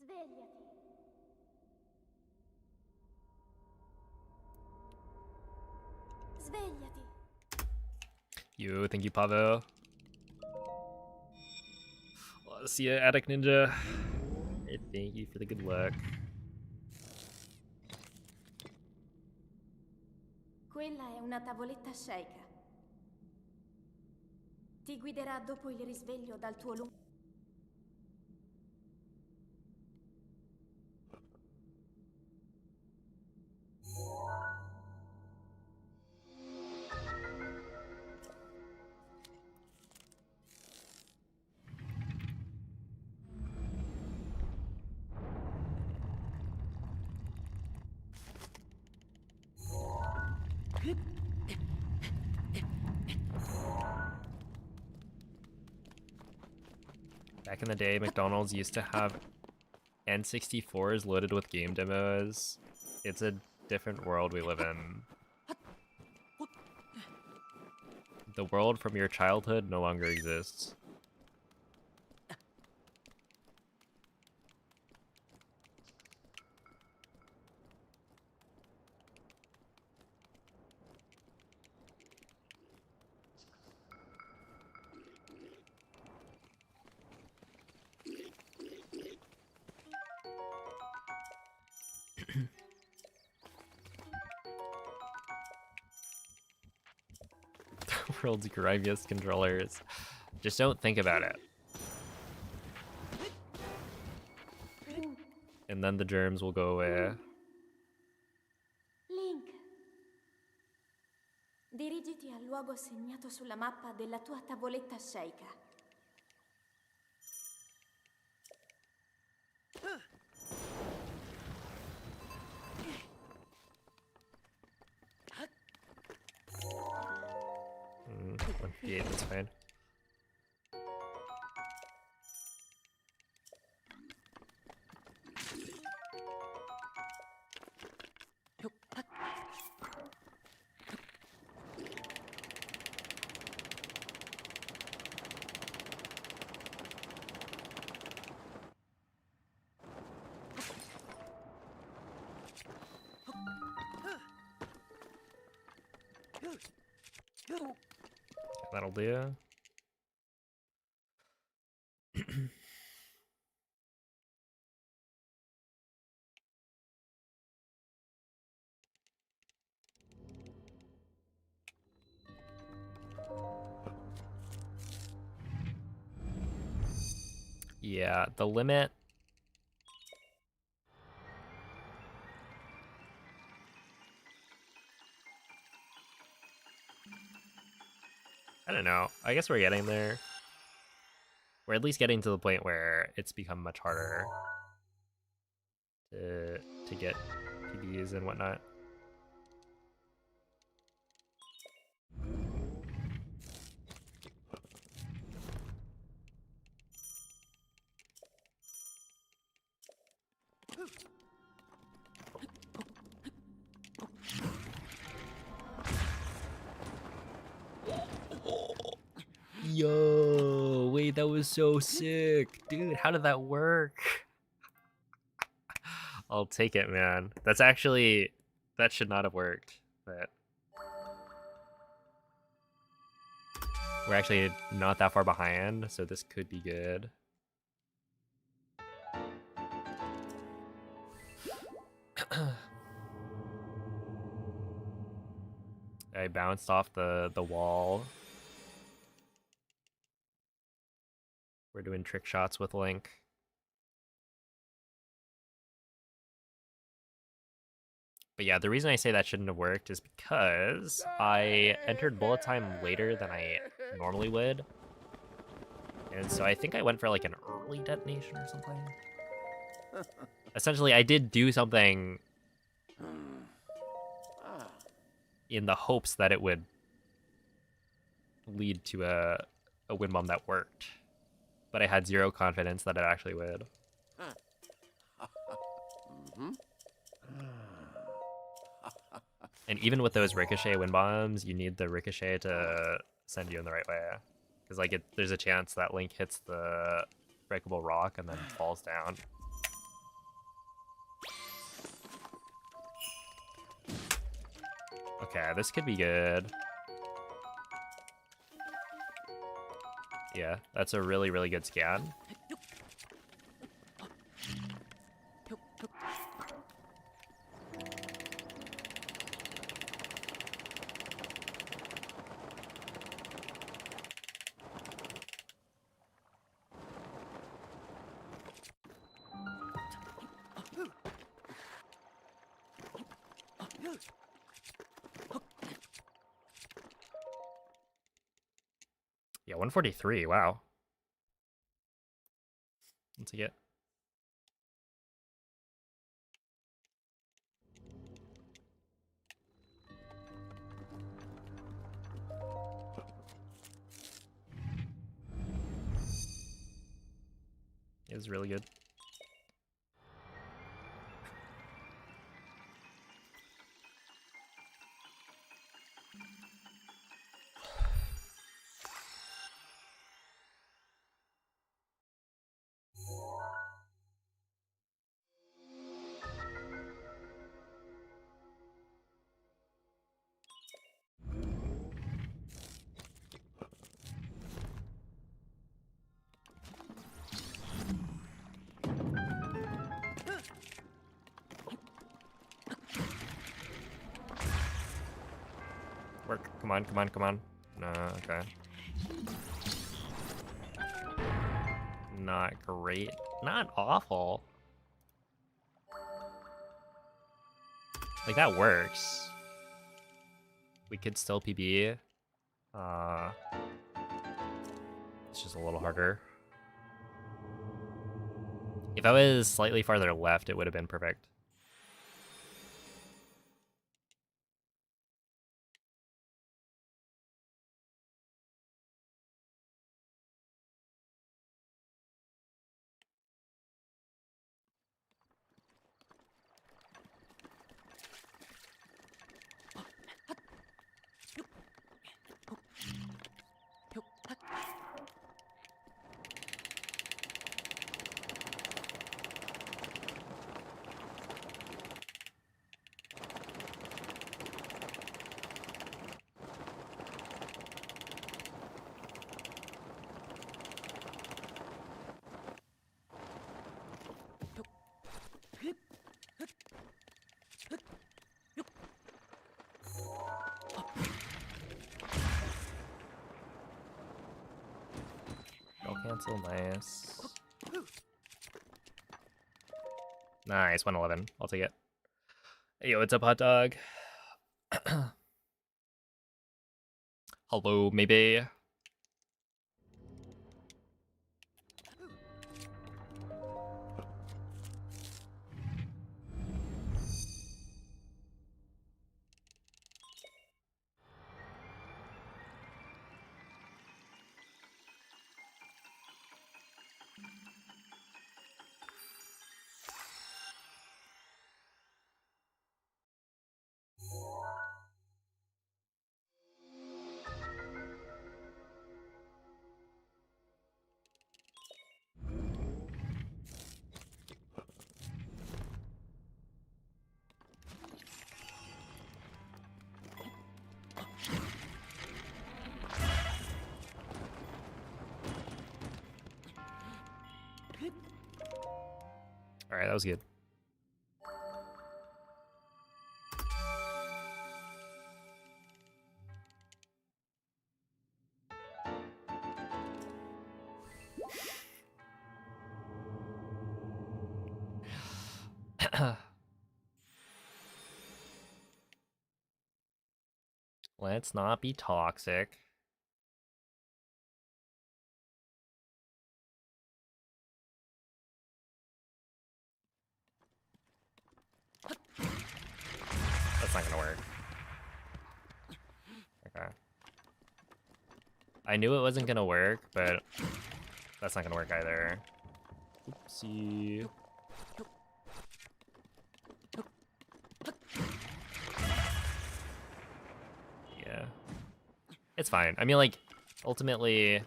Svegliati. Svegliati. Thank you, Pavo. Well, see ya, Attic Ninja. Hey, thank you for the good luck. Quella è una tavoletta Sheikah. Ti guiderà dopo il risveglio dal tuo lungo... Back in the day, McDonald's used to have N64s loaded with game demos. It's a different world we live in. The world from your childhood no longer exists. The world's grimiest controllers. Just don't think about it. And then the germs will go away. Link. Dirigiti al luogo segnato sulla mappa della tua tavoletta Sheikah. Mm, 158, that's fine. That'll do. Yeah, the limit. I don't know. I guess we're getting there. We're at least getting to the point where it's become much harder to get PBs and whatnot. Yo, wait, that was so sick. Dude, how did that work? I'll take it, man. That's actually, that should not have worked, but we're actually not that far behind, so this could be good. I bounced off the wall. We're doing trick shots with Link. But yeah, the reason I say that shouldn't have worked is because I entered bullet time later than I normally would. And so I think I went for like an early detonation or something. Essentially, I did do something in the hopes that it would lead to a wind bomb that worked. But I had zero confidence that it actually would. And even with those ricochet wind bombs, you need the ricochet to send you in the right way. Because like there's a chance that Link hits the breakable rock and then falls down. Okay, this could be good. Yeah, that's a really, really good scan. Yeah, 143. Wow. Let's take it. It was really good. Work. Come on, come on, come on. No, okay. Not great. Not awful. Like, that works. We could still PB. It's just a little harder. If I was slightly farther left, it would have been perfect. I'll cancel, nice. Nice, 111. I'll take it. Hey, yo, what's up, hot dog? Hello, maybe. Alright, that was good. Let's not be toxic. That's not gonna work. Okay. I knew it wasn't gonna work, but that's not gonna work either. Oopsie. Yeah. It's fine. I mean, like, ultimately...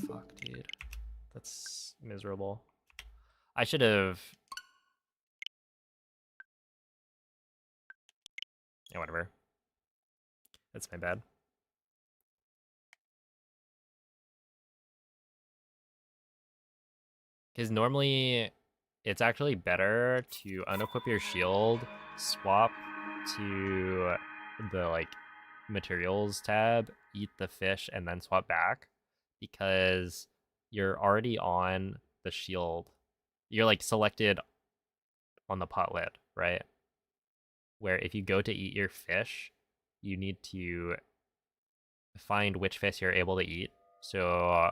Fuck, dude. That's miserable. I should have... Yeah, whatever. That's my bad. Because normally, it's actually better to unequip your shield, swap to the, like, materials tab, eat the fish, and then swap back. Because you're already on the shield. You're, like, selected on the pot lid, right? where if you go to eat your fish, you need to find which fish you're able to eat. So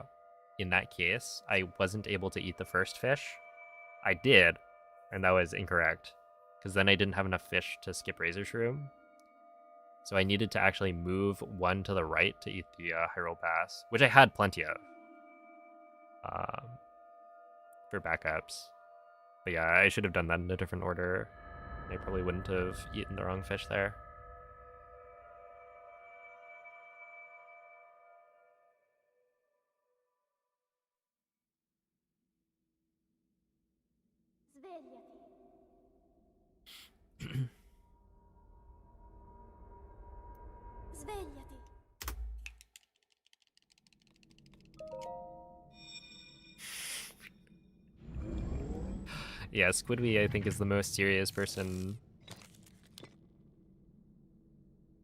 in that case, I wasn't able to eat the first fish. I did, and that was incorrect, because then I didn't have enough fish to skip Razor Shroom. So I needed to actually move one to the right to eat the Hyrule Pass, which I had plenty of for backups. But yeah, I should have done that in a different order. I probably wouldn't have eaten the wrong fish there. Svegliati. Svegliati. Yeah, Squidward I think is the most serious person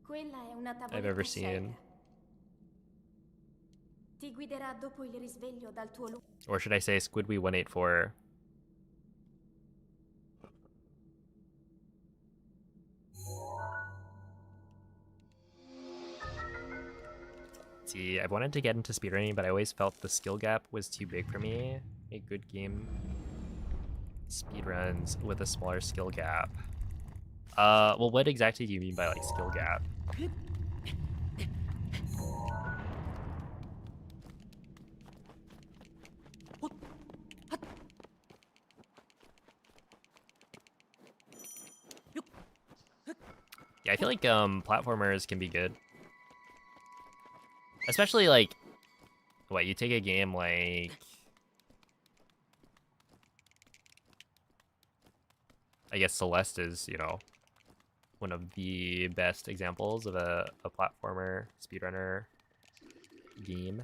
Quella è una I've ever tavoletta seen. seria. Ti guiderà dopo il risveglio dal tuo luogo. Or should I say Squidward 184? See, I've wanted to get into speedrunning, but I always felt the skill gap was too big for me. A good game speedruns with a smaller skill gap. Well, what exactly do you mean by like skill gap? Yeah, I feel like platformers can be good. Especially like, what, you take a game like, I guess Celeste is, you know, one of the best examples of a platformer speedrunner game.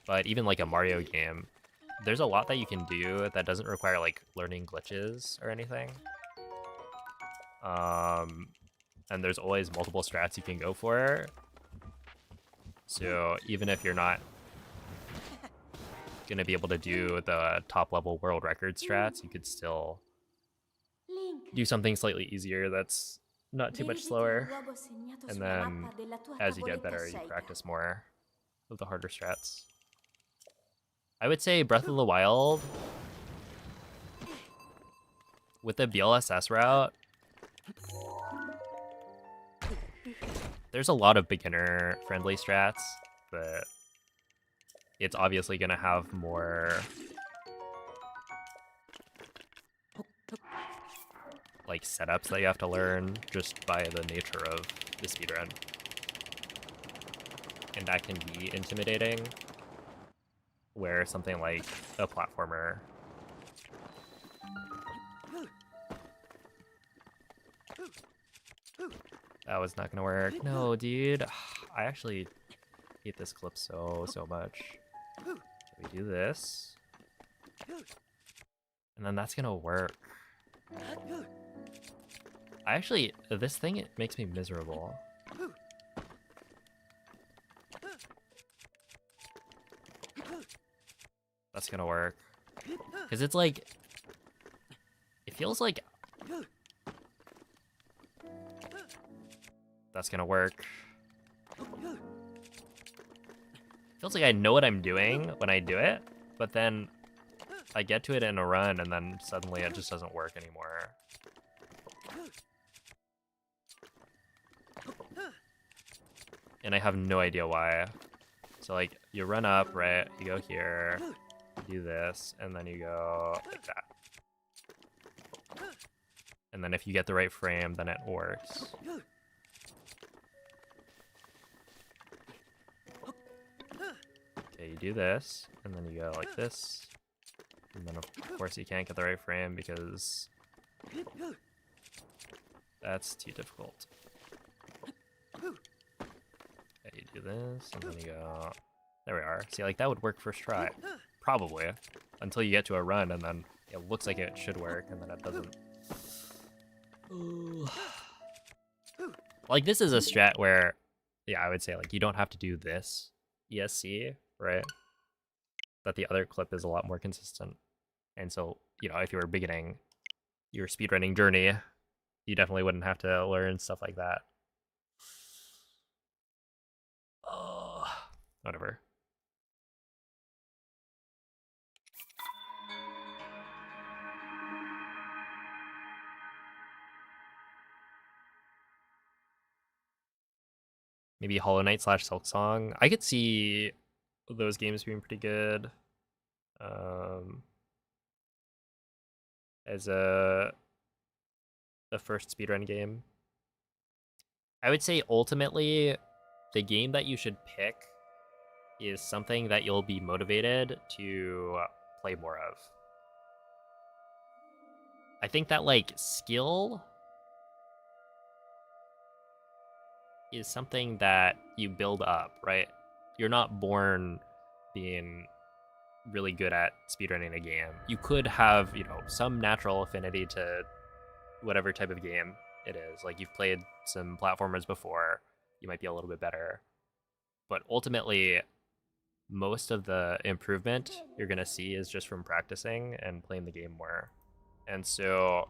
But even like a Mario game, there's a lot that you can do that doesn't require like learning glitches or anything. And there's always multiple strats you can go for. So even if you're not gonna be able to do the top level world record strats, you could still Link. do something slightly easier that's not too much Dirigiti slower. al luogo segnato And sulla then mappa della tua as you get tavoletta better, you scelta. practice more of the harder strats. I would say Breath of the Wild with the BLSS route, there's a lot of beginner friendly strats, but it's obviously going to have more like setups that you have to learn just by the nature of the speedrun. And that can be intimidating, where something like a platformer that was not gonna work. No, dude. I actually hate this clip so much. We do this. And then that's gonna work. This thing, it makes me miserable. That's gonna work. Because it's like, it feels like, that's gonna work. Feels like I know what I'm doing when I do it, but then I get to it in a run and then suddenly it just doesn't work anymore. And I have no idea why. So like, you run up, right? You go here, you do this, and then you go like that. And then if you get the right frame, then it works. Okay, you do this, and then you go like this. And then of course you can't get the right frame because that's too difficult. Okay, you do this, and then you go... There we are. See, like, that would work first try. Probably. Until you get to a run, and then it looks like it should work, and then it doesn't. Like, this is a strat where, yeah, I would say, like, you don't have to do this ESC, right? That the other clip is a lot more consistent. And so, you know, if you were beginning your speedrunning journey, you definitely wouldn't have to learn stuff like that. Oh, whatever. Maybe Hollow Knight / Silksong. I could see those games being pretty good. As a first speedrun game. I would say ultimately, the game that you should pick is something that you'll be motivated to play more of. I think that like skill is something that you build up, right? You're not born being really good at speedrunning a game. You could have, some natural affinity to whatever type of game it is. Like you've played some platformers before, you might be a little bit better. But ultimately, most of the improvement you're going to see is just from practicing and playing the game more. And so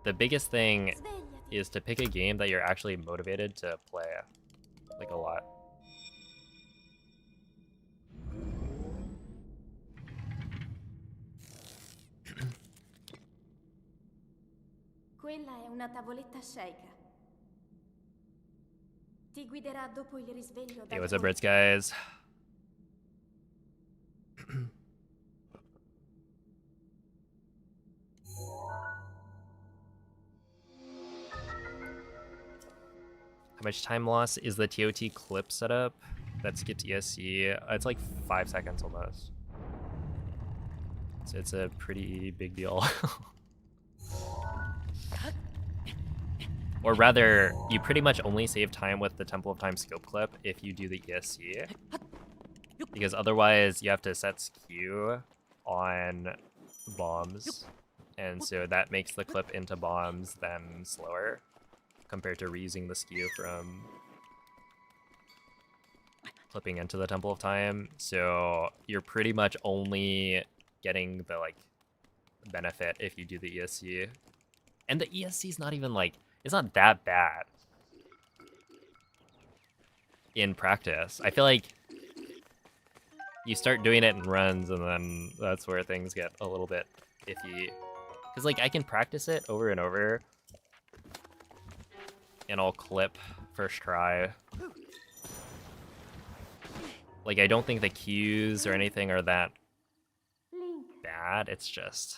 the biggest thing is to pick a game that you're actually motivated to play, like a lot. Quella è una tavoletta shake. Ti guiderà dopo il risveglio Hey, dal what's up, lavoro. Brits, guys? How much time loss is the TOT clip setup that skipped ESC? It's like 5 seconds almost. So it's a pretty big deal. Or rather, you pretty much only save time with the Temple of Time scope clip if you do the ESC. Because otherwise, you have to set skew on bombs. And so that makes the clip into bombs then slower compared to reusing the skew from clipping into the Temple of Time. So you're pretty much only getting the like benefit if you do the ESC. And the ESC is not even like, it's not that bad in practice. I feel like you start doing it in runs and then that's where things get a little bit iffy. Because like I can practice it over and over and I'll clip first try. Like I don't think the cues or anything are that bad. It's just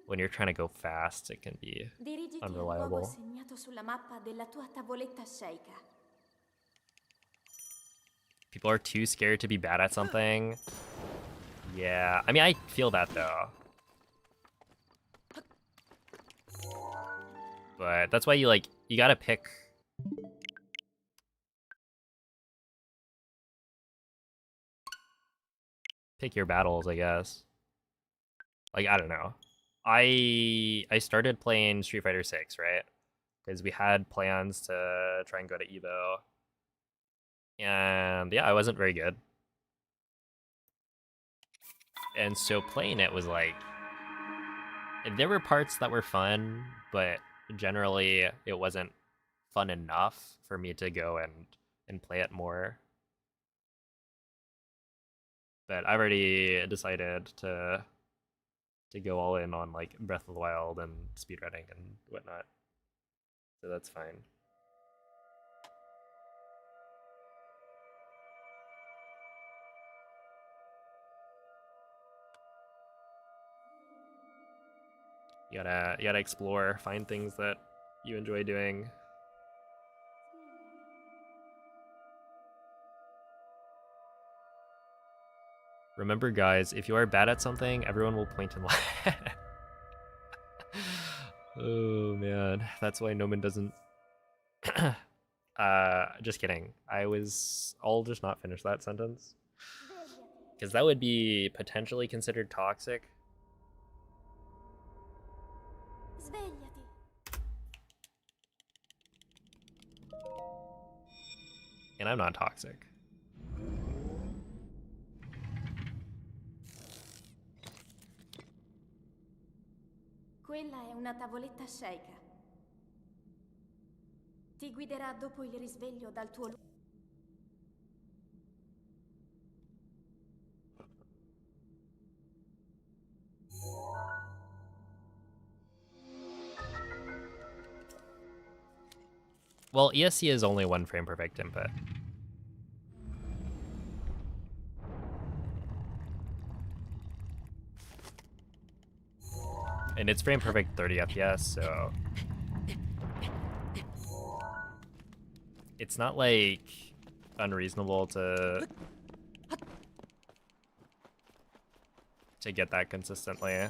when you're trying to go fast, it can be Dirigiti al luogo unreliable. segnato sulla mappa della tua tavoletta shake. People are too scared to be bad at something. Yeah, I mean, I feel that though. But that's why you gotta pick. Pick your battles, I guess. Like, I don't know. I started playing Street Fighter 6, right? Because we had plans to try and go to Evo. And yeah, I wasn't very good. And so playing it was like, there were parts that were fun, but generally it wasn't fun enough for me to go and play it more. But I've already decided to go all in on like Breath of the Wild and speedrunning and whatnot. So that's fine. You gotta explore, find things that you enjoy doing. Remember, guys, if you are bad at something, everyone will point and laugh. Oh man, that's why Noman doesn't. Just kidding. I'll just not finish that sentence because that would be potentially considered toxic. Svegliati. And I'm not toxic. Quella è una tavoletta shake. Ti guiderà dopo il risveglio dal tuo Well, ESC is only 1 frame per perfect input. And it's frame perfect 30 FPS, so it's not like unreasonable to get that consistently.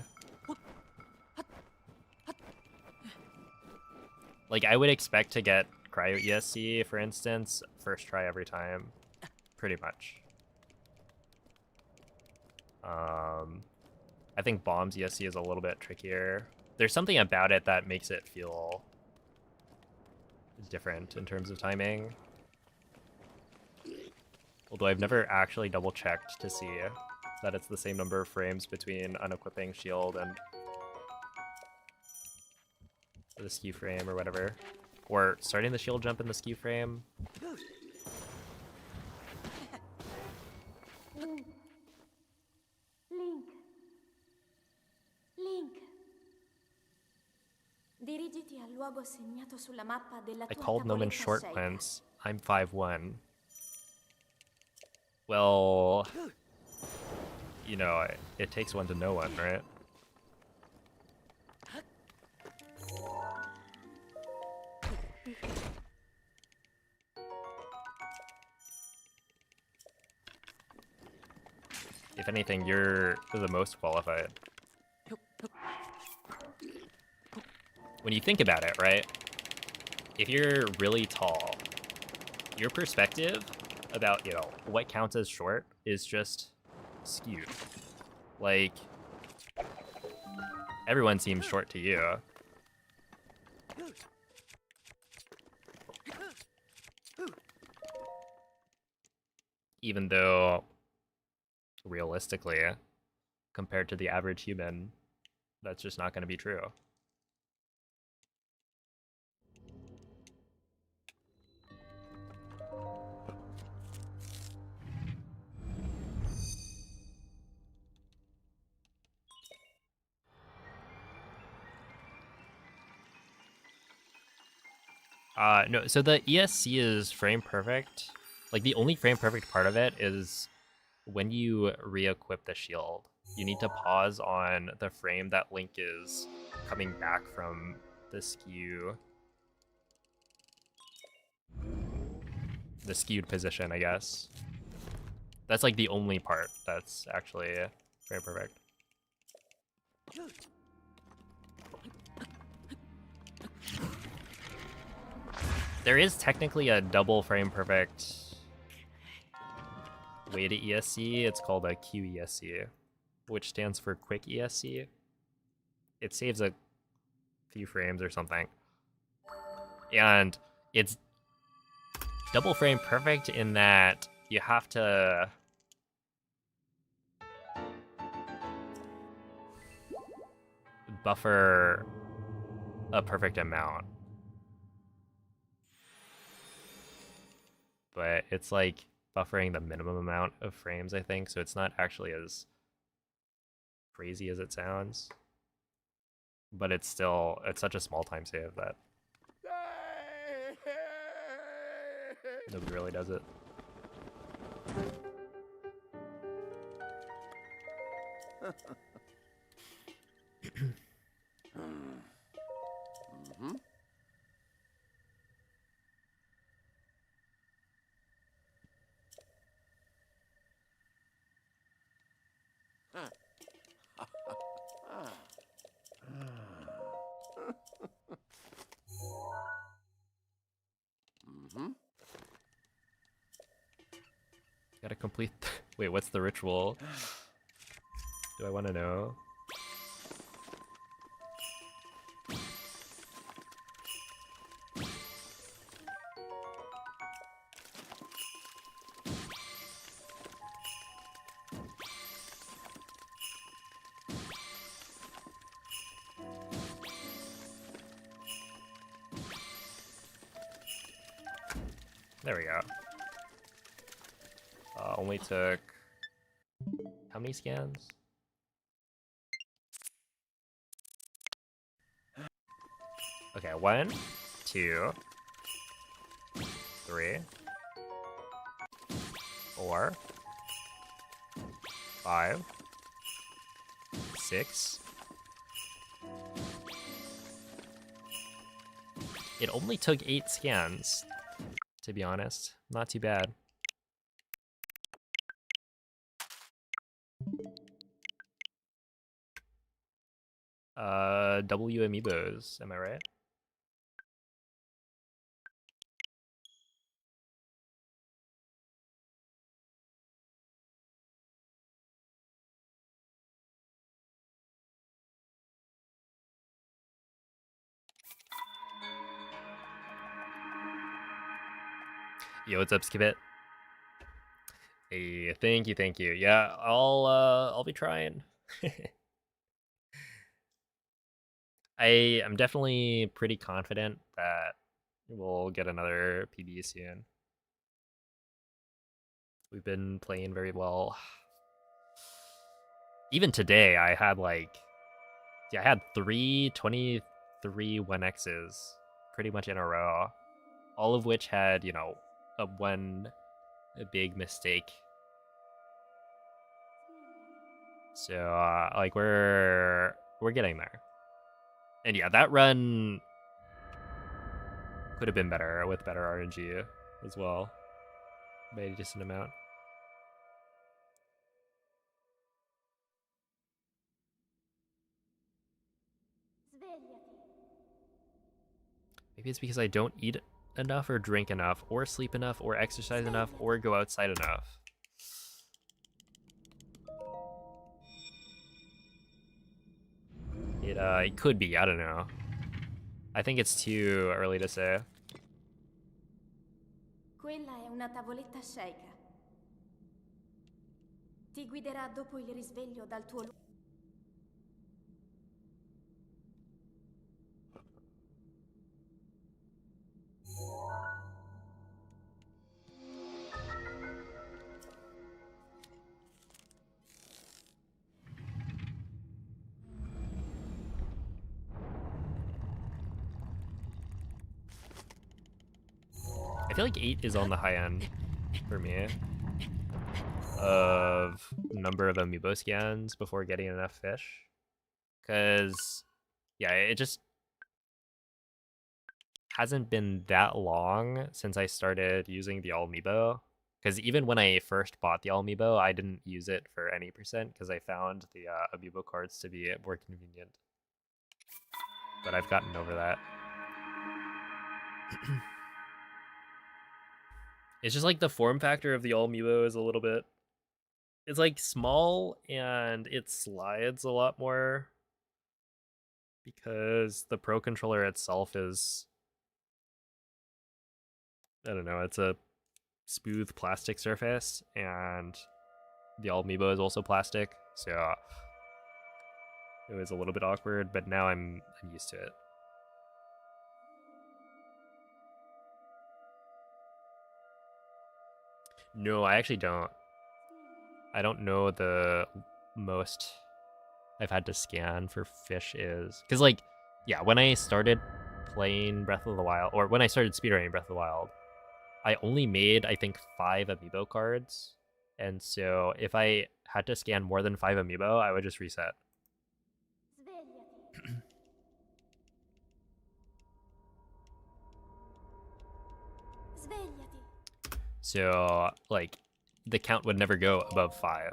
Like, I would expect to get cryo ESC, for instance, first try every time, pretty much. I think bombs ESC is a little bit trickier. There's something about it that makes it feel different in terms of timing. Although I've never actually double checked to see that it's the same number of frames between unequipping shield and the skew frame or whatever. Or starting the shield jump in the skew frame. Link. Link. Link. Dirigiti al luogo segnato sulla mappa della I tua called Noman tavoletta short scelta. lens. I'm 5'1". Well, you know, it takes one to know one, right? If anything, you're the most qualified. When you think about it, right? If you're really tall, your perspective about, you know, what counts as short is just skewed. Like, everyone seems short to you. Even though, realistically, compared to the average human, that's just not going to be true. No, so the ESC is frame perfect. Like, the only frame perfect part of it is when you re-equip the shield. You need to pause on the frame that Link is coming back from the skewed position, I guess. That's like the only part that's actually frame perfect. There is technically a double frame perfect way to ESC. It's called a QESC, which stands for quick ESC. It saves a few frames or something. And it's double frame perfect in that you have to buffer a perfect amount. But it's like buffering the minimum amount of frames, I think, so it's not actually as crazy as it sounds. But it's still, it's such a small time save that nobody really does it. Gotta complete. Wait, what's the ritual? Do I want to know? There we go. Only took how many scans? Okay, 1, 2, 3, 4, 5, 6. It only took 8 scans, to be honest. Not too bad. W amiibos, am I right? Yo, what's up, Skibit? Hey, thank you. Yeah, I'll be trying. I'm definitely pretty confident that we'll get another PB soon. We've been playing very well. Even today, I had I had 323 1Xs pretty much in a row, all of which had, you know, a big mistake. So like we're getting there. And yeah, that run could have been better with better RNG as well, by a decent amount. Maybe it's because I don't eat enough or drink enough or sleep enough or exercise enough or go outside enough. It could be, I don't know. I think it's too early to say. Quella è una tavoletta sceicca. Ti guiderà dopo il risveglio dal tuo I feel like 8 is on the high end for me of number of amiibo scans before getting enough fish. Because, yeah, it just hasn't been that long since I started using the all amiibo. Because even when I first bought the all amiibo, I didn't use it for any percent because I found the amiibo cards to be more convenient. But I've gotten over that. It's just like the form factor of the all amiibo is a little bit. It's like small and it slides a lot more because the Pro controller itself is, I don't know, it's a smooth plastic surface and the all amiibo is also plastic, so it was a little bit awkward, but now I'm used to it. No, I actually don't. I don't know the most I've had to scan for fish is. Because, like, yeah, when I started playing Breath of the Wild, or when I started speedrunning Breath of the Wild, I only made, I think, 5 amiibo cards. And so if I had to scan more than 5 amiibo, I would just reset. So, like, the count would never go above 5.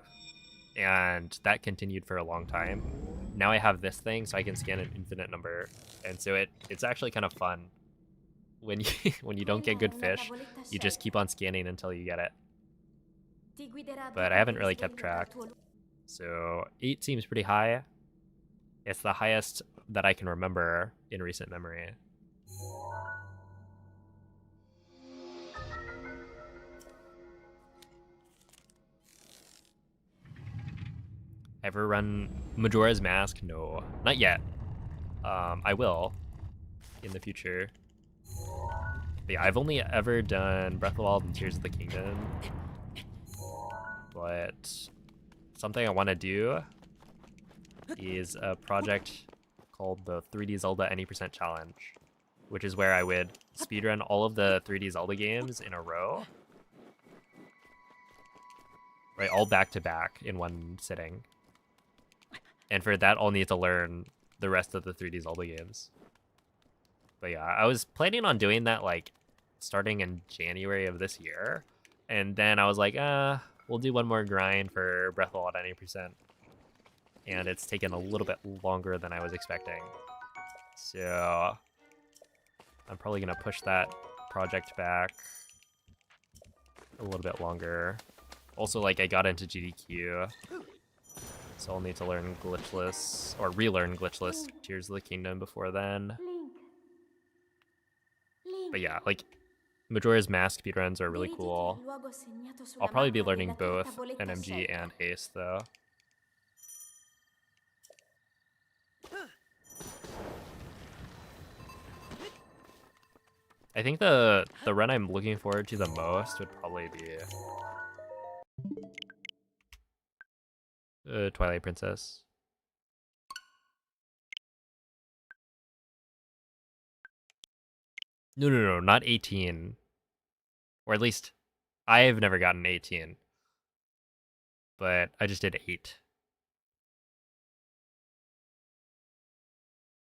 And that continued for a long time. Now I have this thing, so I can scan an infinite number. And so it's actually kind of fun. When you don't get good fish, you just keep on scanning until you get it. But I haven't really kept track. So 8 seems pretty high. It's the highest that I can remember in recent memory. Ever run Majora's Mask? No, not yet. I will in the future. But yeah, I've only ever done Breath of the Wild and Tears of the Kingdom. But something I want to do is a project called the 3D Zelda Any Percent Challenge, which is where I would speedrun all of the 3D Zelda games in a row. Right, all back to back in one sitting. And for that, I'll need to learn the rest of the 3D Zelda games. But yeah, I was planning on doing that like starting in January of this year. And then I was like, we'll do one more grind for Breath of the Wild 90%. And it's taken a little bit longer than I was expecting. So I'm probably gonna push that project back a little bit longer. Also, like, I got into GDQ, so I'll need to learn glitchless, or relearn glitchless Tears of the Kingdom before then. But yeah, like, Majora's Mask speedruns are really cool. I'll probably be learning both NMG and Ace, though. I think the run I'm looking forward to the most would probably be Twilight Princess. No, not 18. Or at least, I have never gotten 18. But I just did 8.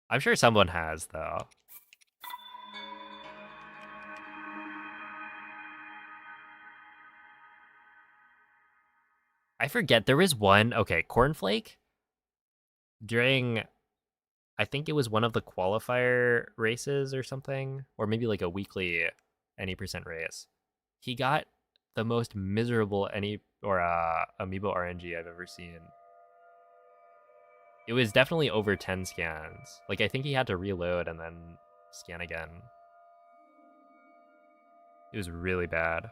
I'm sure someone has, though. I forget, there was one, okay, Cornflake? During, I think it was one of the qualifier races or something, or maybe like a weekly any percent race. He got the most miserable amiibo RNG I've ever seen. It was definitely over 10 scans. Like, I think he had to reload and then scan again. It was really bad.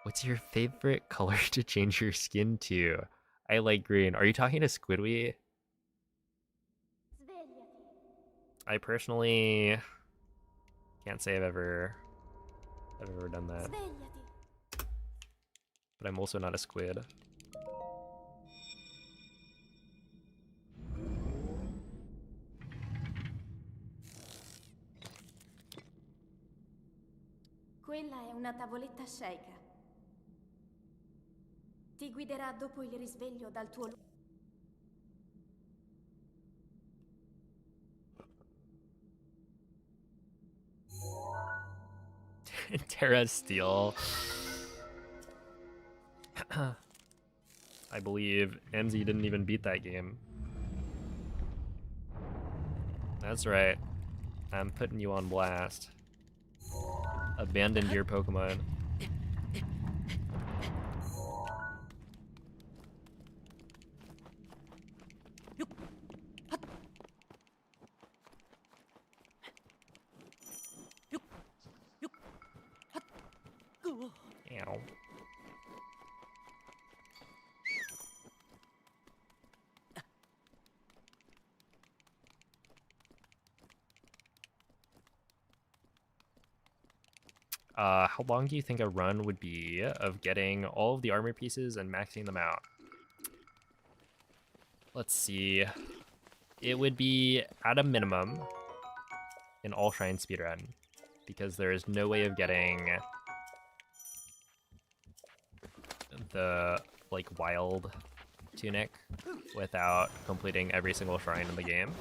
What's your favorite color to change your skin to? I like green. Are you talking to Squidwy? I personally can't say I've ever done that. But I'm also not a squid. Quella è una tavoletta Sheikah. Ti guiderà dopo il risveglio dal tuo Terra Steel. I believe MZ didn't even beat that game. That's right. I'm putting you on blast. Abandoned your Pokemon. Ow. How long do you think a run would be of getting all of the armor pieces and maxing them out? Let's see. It would be at a minimum an all shrine speedrun, because there is no way of getting the like wild tunic without completing every single shrine in the game.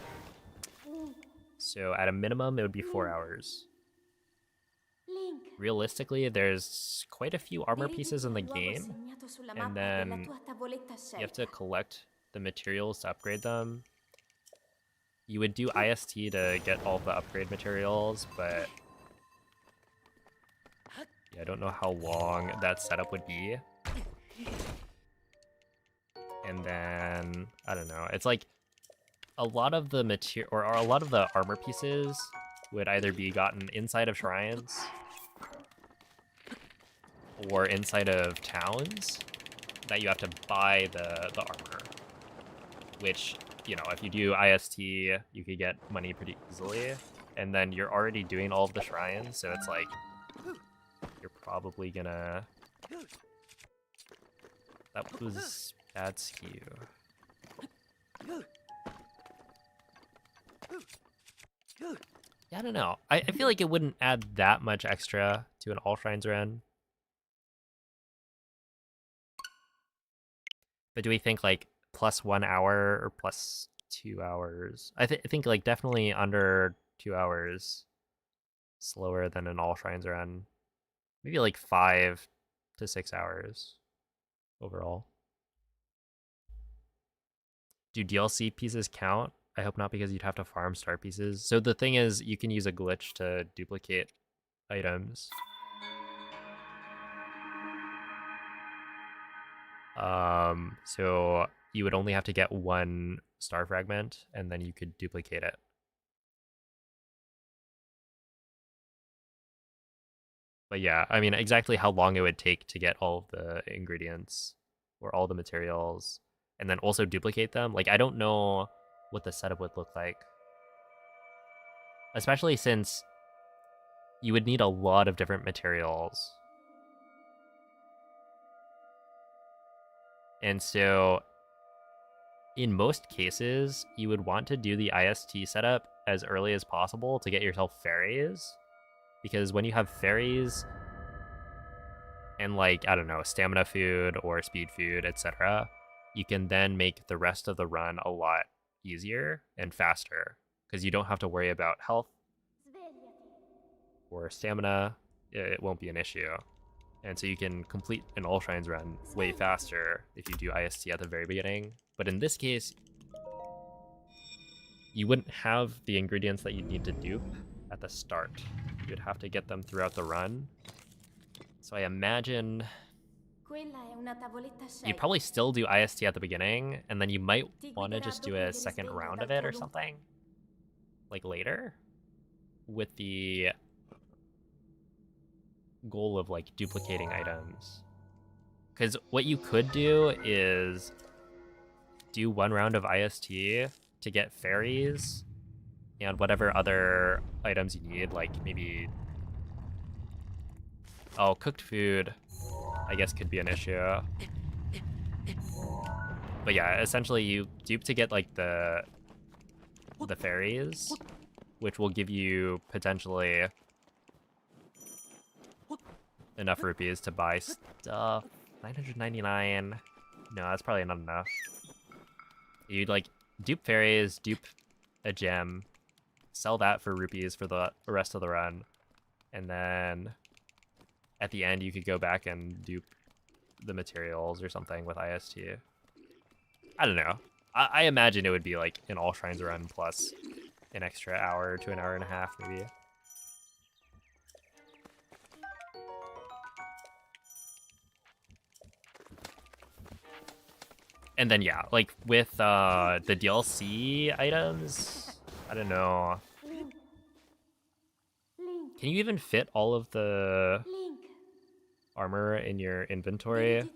So at a minimum, it would be 4 hours. Realistically, there's quite a few armor pieces in the game, and then you have to collect the materials to upgrade them. You would do IST to get all the upgrade materials, but yeah, I don't know how long that setup would be. And then, I don't know, it's like a lot of the material, or a lot of the armor pieces would either be gotten inside of shrines or inside of towns that you have to buy the armor. Which, you know, if you do IST, you could get money pretty easily. And then you're already doing all of the shrines, so it's like, you're probably gonna... That was bad skew. Yeah, I don't know. I feel like it wouldn't add that much extra to an all shrines run. But do we think like plus 1 hour or plus 2 hours? I think like definitely under 2 hours slower than an all shrines run. Maybe like 5 to 6 hours overall. Do DLC pieces count? I hope not, because you'd have to farm star pieces. So the thing is, you can use a glitch to duplicate items. So you would only have to get 1 star fragment, and then you could duplicate it. But yeah, I mean, exactly how long it would take to get all of the ingredients or all the materials, and then also duplicate them. Like, I don't know what the setup would look like. Especially since you would need a lot of different materials. And so, in most cases, you would want to do the IST setup as early as possible to get yourself fairies. Because when you have fairies and, like, I don't know, stamina food or speed food, etc., you can then make the rest of the run a lot easier and faster. Because you don't have to worry about health or stamina. It won't be an issue. And so you can complete an all shrines run way faster if you do IST at the very beginning. But in this case, you wouldn't have the ingredients that you'd need to dupe at the start. You'd have to get them throughout the run. So I imagine you'd probably still do IST at the beginning, and then you might want to just do a second round of it or something, like later, with the goal of like duplicating items. Because what you could do is do 1 round of IST to get fairies and whatever other items you need, like maybe... Oh, cooked food, I guess, could be an issue. But yeah, essentially you dupe to get like the fairies, which will give you potentially enough rupees to buy stuff. 999. No, that's probably not enough. You'd like dupe fairies, dupe a gem, sell that for rupees for the rest of the run, and then at the end you could go back and dupe the materials or something with IST. I don't know. I imagine it would be like an all shrines run plus an extra hour to an hour and a half maybe. And then yeah, like with the DLC items, I don't know. Can you even fit all of the armor in your inventory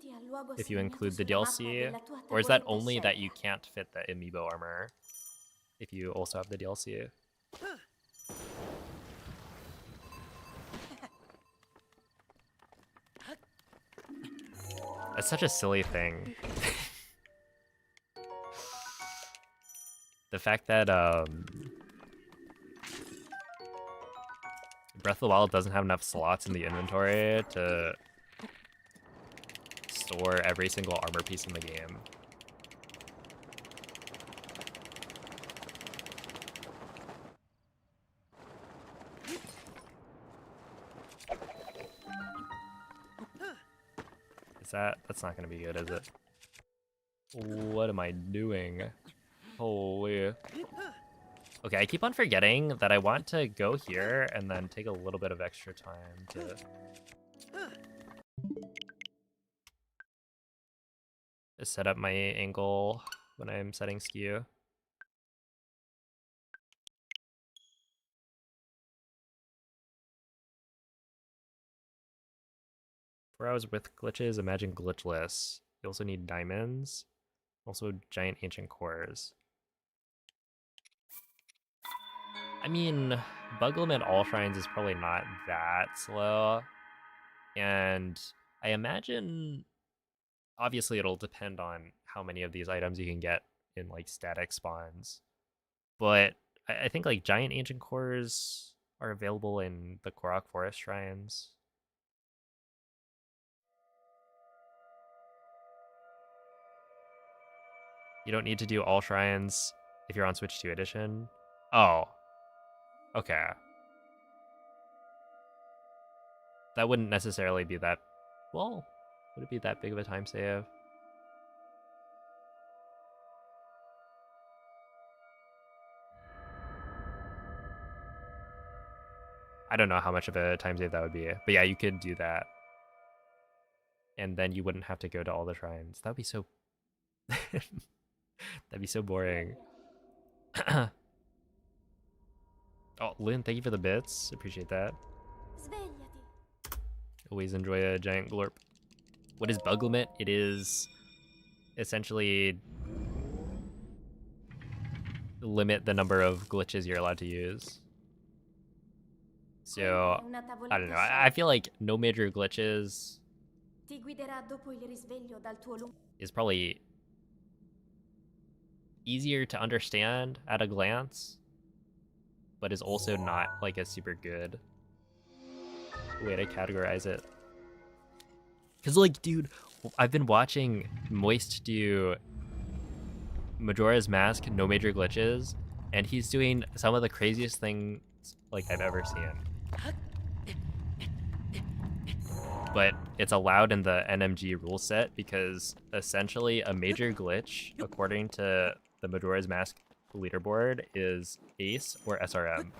if you include the DLC? Or is that only that you can't fit the amiibo armor if you also have the DLC? That's such a silly thing. The fact that Breath of the Wild doesn't have enough slots in the inventory to store every single armor piece in the game. That's not gonna be good, is it? What am I doing? Holy. Okay, I keep on forgetting that I want to go here and then take a little bit of extra time to... set up my angle when I'm setting skew. 4 hours with glitches, imagine glitchless. You also need diamonds. Also giant ancient cores. I mean, bug limit all shrines is probably not that slow. And I imagine, obviously it'll depend on how many of these items you can get in like static spawns. But I think like giant ancient cores are available in the Korok Forest shrines. You don't need to do all shrines if you're on Switch 2 edition. Oh, okay. That wouldn't necessarily be that, well, would it be that big of a time save? I don't know how much of a time save that would be, but yeah, you could do that. And then you wouldn't have to go to all the shrines. That would be so that'd be so boring. Oh, Lynn, thank you for the bits. Appreciate that. Svegliati. Always enjoy a giant glorp. What is bug limit? It is essentially limit the number of glitches you're allowed to use. So, I don't know. I feel like no major glitches Ti guiderà dopo il risveglio dal tuo lungo. is probably easier to understand at a glance, but is also not like a super good way to categorize it. Cause like, dude, I've been watching Moist do Majora's Mask no major glitches, and he's doing some of the craziest things like I've ever seen. But it's allowed in the NMG rule set because essentially a major glitch, according to the Majora's Mask leaderboard, is Ace or SRM.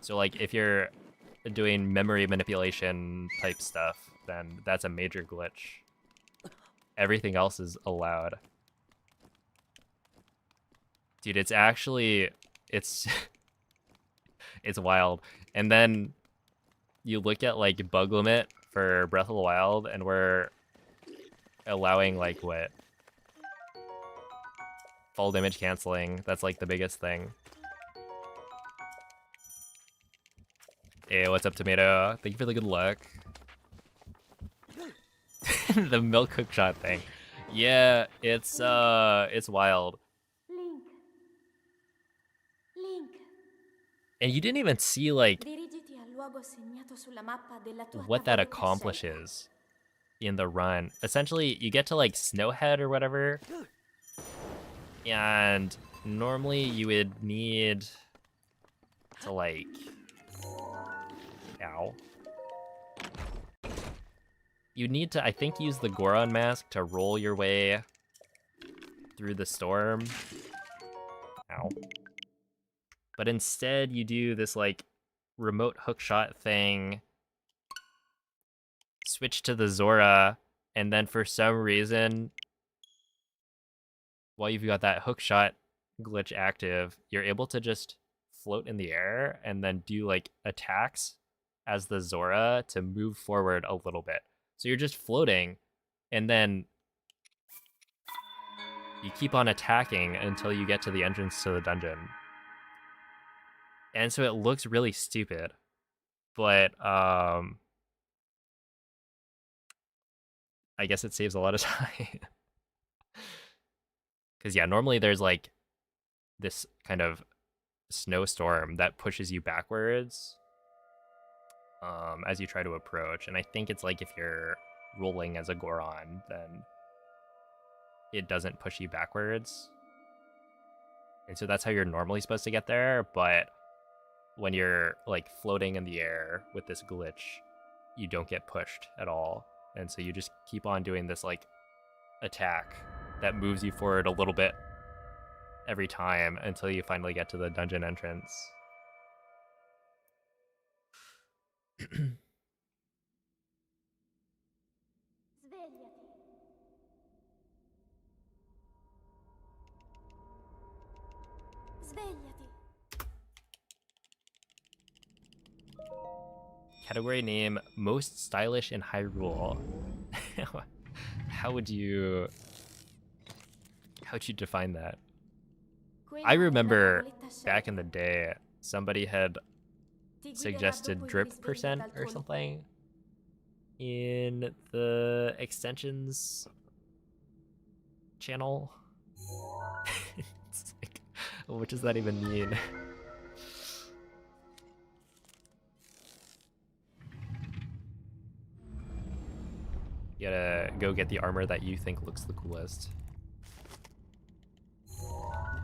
So like if you're doing memory manipulation type stuff, then that's a major glitch. Everything else is allowed. Dude, it's actually, it's wild. And then you look at like bug limit for Breath of the Wild, and we're allowing like what? Fall damage canceling. That's like the biggest thing. Hey, what's up, Tomato? Thank you for the good luck. The milk hook shot thing. Yeah, it's wild. Link. Link. And you didn't even see like Dirigiti al luogo segnato sulla mappa della tua what that tavoletta scelta. accomplishes in the run. Essentially, you get to like Snowhead or whatever, and normally you would need to like, ow. You need to, I think, use the Goron mask to roll your way through the storm. Ow. But instead, you do this like remote hookshot thing, switch to the Zora, and then for some reason, while you've got that hookshot glitch active, you're able to just float in the air and then do like attacks as the Zora to move forward a little bit. So you're just floating, and then you keep on attacking until you get to the entrance to the dungeon. And so it looks really stupid, but I guess it saves a lot of time. Because yeah, normally there's like this kind of snowstorm that pushes you backwards as you try to approach. And I think it's like if you're rolling as a Goron, then it doesn't push you backwards. And so that's how you're normally supposed to get there. But when you're like floating in the air with this glitch, you don't get pushed at all. And so you just keep on doing this like attack that moves you forward a little bit every time until you finally get to the dungeon entrance. Svegliati. Svegliati. Category name, most stylish in Hyrule. How would you define that? I remember back in the day, somebody had suggested drip percent or something in the extensions channel. It's like, what does that even mean? You gotta go get the armor that you think looks the coolest.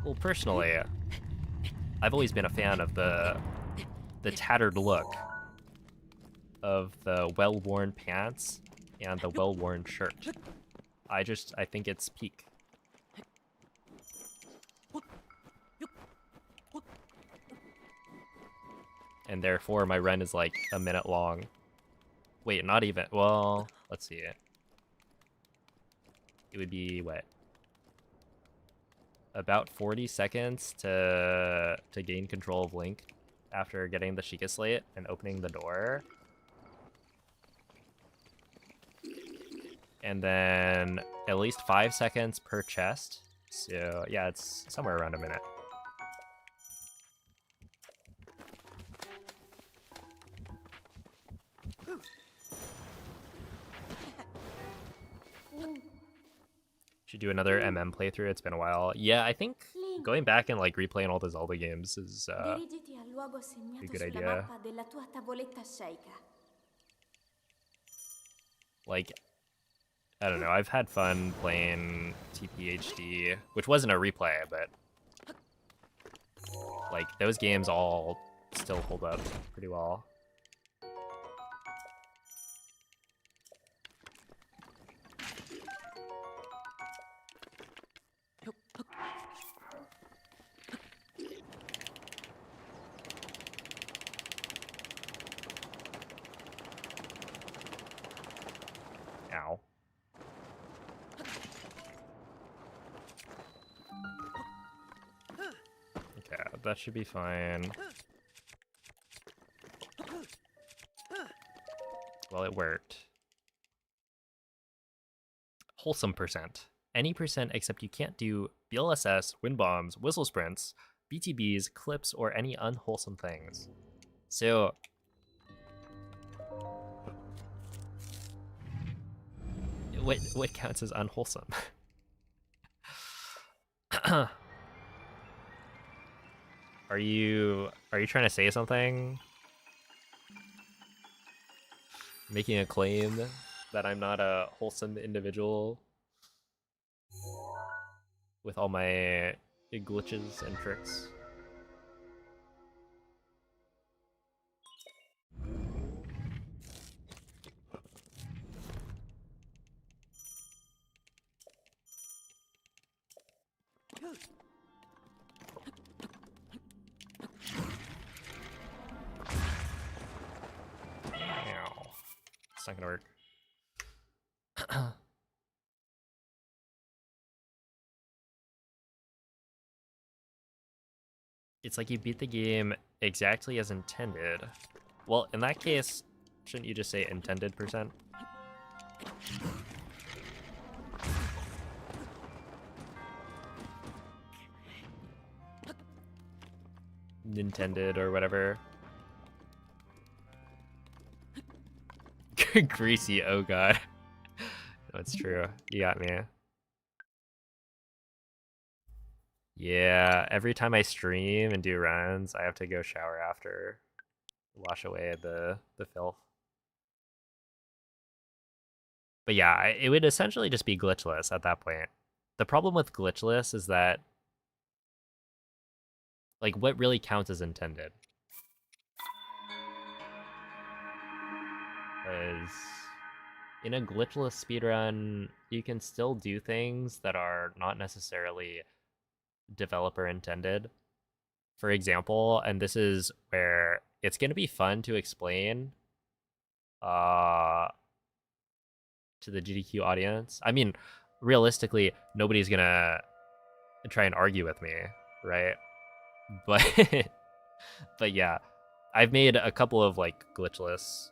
Well, personally, I've always been a fan of the tattered look of the well-worn pants and the well-worn shirt. I think it's peak. And therefore my run is like a minute long. Wait, not even. Well, let's see it. It would be what? About 40 seconds to gain control of Link after getting the Sheikah Slate and opening the door. And then at least 5 seconds per chest. So yeah, it's somewhere around a minute. Should do another playthrough. It's been a while. Yeah, I think going back and like replaying all the Zelda games is a good idea. Like, I don't know, I've had fun playing TPHD, which wasn't a replay, but like those games all still hold up pretty well. Ow. Okay, that should be fine. Well, it worked. Wholesome percent. Any percent except you can't do BLSS, wind bombs, whistle sprints, BTBs, clips, or any unwholesome things. So what counts as unwholesome? Are you trying to say something? Making a claim that I'm not a wholesome individual with all my glitches and tricks? It's not gonna work. It's like you beat the game exactly as intended. Well, in that case, shouldn't you just say intended percent? Nintended or whatever. Greasy, oh god. No, it's true. You got me. Yeah, every time I stream and do runs, I have to go shower after. Wash away the filth. But yeah, it would essentially just be glitchless at that point. The problem with glitchless is that, like, what really counts as intended? Because in a glitchless speedrun, you can still do things that are not necessarily developer intended. For example, and this is where it's going to be fun to explain to the GDQ audience. I mean, realistically, nobody's going to try and argue with me, right? But but yeah, I've made a couple of like glitchless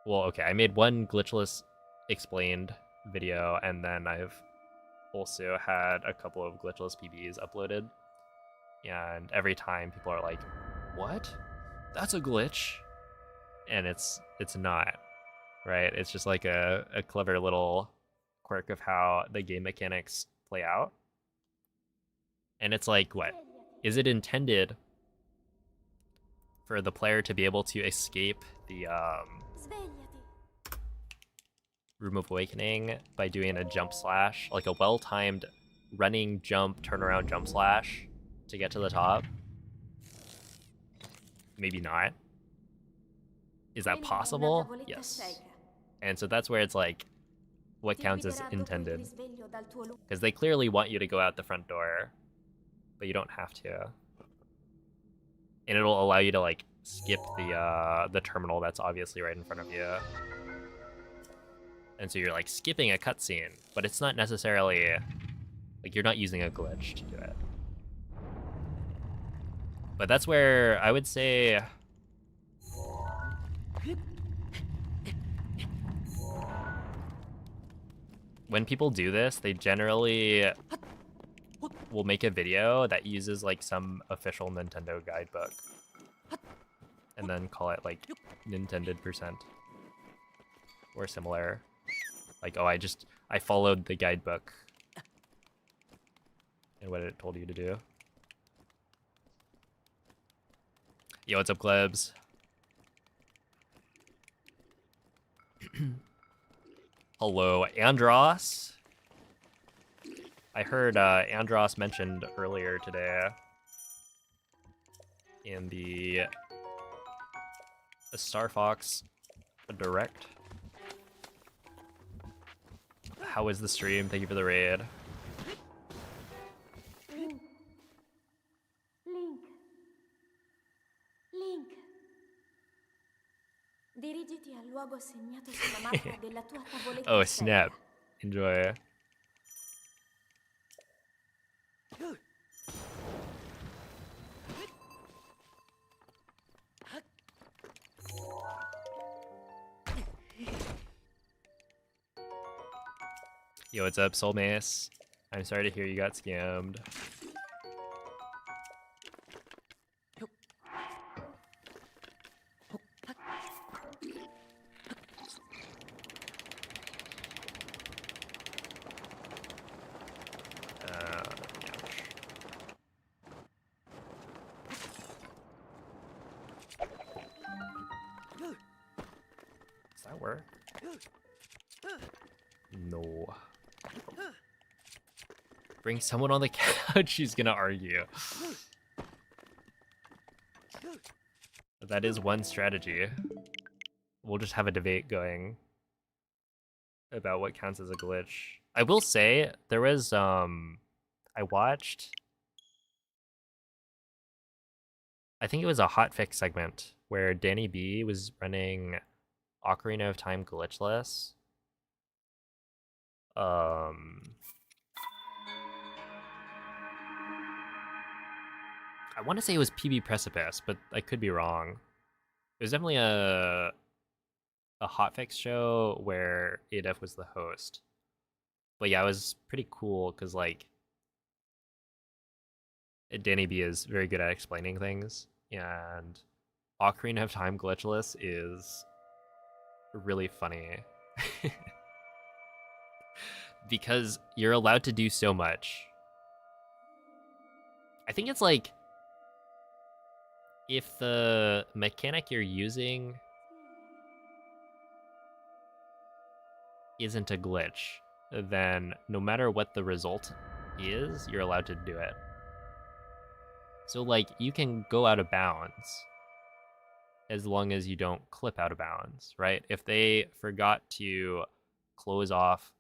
Well, okay, I made one glitchless explained video, and then I've also had a couple of glitchless PBs uploaded. And every time people are like, "What? That's a glitch," and it's not, right? It's just like a clever little quirk of how the game mechanics play out. And it's like, what? Is it intended for the player to be able to escape the Svegliati. Room of Awakening by doing a jump slash, like a well-timed running jump, turnaround jump slash to get to the top? Maybe not. Is that Quella è una possible? tavoletta Yes. cieca. And so that's where it's like, what Ti counts as guiderà dopo il intended? risveglio dal tuo Because they clearly want you to go out the front door, but you don't have to. And it'll allow you to like skip the terminal that's obviously right in front of you. And so you're like skipping a cutscene, but it's not necessarily like you're not using a glitch to do it. But that's where I would say when people do this, they generally will make a video that uses like some official Nintendo guidebook and then call it like Nintended% or similar. Like, oh, I followed the guidebook and what it told you to do. Yo, what's up, Glebs? Hello, Andros. I heard Andros mentioned earlier today in the Star Fox Direct. How was the stream? Thank you for the raid. Link. Link. Link. Dirigiti al luogo segnato sulla mappa della tua tavoletta Oh, cieca. snap. Enjoy. Yo, what's up, Soul Mace? I'm sorry to hear you got scammed. Does that work? No. Bring someone on the couch, she's gonna argue. That is one strategy. We'll just have a debate going about what counts as a glitch. I will say, there was, I watched, I think it was a hotfix segment where Danny B was running Ocarina of Time glitchless. I want to say it was PB Precipice, but I could be wrong. It was definitely a hotfix show where ADF was the host. But yeah, it was pretty cool because like Danny B is very good at explaining things, and Ocarina of Time glitchless is really funny. Because you're allowed to do so much. I think it's like if the mechanic you're using isn't a glitch, then no matter what the result is, you're allowed to do it. So like you can go out of bounds as long as you don't clip out of bounds, right? If they forgot to close off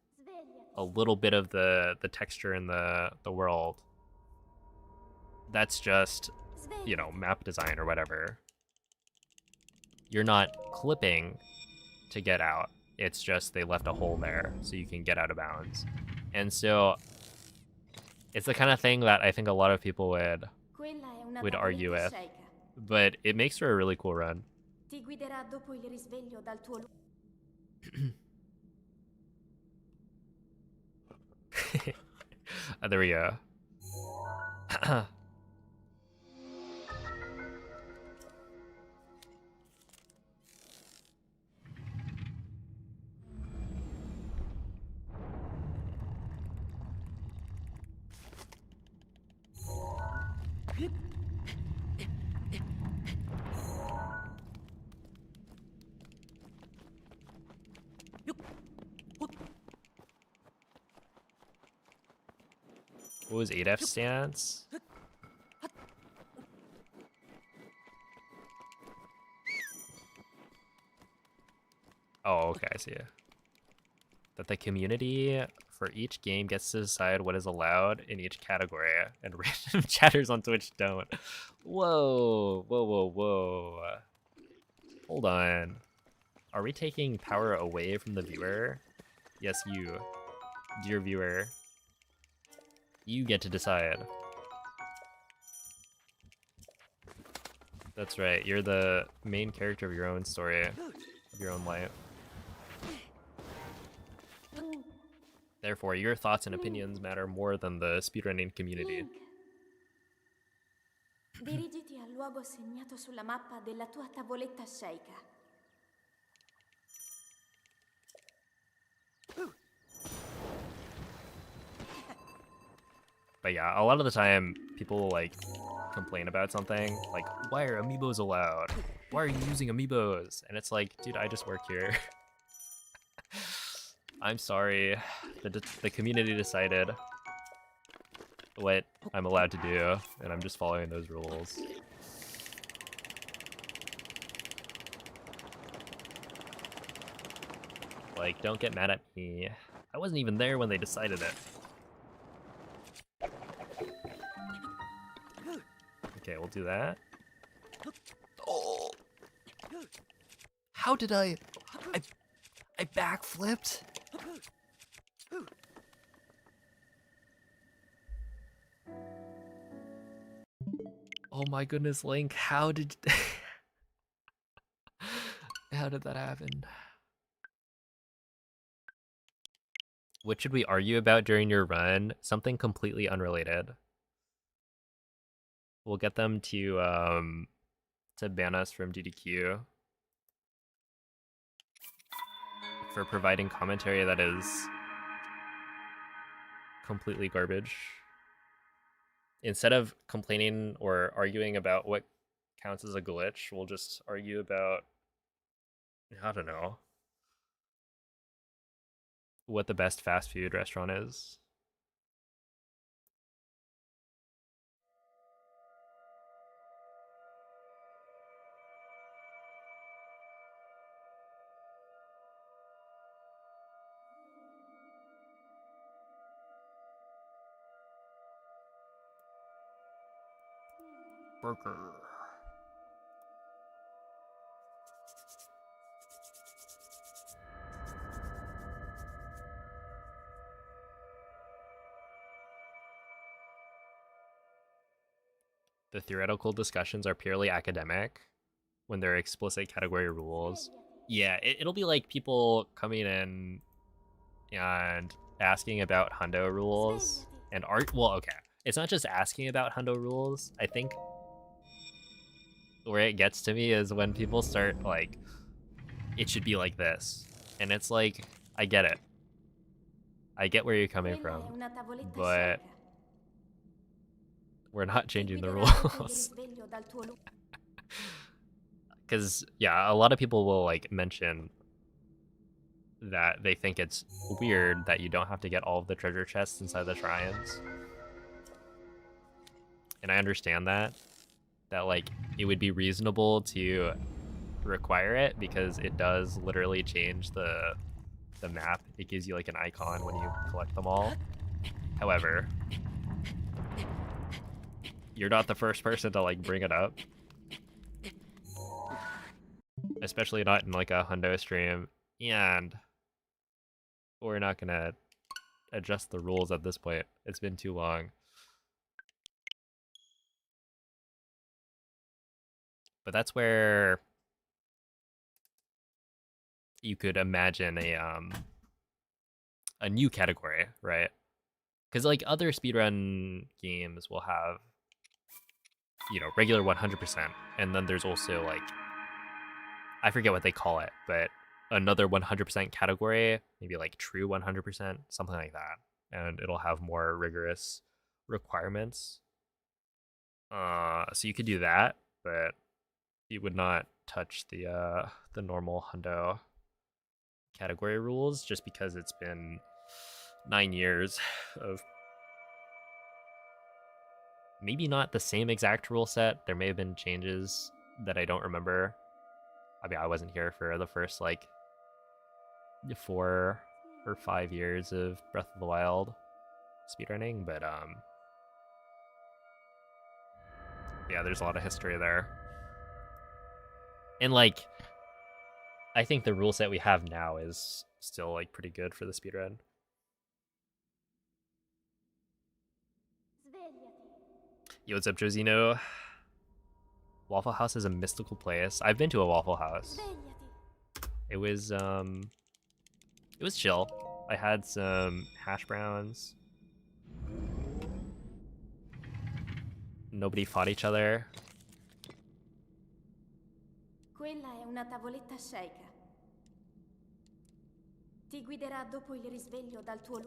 a little bit of the texture in the world, that's just, you know, map design or whatever. You're not clipping to get out. It's just they left a hole there so you can get out of bounds. And so it's the kind of thing that I think a lot of people would argue with, but it makes for a really cool run. Ti guiderà dopo il risveglio dal tuo There we go. What was 8F's stance? Oh, okay, I see. That the community for each game gets to decide what is allowed in each category, and random chatters on Twitch don't. Whoa, whoa, whoa, whoa. Hold on. Are we taking power away from the viewer? Yes, you, dear viewer. You get to decide. That's right, you're the main character of your own story, of your own life. Therefore, your thoughts and opinions matter more than the speedrunning community. Link, dirigiti al luogo segnato sulla mappa della tua tavoletta sceicca. But yeah, a lot of the time, people will like complain about something, like, why are amiibos allowed? Why are you using amiibos? And it's like, dude, I just work here. I'm sorry. The community decided what I'm allowed to do, and I'm just following those rules. Like, don't get mad at me. I wasn't even there when they decided it. Okay, we'll do that. Oh! How did I backflipped? Oh my goodness, Link, how did how did that happen? What should we argue about during your run? Something completely unrelated. We'll get them to ban us from DDQ for providing commentary that is completely garbage. Instead of complaining or arguing about what counts as a glitch, we'll just argue about, I don't know, what the best fast food restaurant is. Burger. The theoretical discussions are purely academic when they're explicit category rules. Yeah, it'll be like people coming in and asking about hundo rules and art. Well, okay, it's not just asking about hundo rules. I think where it gets to me is when people start like, it should be like this, and it's like, I get it. I get where you're coming from, but we're not changing the rules. Because yeah, a lot of people will like mention that they think it's weird that you don't have to get all of the treasure chests inside the shrines. And I understand that like it would be reasonable to require it because it does literally change the map. It gives you like an icon when you collect them all. However, you're not the first person to like bring it up. Especially not in like a hundo stream, and we're not gonna adjust the rules at this point. It's been too long. But that's where you could imagine a new category, right? Because like other speedrun games will have, you know, regular 100%, and then there's also like, I forget what they call it, but another 100% category, maybe like true 100%, something like that, and it'll have more rigorous requirements. So you could do that, but you would not touch the normal hundo category rules just because it's been 9 years of maybe not the same exact rule set. There may have been changes that I don't remember. I mean, I wasn't here for the first like 4 or 5 years of Breath of the Wild speedrunning, but yeah, there's a lot of history there. And like I think the rule set we have now is still like pretty good for the speedrun. Yo, what's up, Josino? Waffle House is a mystical place. I've been to a Waffle House. It was chill. I had some hash browns. Nobody fought each other. Quella è una tavoletta sceicca. Ti guiderà dopo il risveglio dal tuo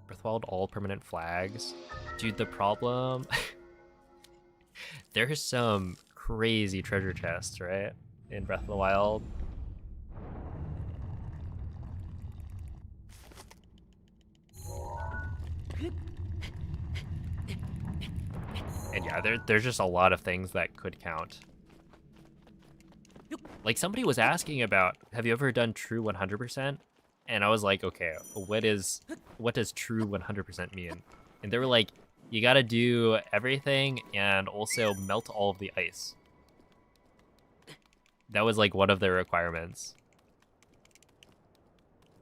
Breath of the Wild all permanent flags. Dude, the problem there's some crazy treasure chests, right? In Breath of the Wild. And yeah, there's just a lot of things that could count. Like somebody was asking about, have you ever done true 100%? And I was like, okay, what does true 100% mean? And they were like, you gotta do everything and also melt all of the ice. That was like one of their requirements.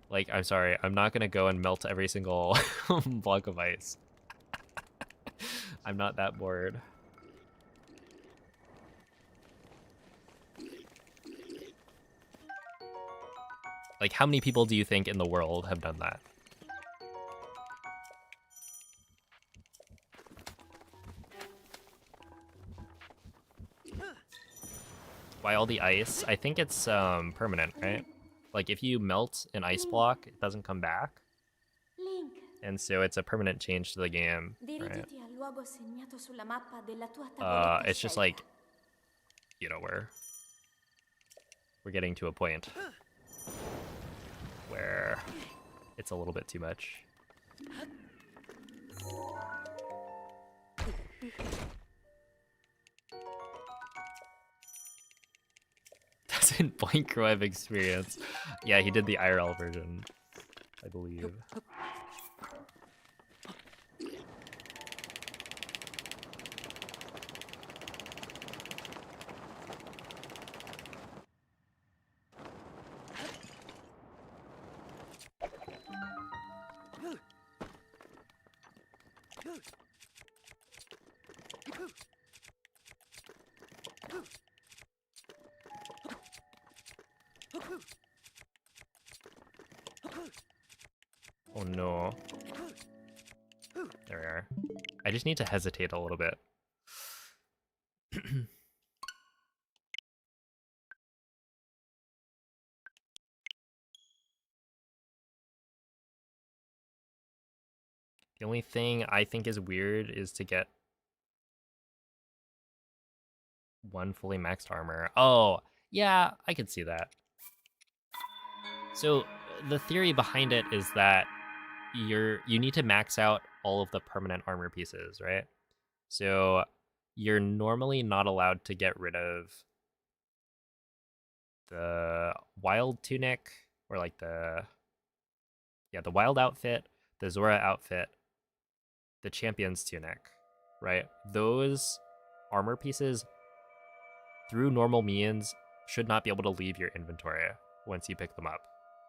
Like, I'm sorry, I'm not gonna go and melt every single block of ice. I'm not that bored. Like, how many people do you think in the world have done that? Why all the ice? I think it's permanent, right? Like, if you melt an ice block, it doesn't come back. Link. And so it's a permanent change to the game, right? It's just like, you know, we're getting to a point where it's a little bit too much. Doesn't Boink have experience? Yeah, he did the IRL version, I believe. Oh no. There we are. I just need to hesitate a little bit. The only thing I think is weird is to get one fully maxed armor. Oh, yeah, I could see that. So the theory behind it is that you need to max out all of the permanent armor pieces, right? So you're normally not allowed to get rid of the wild tunic or like the wild outfit, the Zora outfit, the champion's tunic, right? Those armor pieces through normal means should not be able to leave your inventory once you pick them up.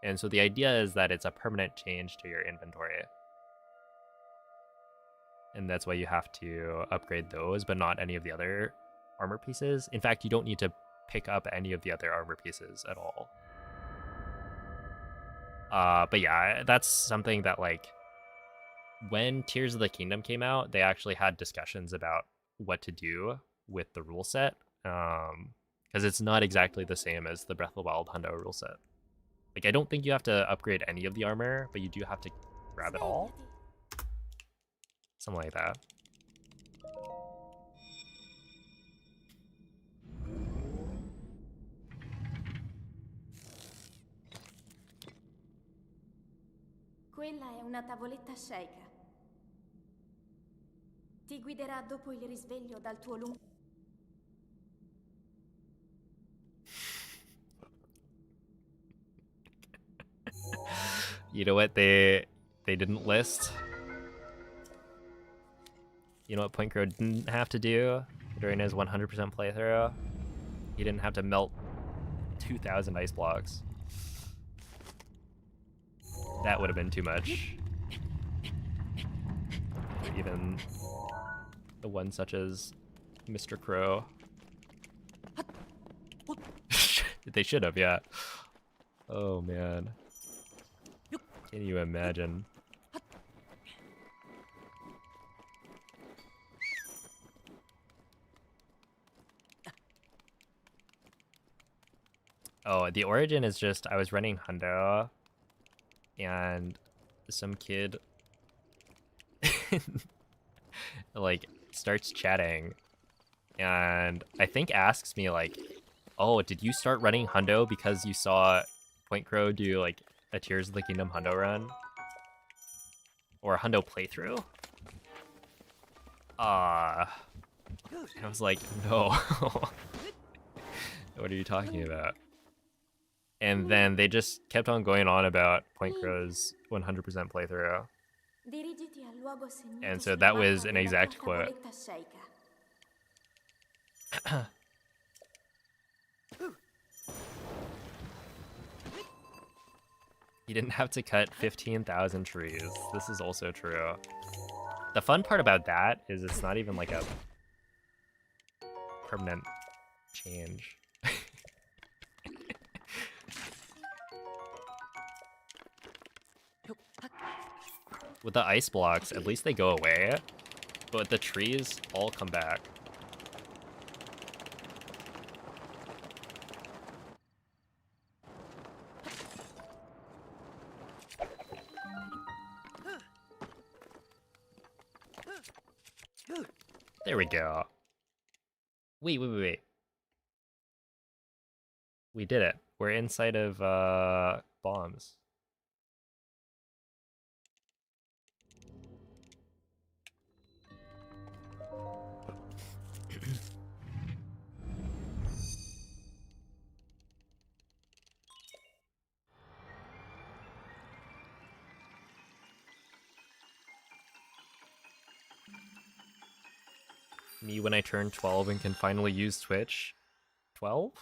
And so the idea is that it's a permanent change to your inventory. and that's why you have to upgrade those, but not any of the other armor pieces. In fact, you don't need to pick up any of the other armor pieces at all. But yeah, that's something that, like, when Tears of the Kingdom came out, they actually had discussions about what to do with the rule set, because it's not exactly the same as the Breath of the Wild Hundo rule set. Like, I don't think you have to upgrade any of the armor, but you do have to grab it all. Something like that. Quella è una tavoletta sceicca. Ti guiderà dopo il risveglio dal tuo lungo... You know what they didn't list? You know what Point Crow didn't have to do during his 100% playthrough? He didn't have to melt 2,000 ice blocks. That would have been too much. For even the one such as Mr. Crow. They should have, yeah. Oh man. Can you imagine? Oh, the origin is just I was running Hundo and some kid like starts chatting and I think asks me like, "Oh, did you start running Hundo because you saw Point Crow do like a Tears of the Kingdom Hundo run or a Hundo playthrough?" And I was like, "No." What are you talking about? And then they just kept on going on about Point Crow's 100% playthrough. Dirigiti al luogo segnato And so sulla that was mappa an della exact tua quote. tavoletta sceicca. He didn't have to cut 15,000 trees. This is also true. The fun part about that is it's not even like a permanent change. With the ice blocks, at least they go away, but the trees all come back. There we go. Wait. We did it. We're inside of bombs. Me when I turn 12 and can finally use Twitch. 12?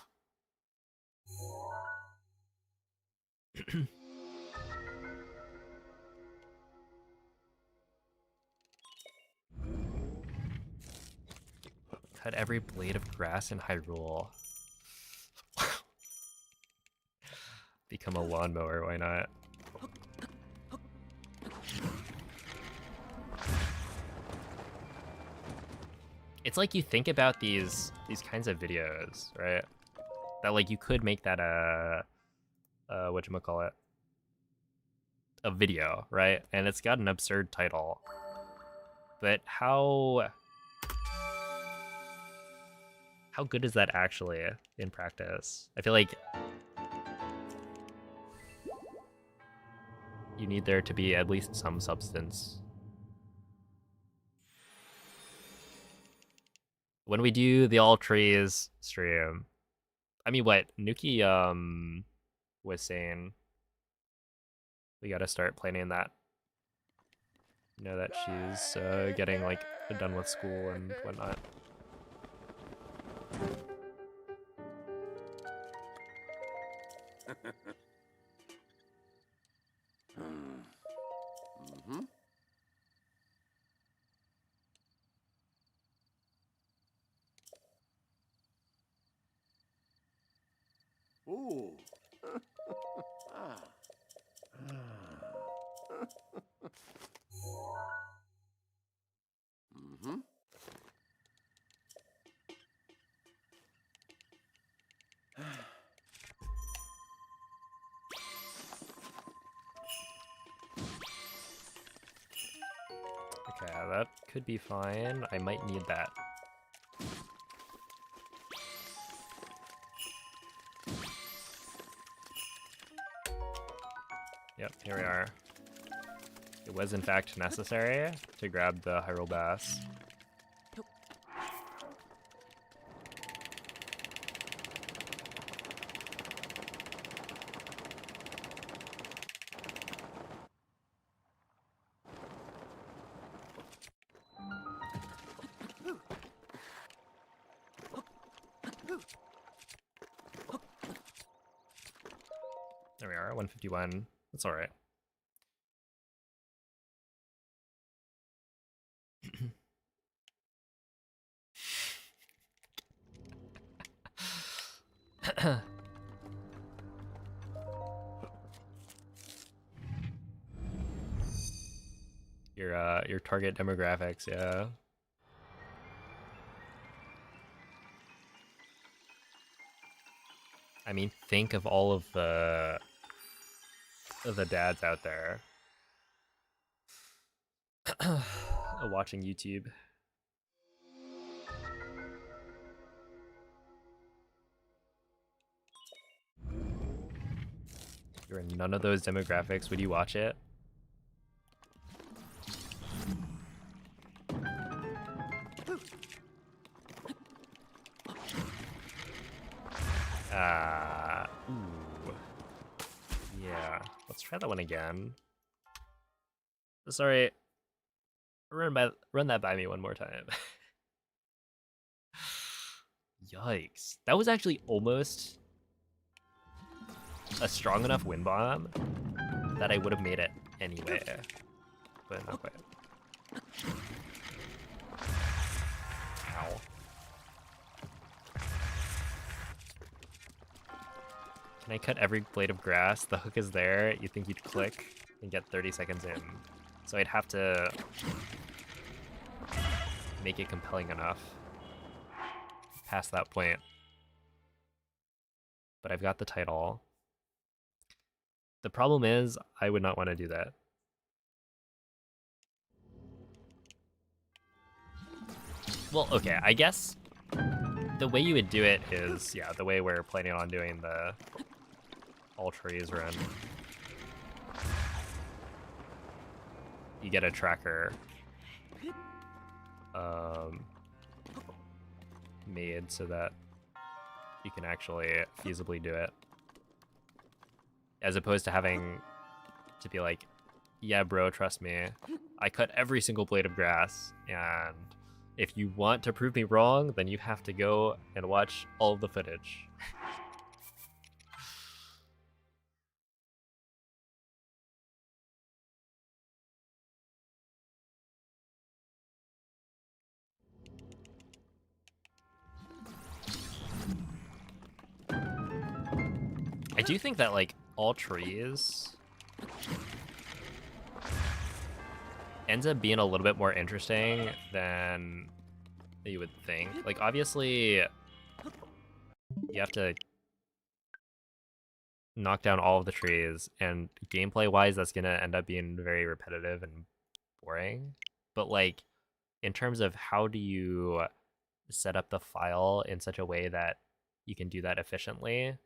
Cut every blade of grass in Hyrule. Become a lawnmower, why not? It's like you think about these kinds of videos, right? That like you could make that a whatchamacallit, a video, right? And it's got an absurd title. But how good is that actually in practice? I feel like you need there to be at least some substance. When we do the all trees stream, I mean, what Nuki was saying, we gotta start planning that. You know that she's getting like done with school and whatnot. could be fine. I might need that. Yep, here we are. It was in fact necessary to grab the Hyrule Bass. There we are, 151. That's alright. Your target demographics, yeah. I mean, think of all of the dads out there watching YouTube. If you're in none of those demographics, would you watch it? Ooh. Yeah, let's try that one again. Sorry, run that by me one more time. Yikes. That was actually almost a strong enough wind bomb that I would have made it anyway. But not quite. Ow. Can I cut every blade of grass? The hook is there. You think you'd click and get 30 seconds in. So I'd have to make it compelling enough past that point. But I've got the title. The problem is, I would not want to do that. Well, okay, I guess the way you would do it is, yeah, the way we're planning on doing the all trees run. You get a tracker made so that you can actually feasibly do it, as opposed to having to be like, yeah bro, trust me, I cut every single blade of grass, and if you want to prove me wrong, then you have to go and watch all of the footage. I do think that, like, all trees ends up being a little bit more interesting than you would think. Like, obviously, you have to knock down all of the trees, and gameplay-wise, that's gonna end up being very repetitive and boring. But, like, in terms of how do you set up the file in such a way that you can do that efficiently,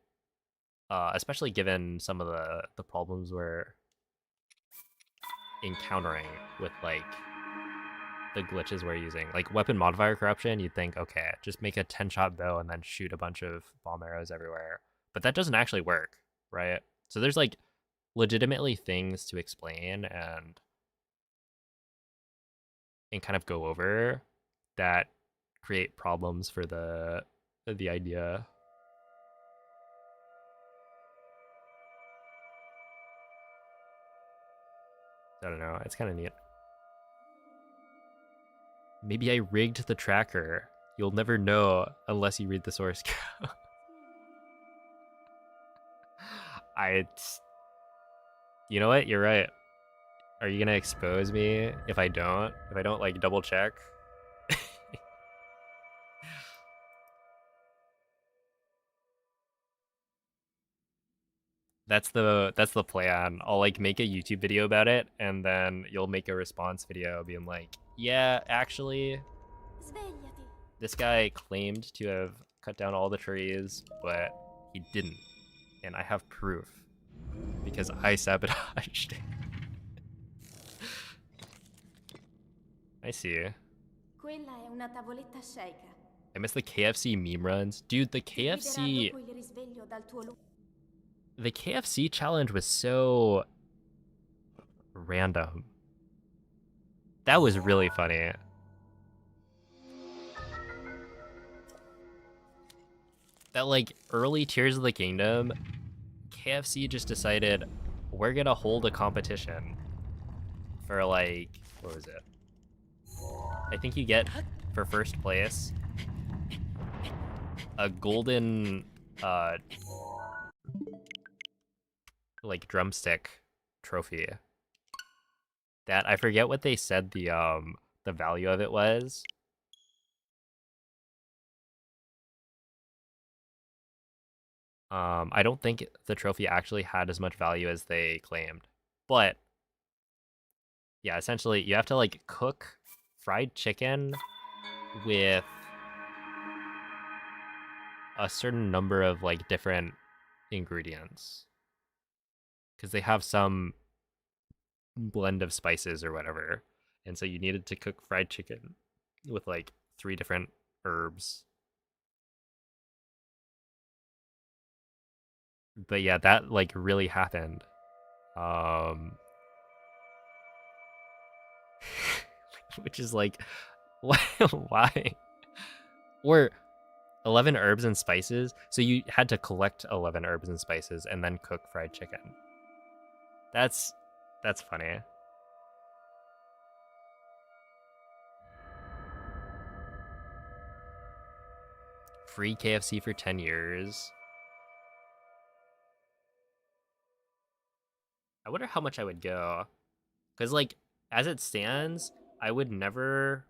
especially given some of the problems we're encountering with, like, the glitches we're using. Like, weapon modifier corruption, you'd think, okay, just make a 10-shot bow and then shoot a bunch of bomb arrows everywhere. But that doesn't actually work, right? So there's, like, legitimately things to explain and kind of go over that create problems for the idea. I don't know, it's kind of neat. Maybe I rigged the tracker. You'll never know unless you read the source code. You know what? You're right. Are you gonna expose me if I don't? If I don't, like, double check? That's the plan. I'll, like, make a YouTube video about it, and then you'll make a response video being like, Yeah, actually, Svegliati. this guy claimed to have cut down all the trees, but he didn't. And I have proof. Because I sabotaged it. I see. Quella è una tavoletta shake. I miss the KFC meme runs. Dude, the Ti guiderà KFC... dopo il risveglio dal tuo The KFC challenge was so... random. That was really funny. That, like, early Tears of the Kingdom, KFC just decided, we're gonna hold a competition for, like, what was it? I think you get, for first place, a golden, like, drumstick trophy. That, I forget what they said the value of it was. I don't think the trophy actually had as much value as they claimed. But, yeah, essentially, you have to, like, cook fried chicken with a certain number of, like, different ingredients. Because they have some blend of spices or whatever. And so you needed to cook fried chicken with, like, 3 different herbs. But yeah, that, like, really happened. Which is like, why? Or 11 herbs and spices. So you had to collect 11 herbs and spices and then cook fried chicken. That's funny. Free KFC for 10 years. I wonder how much I would go. Because, like, as it stands, I would never...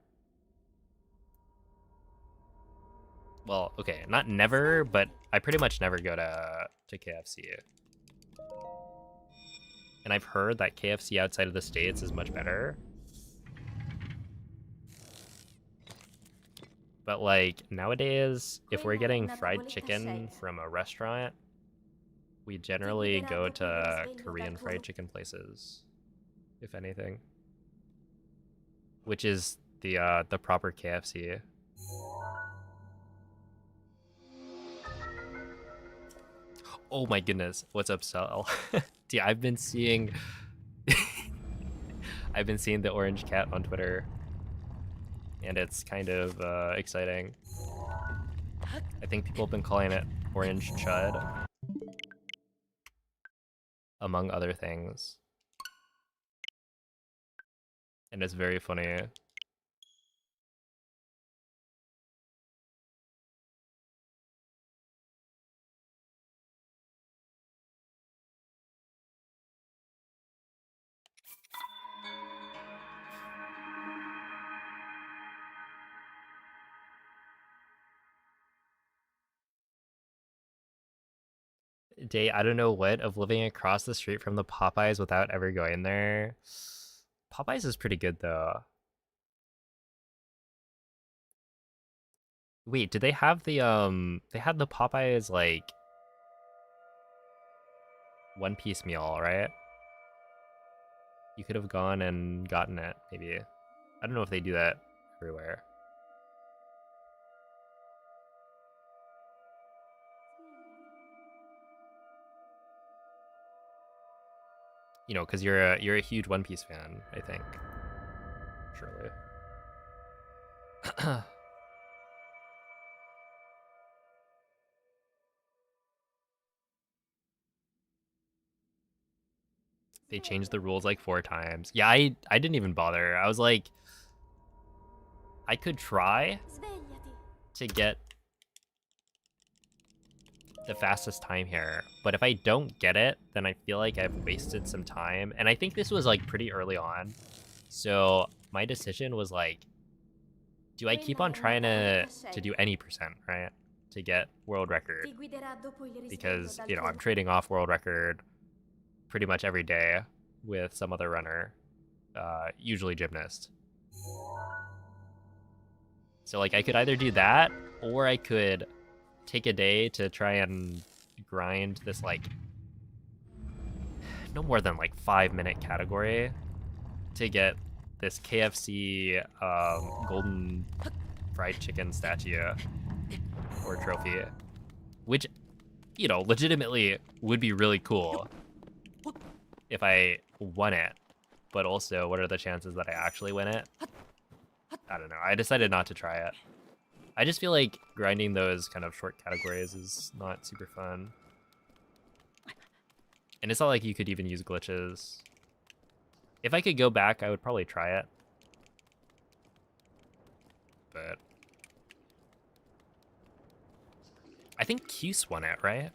Well, okay, not never, but I pretty much never go to KFC. And I've heard that KFC outside of the States is much better. But, like, nowadays, if we're getting fried chicken from a restaurant, we generally go to Korean fried chicken places, if anything. Which is the proper KFC. Oh my goodness, what's up, Sal? Dude, I've been seeing the orange cat on Twitter, and it's kind of exciting. I think people have been calling it Orange Chud, among other things. And it's very funny. Day, I don't know what, of living across the street from the Popeyes without ever going there. Popeyes is pretty good, though. Wait, did they have they had the Popeyes, like, one-piece meal, right? You could have gone and gotten it, maybe. I don't know if they do that everywhere. You know, because you're a huge One Piece fan, I think. Surely. They changed the rules like 4 times. Yeah, I didn't even bother. I was like, I could try to get the fastest time here, but if I don't get it, then I feel like I've wasted some time. And I think this was, like, pretty early on. So my decision was like, do I keep on trying to do any percent, right? To get world record. Because, you know, I'm trading off world record pretty much every day with some other runner, usually gymnast. So like I could either do that, or I could take a day to try and grind this like no more than like 5-minute category to get this KFC golden fried chicken statue or trophy, which, you know, legitimately would be really cool if I won it. But also, what are the chances that I actually win it? I don't know. I decided not to try it. I just feel like grinding those kind of short categories is not super fun. And it's not like you could even use glitches. If I could go back, I would probably try it. But I think Cuse won it, right?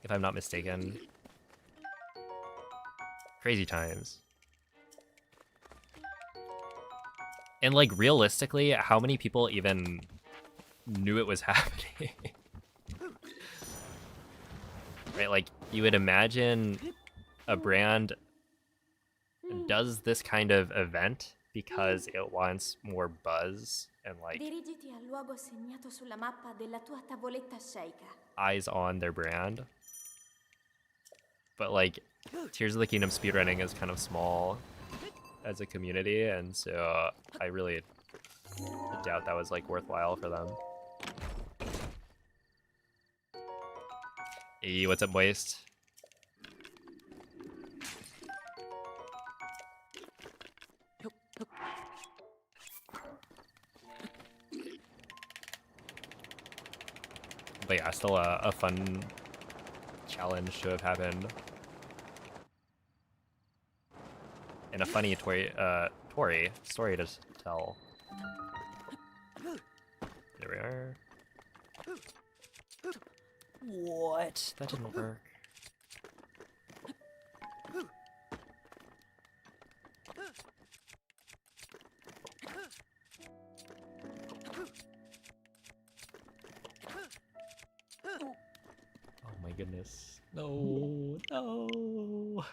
If I'm not mistaken. Crazy times. And like realistically, how many people even knew it was happening? Right, like you would imagine a brand does this kind of event because it wants more buzz and like Dirigiti al luogo segnato sulla mappa della tua tavoletta sceicca. eyes on their brand. But like Tears of the Kingdom speedrunning is kind of small as a community, and so I really doubt that was like worthwhile for them. Hey, what's up, Waste? But yeah, still a fun challenge to have happened. And a funny Tori story to tell. There we are. What? That didn't work. Oh my goodness. No, no.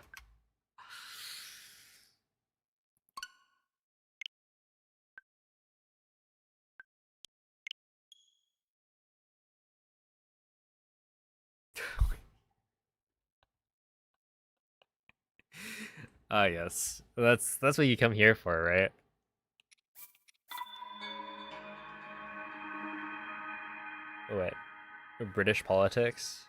Ah, yes. That's what you come here for, right? Oh, wait. British politics?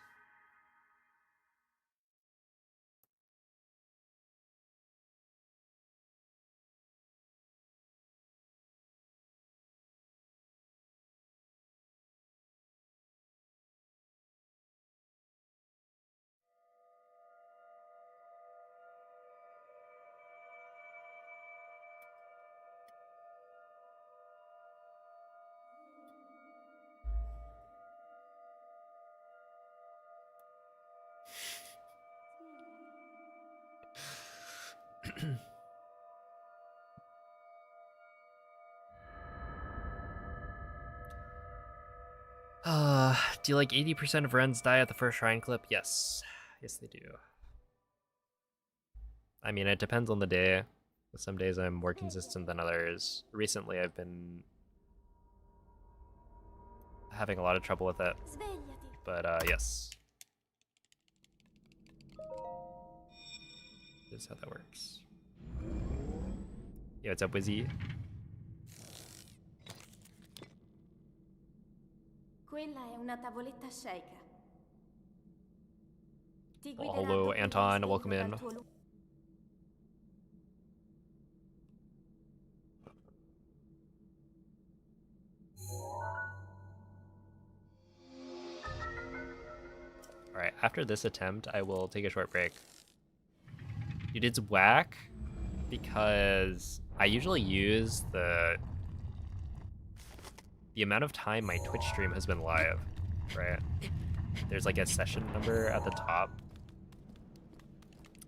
Do like 80% of runs die at the first shrine clip? Yes. Yes, they do. I mean, it depends on the day. Some days I'm more consistent than others. Recently, I've been having a lot of trouble with it. Svegliati. But, yes. This is how that works. Yo, what's up, Wizzy? Quella è una tavoletta sceicca. Ti Well, guiderà hello, dopo il Anton. ristretto Welcome in. dal tuo Alright, after this attempt, I will take a short break. Dude, it's whack because I usually use the amount of time my Twitch stream has been live, right? There's like a session number at the top.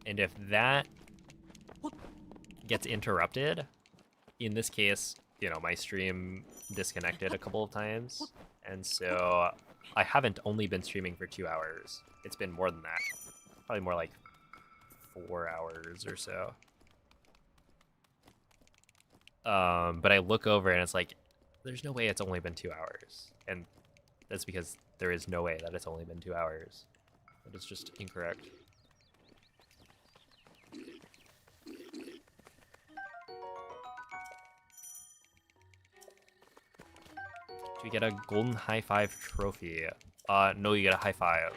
And if that gets interrupted, in this case, you know, my stream disconnected a couple of times. And so I haven't only been streaming for 2 hours. It's been more than that. Probably more like 4 hours or so. But I look over and it's like There's no way it's only been 2 hours. And that's because there is no way that it's only been 2 hours. That is just incorrect. Do we get a golden high five trophy? No, you get a high five.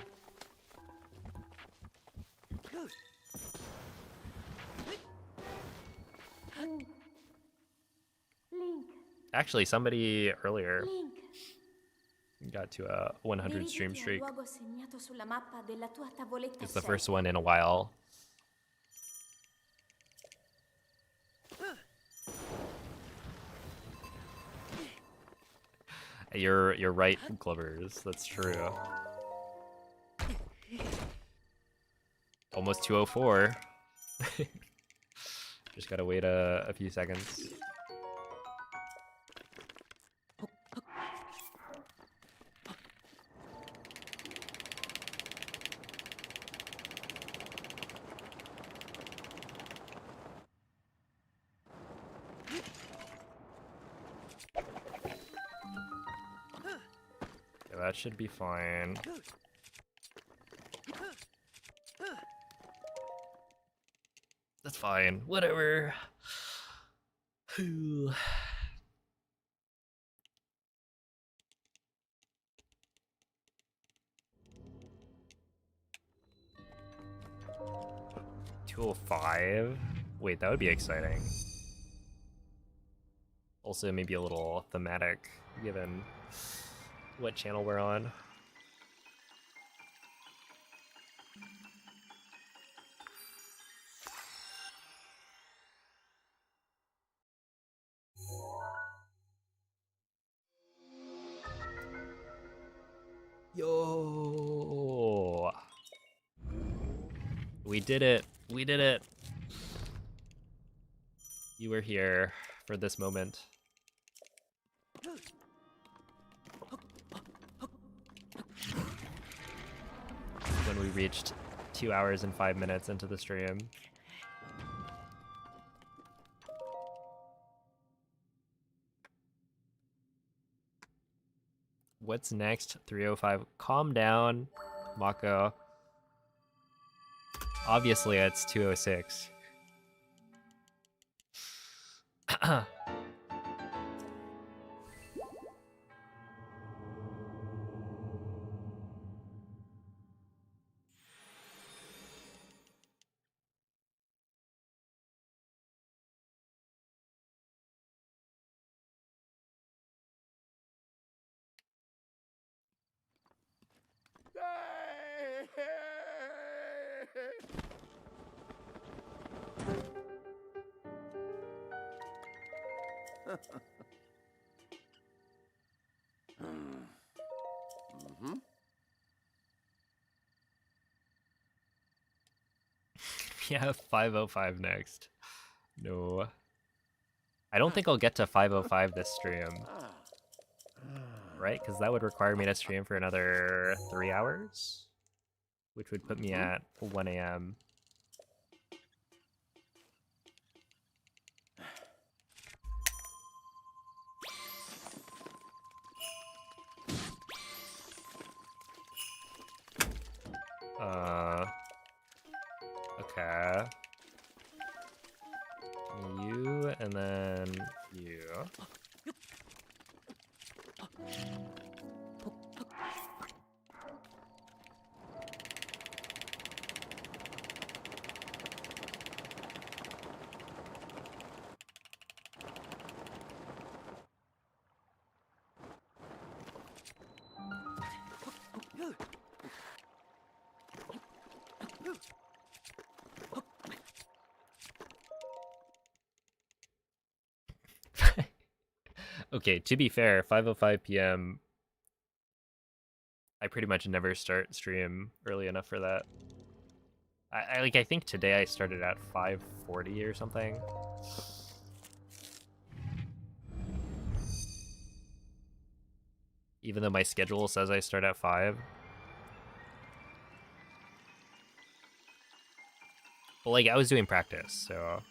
Link, Actually, somebody earlier Link. got to a 100 stream Dirigiti al streak. luogo segnato sulla mappa della tua tavoletta It's the scelta. first one in a while. You're right, Glovers. That's true. Almost 204. Just gotta wait a few seconds. Yeah, that should be fine. That's fine. Whatever. 205? Wait, that would be exciting. Also, maybe a little thematic, given what channel we're on. Yo! We did it! We did it! You were here for this moment. When we reached 2 hours and 5 minutes into the stream. What's next? 305. Calm down, Mako. Obviously, it's 206. Yeah, 505 next. No. I don't think I'll get to 505 this stream. Right? Because that would require me to stream for another 3 hours? Which would put me at 1 a.m. Okay. You, and then you. Okay, to be fair, 5:05 p.m. I pretty much never start stream early enough for that. I think today I started at 5:40 or something. Even though my schedule says I start at 5. But like I was doing practice, so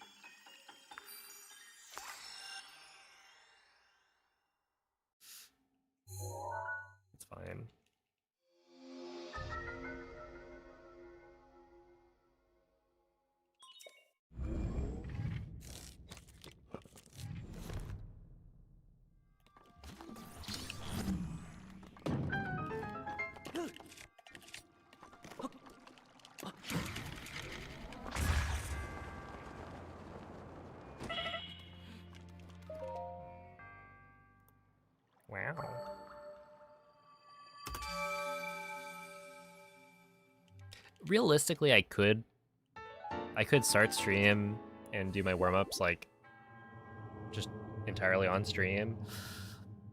realistically, I could start stream and do my warm-ups like just entirely on stream,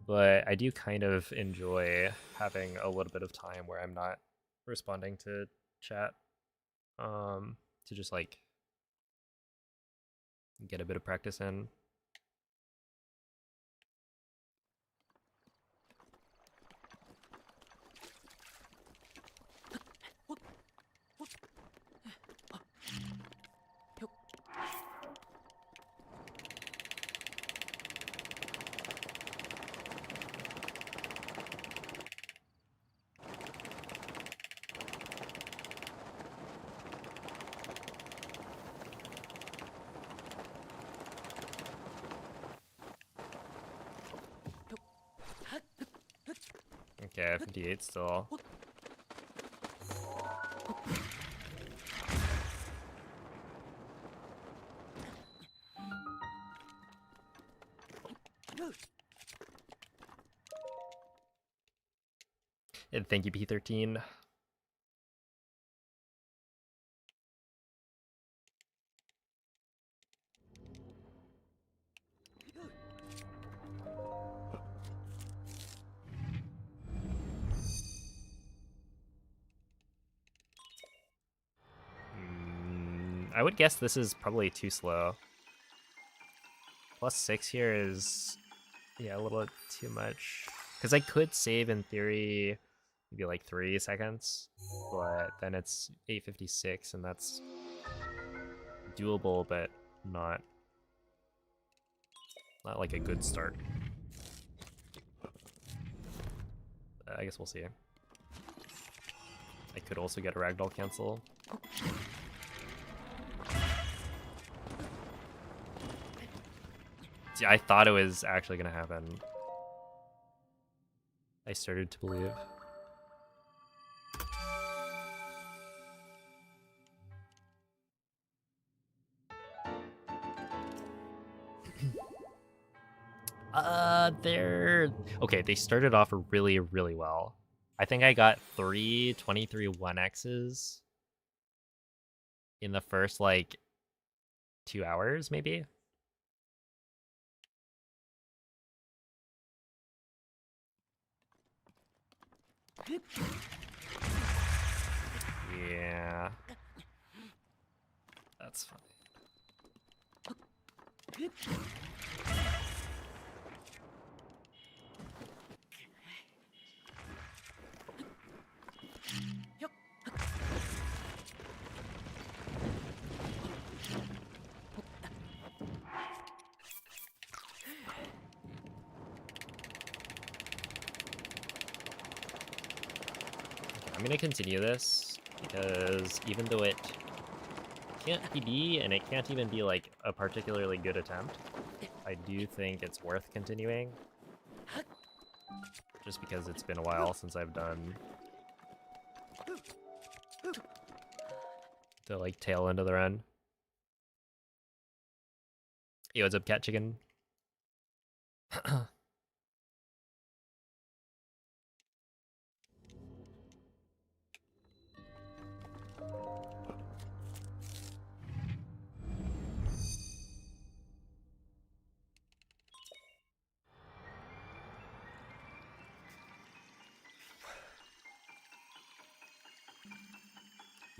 but I do kind of enjoy having a little bit of time where I'm not responding to chat, to just like get a bit of practice in. Okay, 58 still. And thank you, P13. I would guess this is probably too slow. +6 here is, yeah, a little too much. Because I could save in theory maybe like 3 seconds, but then it's 8:56 and that's doable, but not like a good start. I guess we'll see. I could also get a ragdoll cancel. See, I thought it was actually gonna happen. I started to believe. They're okay. They started off really, really well. I think I got 3 23 1x's in the first like 2 hours, maybe. Yeah, that's fine. I'm gonna continue this because even though it can't PB and it can't even be like a particularly good attempt, I do think it's worth continuing. Just because it's been a while since I've done the like tail end of the run. Yo, what's up, cat chicken?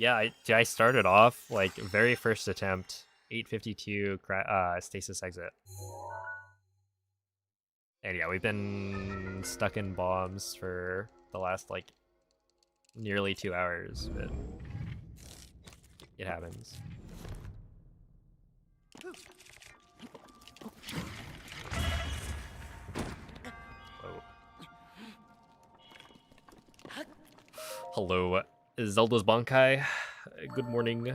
Yeah, I started off like very first attempt, 8:52 stasis exit. And yeah, we've been stuck in bombs for the last like nearly 2 hours, but it happens. Whoa. Hello, Zelda's Bankai. Good morning.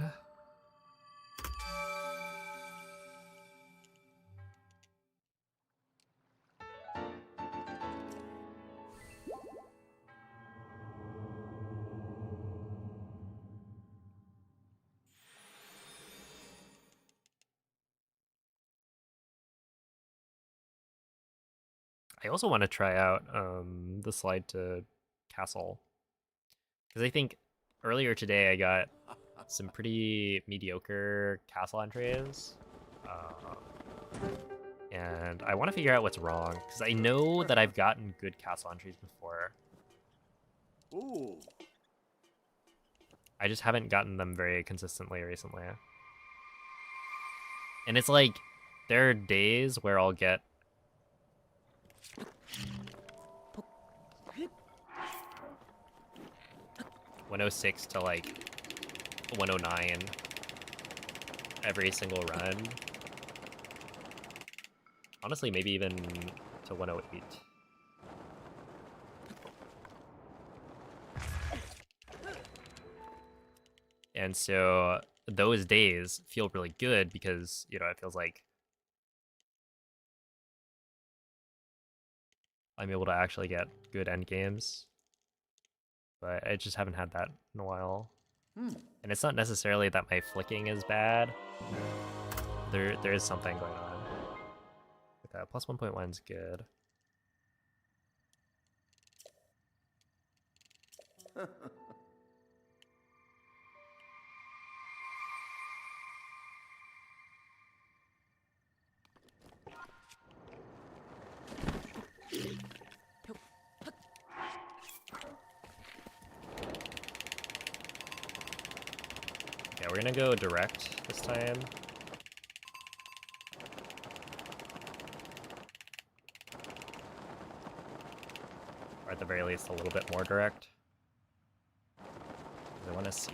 I also want to try out the slide to castle, because I think earlier today I got some pretty mediocre castle entries. And I want to figure out what's wrong, because I know that I've gotten good castle entries before. Ooh. I just haven't gotten them very consistently recently. And it's like, there are days where I'll get 106 to like 109 every single run. Honestly, maybe even to 108. And so those days feel really good because, you know, it feels like I'm able to actually get good end games. But I just haven't had that in a while. And it's not necessarily that my flicking is bad. There is something going on. Okay, plus 1.1 is good. Yeah, we're gonna go direct this time. Or at the very least, a little bit more direct. I want to see.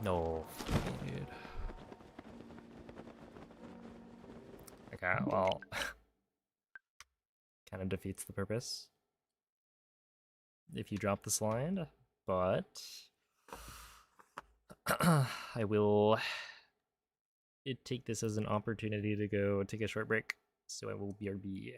No, dude. Okay, well, kind of defeats the purpose if you drop the slide, but I will take this as an opportunity to go take a short break, so I will BRB.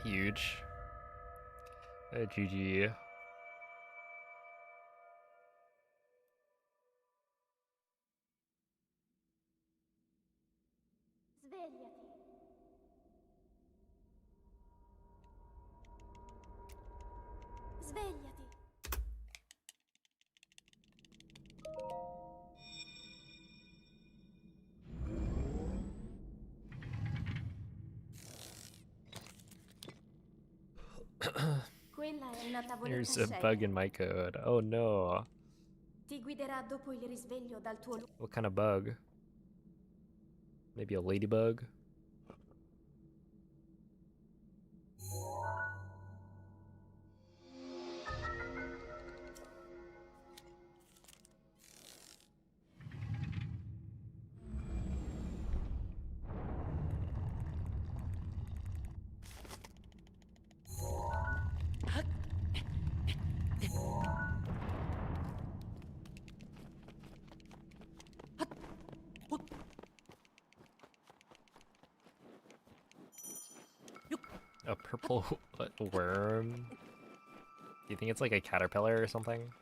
Huge. GG. Svegliati. Svegliati. Quella è una tavoletta There's a scelta. bug in my code. Oh no. Ti guiderà dopo il risveglio dal tuo What kind of bug? Maybe a ladybug? A purple worm? Do you think it's like a caterpillar or something?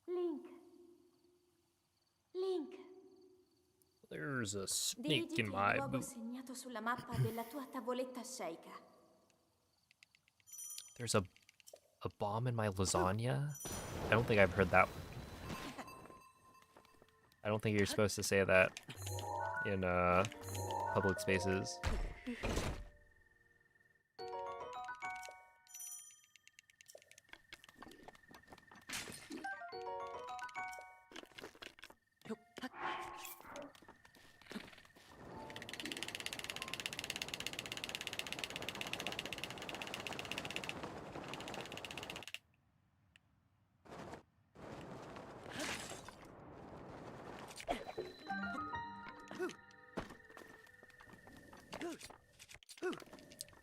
Link. Link. There's a snake Dirigiti in al my luogo boot. segnato sulla mappa della tua tavoletta sceika. There's a bomb in my lasagna? I don't think I've heard that. I don't think you're supposed to say that in public spaces.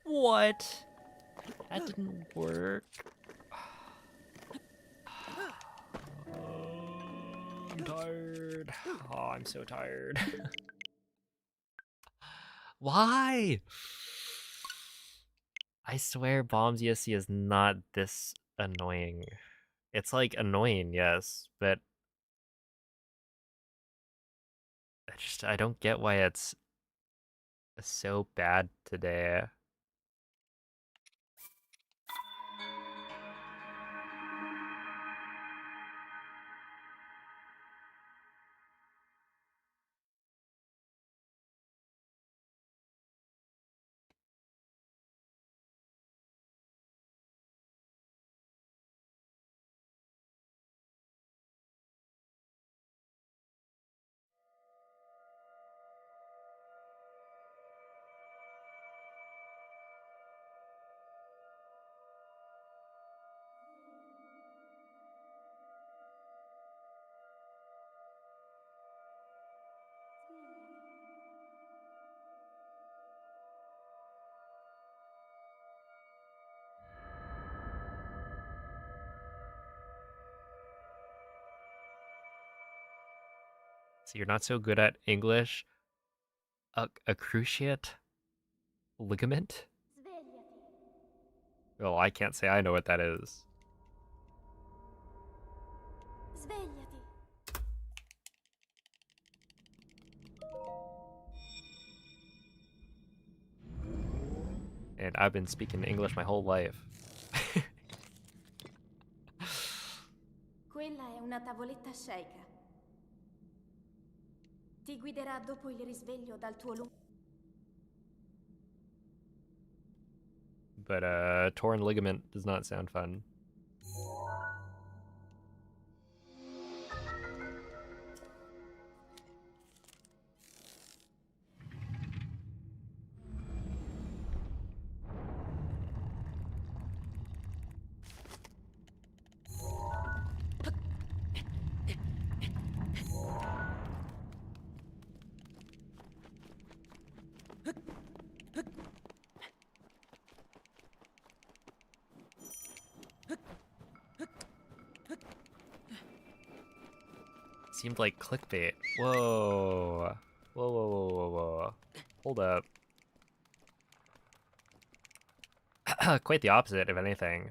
What? That didn't work. I'm tired. Oh, I'm so tired. Why? I swear Bombs ESC is not this annoying. It's like annoying, yes, but I don't get why it's so bad today. So you're not so good at English? A cruciate ligament? Svegliati. Well, I can't say I know what that is. Svegliati. And I've been speaking English my whole life. Quella è una tavoletta sceika. Ti guiderà dopo il risveglio dal tuo lungo. But torn ligament does not sound fun. seemed like clickbait. Whoa. Whoa, whoa, whoa, whoa, whoa. Hold up. Quite the opposite, if anything.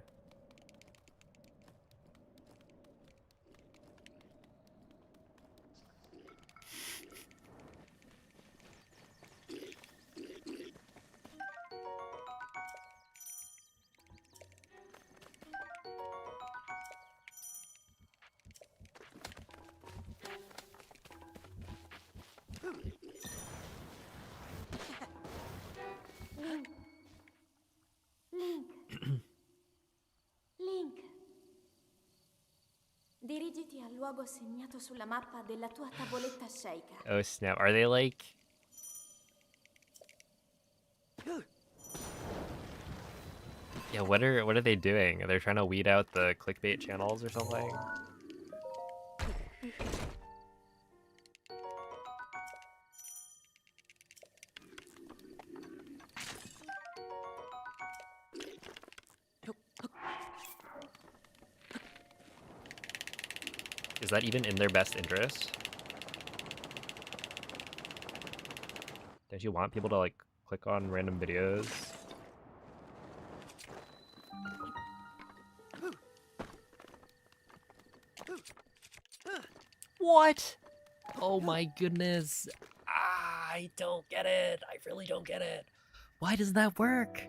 Link. Link. Link. Dirigiti al luogo segnato sulla mappa della tua tavoletta sceicca. Oh snap, are they like... Yeah, what are they doing? Are they trying to weed out the clickbait channels or something? Is that even in their best interest? Don't you want people to like click on random videos? What? Oh my goodness. I don't get it. I really don't get it. Why does that work?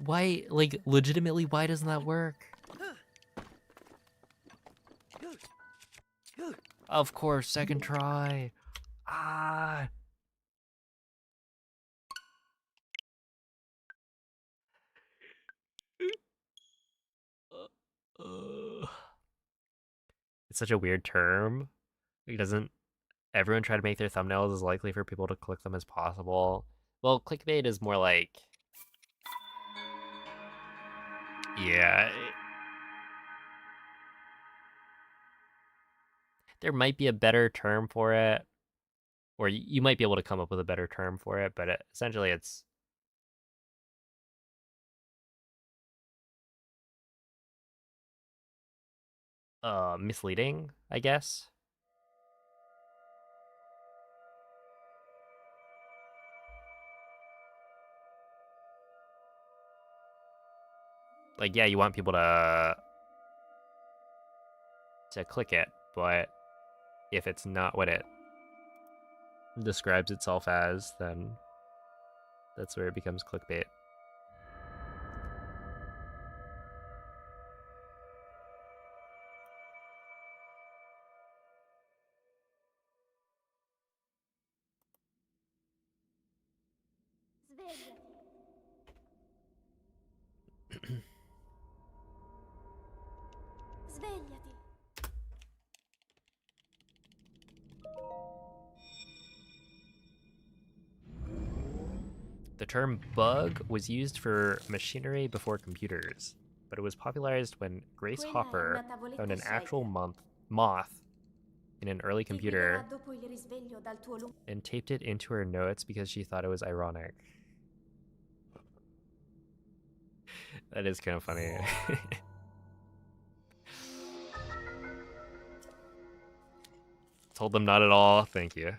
Why, like, legitimately, why doesn't that work? Of course, second try. Ah. It's such a weird term. Like, doesn't everyone try to make their thumbnails as likely for people to click them as possible? Well, clickbait is more like... Yeah. There might be a better term for it. Or you might be able to come up with a better term for it, but essentially it's... misleading, I guess. Like, yeah, you want people to click it, but if it's not what it describes itself as, then that's where it becomes clickbait. Svegliati. Svegliati. The term bug was used for machinery before computers, but it was popularized when Grace Quella è Hopper una found tavoletta an actual shaker. moth in an early Ti guiderà computer dopo il risveglio dal tuo lungo. and taped it into her notes because she thought it was ironic. That is kind of funny. Told them not at all. Thank you.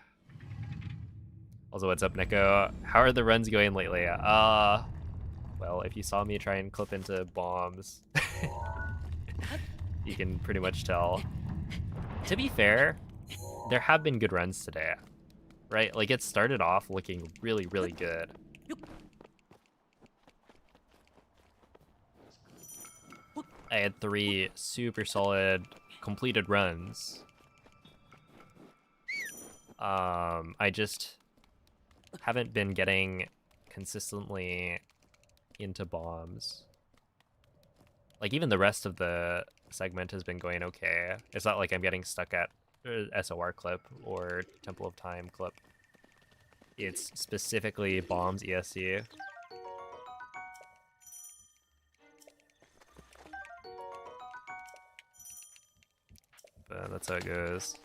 Also, what's up, Neko? How are the runs going lately? Well, if you saw me try and clip into bombs, you can pretty much tell. To be fair, there have been good runs today, right? Like, it started off looking really, really good. I had 3 super solid completed runs. I just haven't been getting consistently into bombs. Like, even the rest of the segment has been going okay. It's not like I'm getting stuck at SOR clip or Temple of Time clip. It's specifically bombs ESC. But that's how it goes.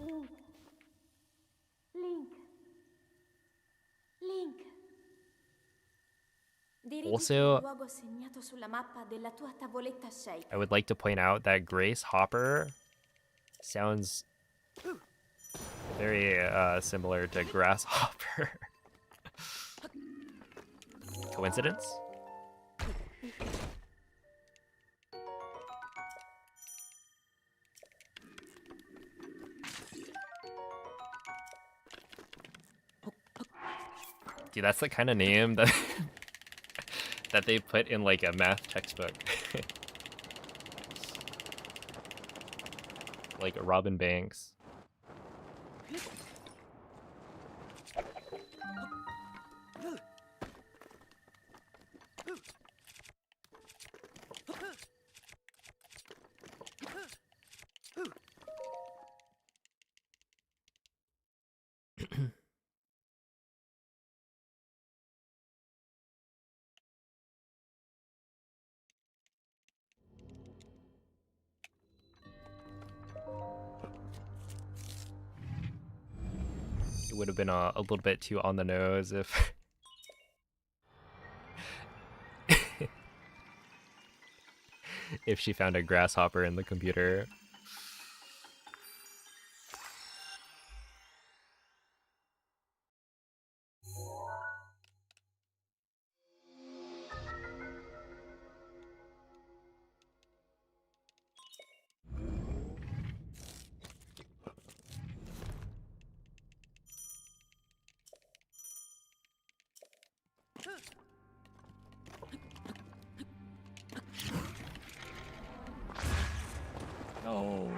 Link. Link. Dirigiti al Also, luogo segnato sulla mappa della tua tavoletta I shaker. would like to point out that Grace Hopper sounds very similar to Grasshopper. Coincidence? Dude, that's the kind of name that that they put in like a math textbook. Like Robin Banks. It would have been a little bit too on the nose if if she found a grasshopper in the computer. No.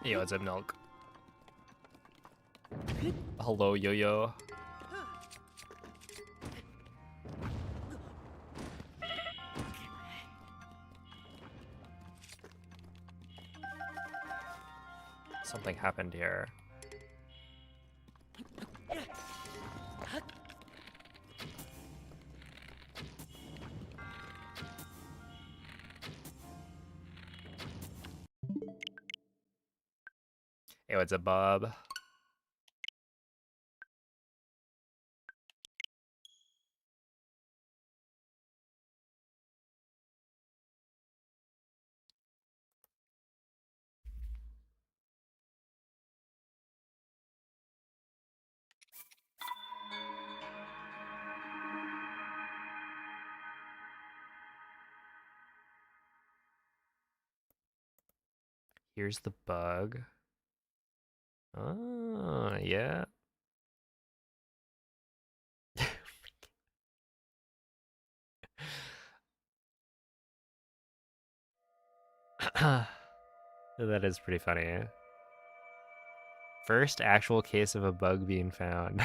Yo, what's up, Milk? Hello, Yo-Yo. Something happened here. Hey, what's up, Bob? Here's the bug. Oh, yeah. That is pretty funny. First actual case of a bug being found.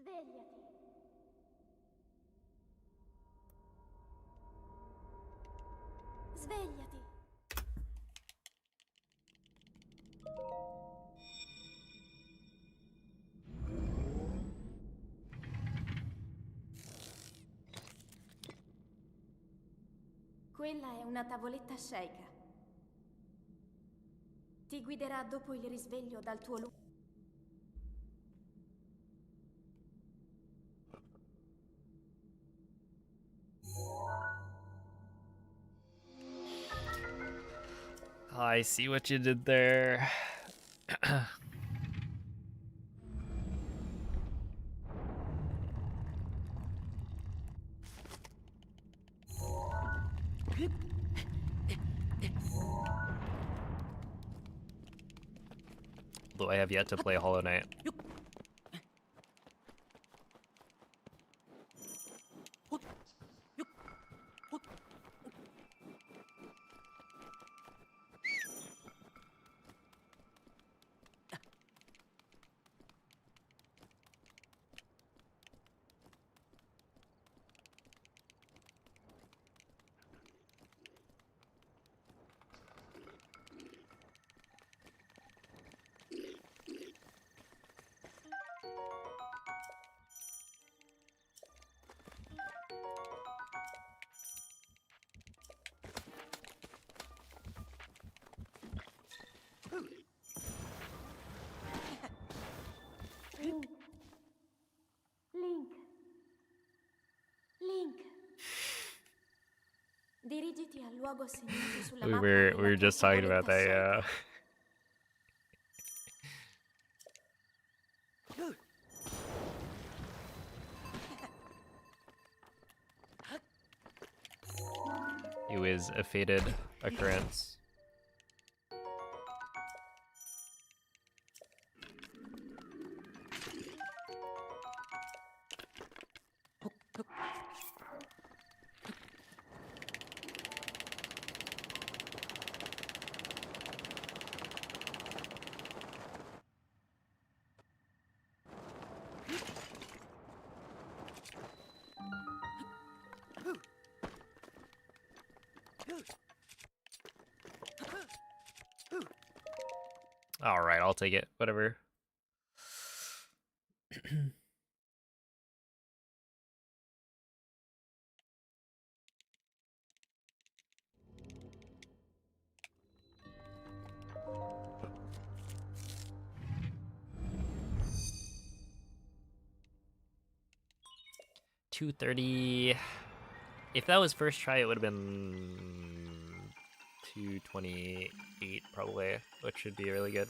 Svegliati. Svegliati. Quella è una tavoletta sceika. Ti guiderà dopo il risveglio dal tuo luogo. I see what you did there. Though I have yet to play Hollow Knight. Link. Link. Link. Dirigiti al luogo segnato sulla We mappa were della tua just talking about tavoletta that, sceika. yeah. It was a fated occurrence. All right, I'll take it. Whatever. $230. If that was first try, it would have been $228 probably, which should be really good.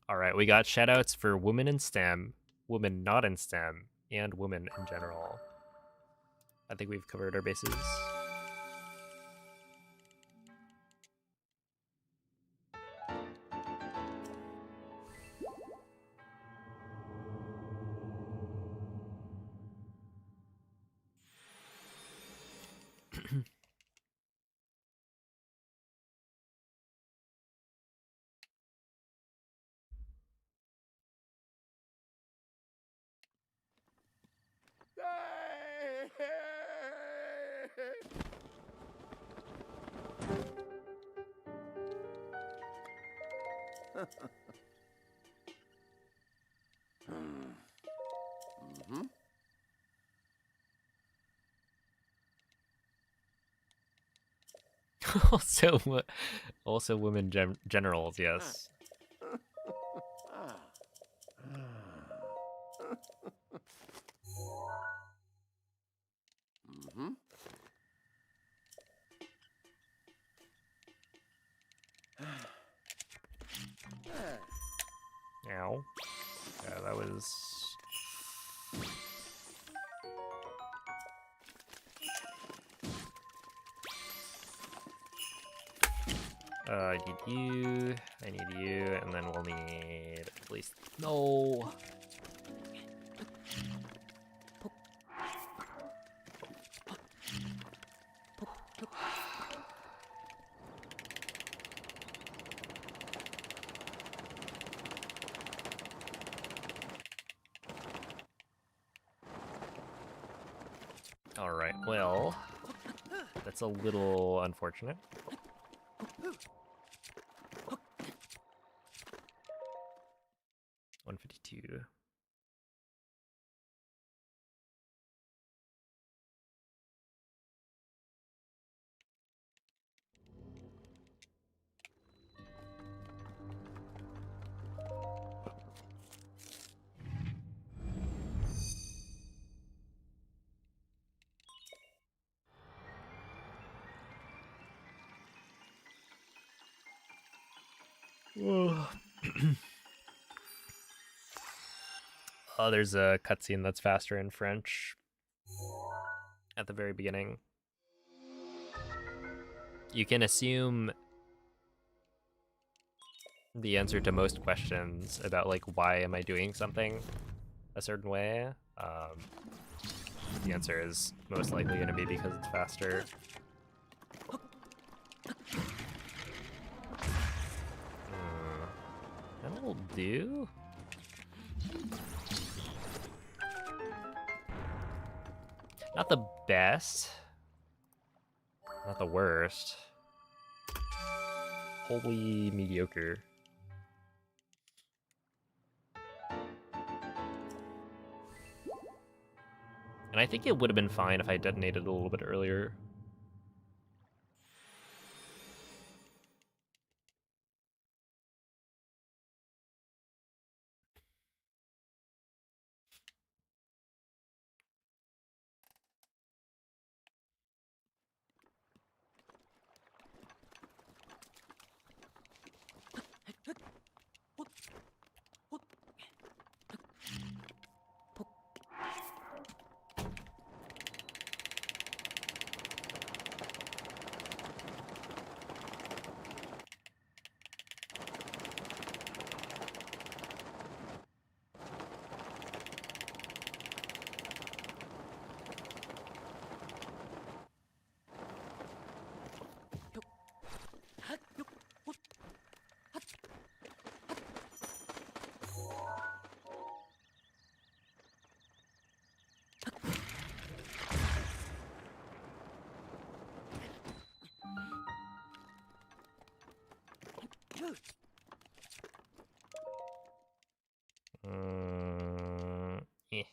All right, we got shoutouts for women in STEM, women not in STEM, and women in general. I think we've covered our bases. also women generals, yes. Ow. Yeah, that was... I need you, I need you, and then we'll need at least... No! Alright, well... That's a little unfortunate. $152. Oh, there's a cutscene that's faster in French at the very beginning. You can assume the answer to most questions about like why am I doing something a certain way. The answer is most likely going to be because it's faster. That'll do. Not the best. Not the worst. Wholly mediocre. And I think it would have been fine if I detonated a little bit earlier. Eh.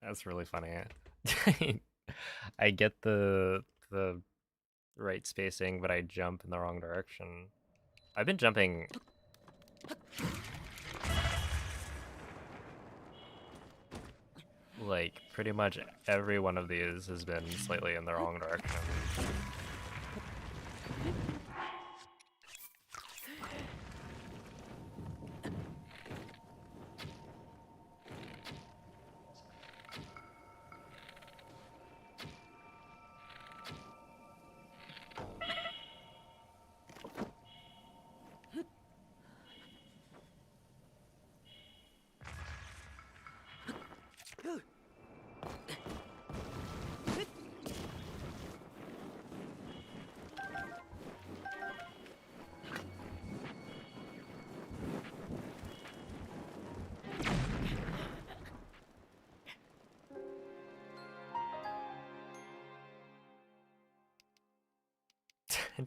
That's really funny. I get the right spacing, but I jump in the wrong direction. I've been jumping. Like, pretty much every one of these has been slightly in the wrong direction.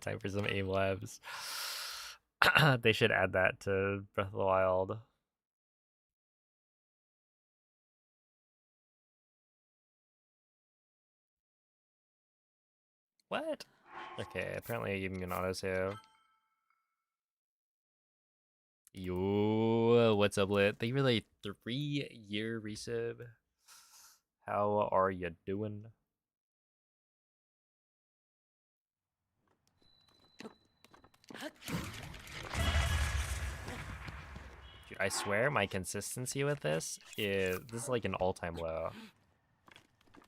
Time for some aim labs. They should add that to Breath of the Wild. What? Okay, apparently I gave me an autosave. Yo, what's up, Lit? Thank you for the 3-year resub. How are you doing? Dude, I swear my consistency with this is like an all-time low.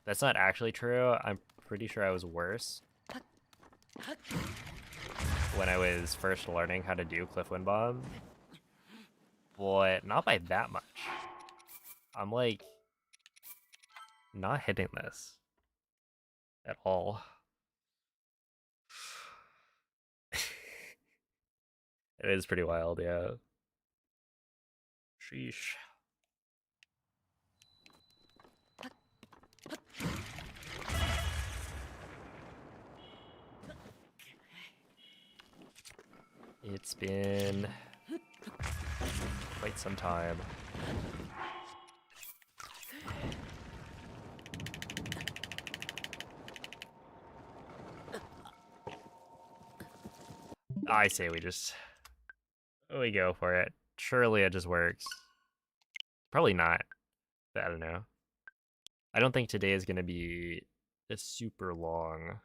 That's not actually true. I'm pretty sure I was worse when I was first learning how to do Cliff Wind Bomb. But not by that much. I'm like not hitting this at all. It is pretty wild, yeah. Sheesh. It's been quite some time. I say we go for it. Surely it just works. Probably not. I don't know. I don't think today is gonna be a super long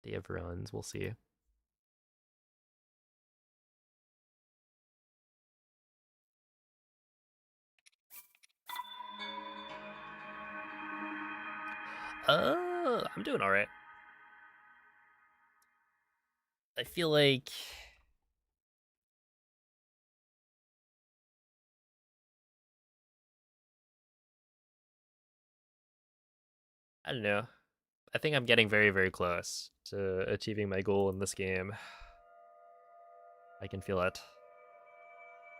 day of runs. We'll see. I'm doing all right. I feel like I don't know. I think I'm getting very, very close to achieving my goal in this game. I can feel it.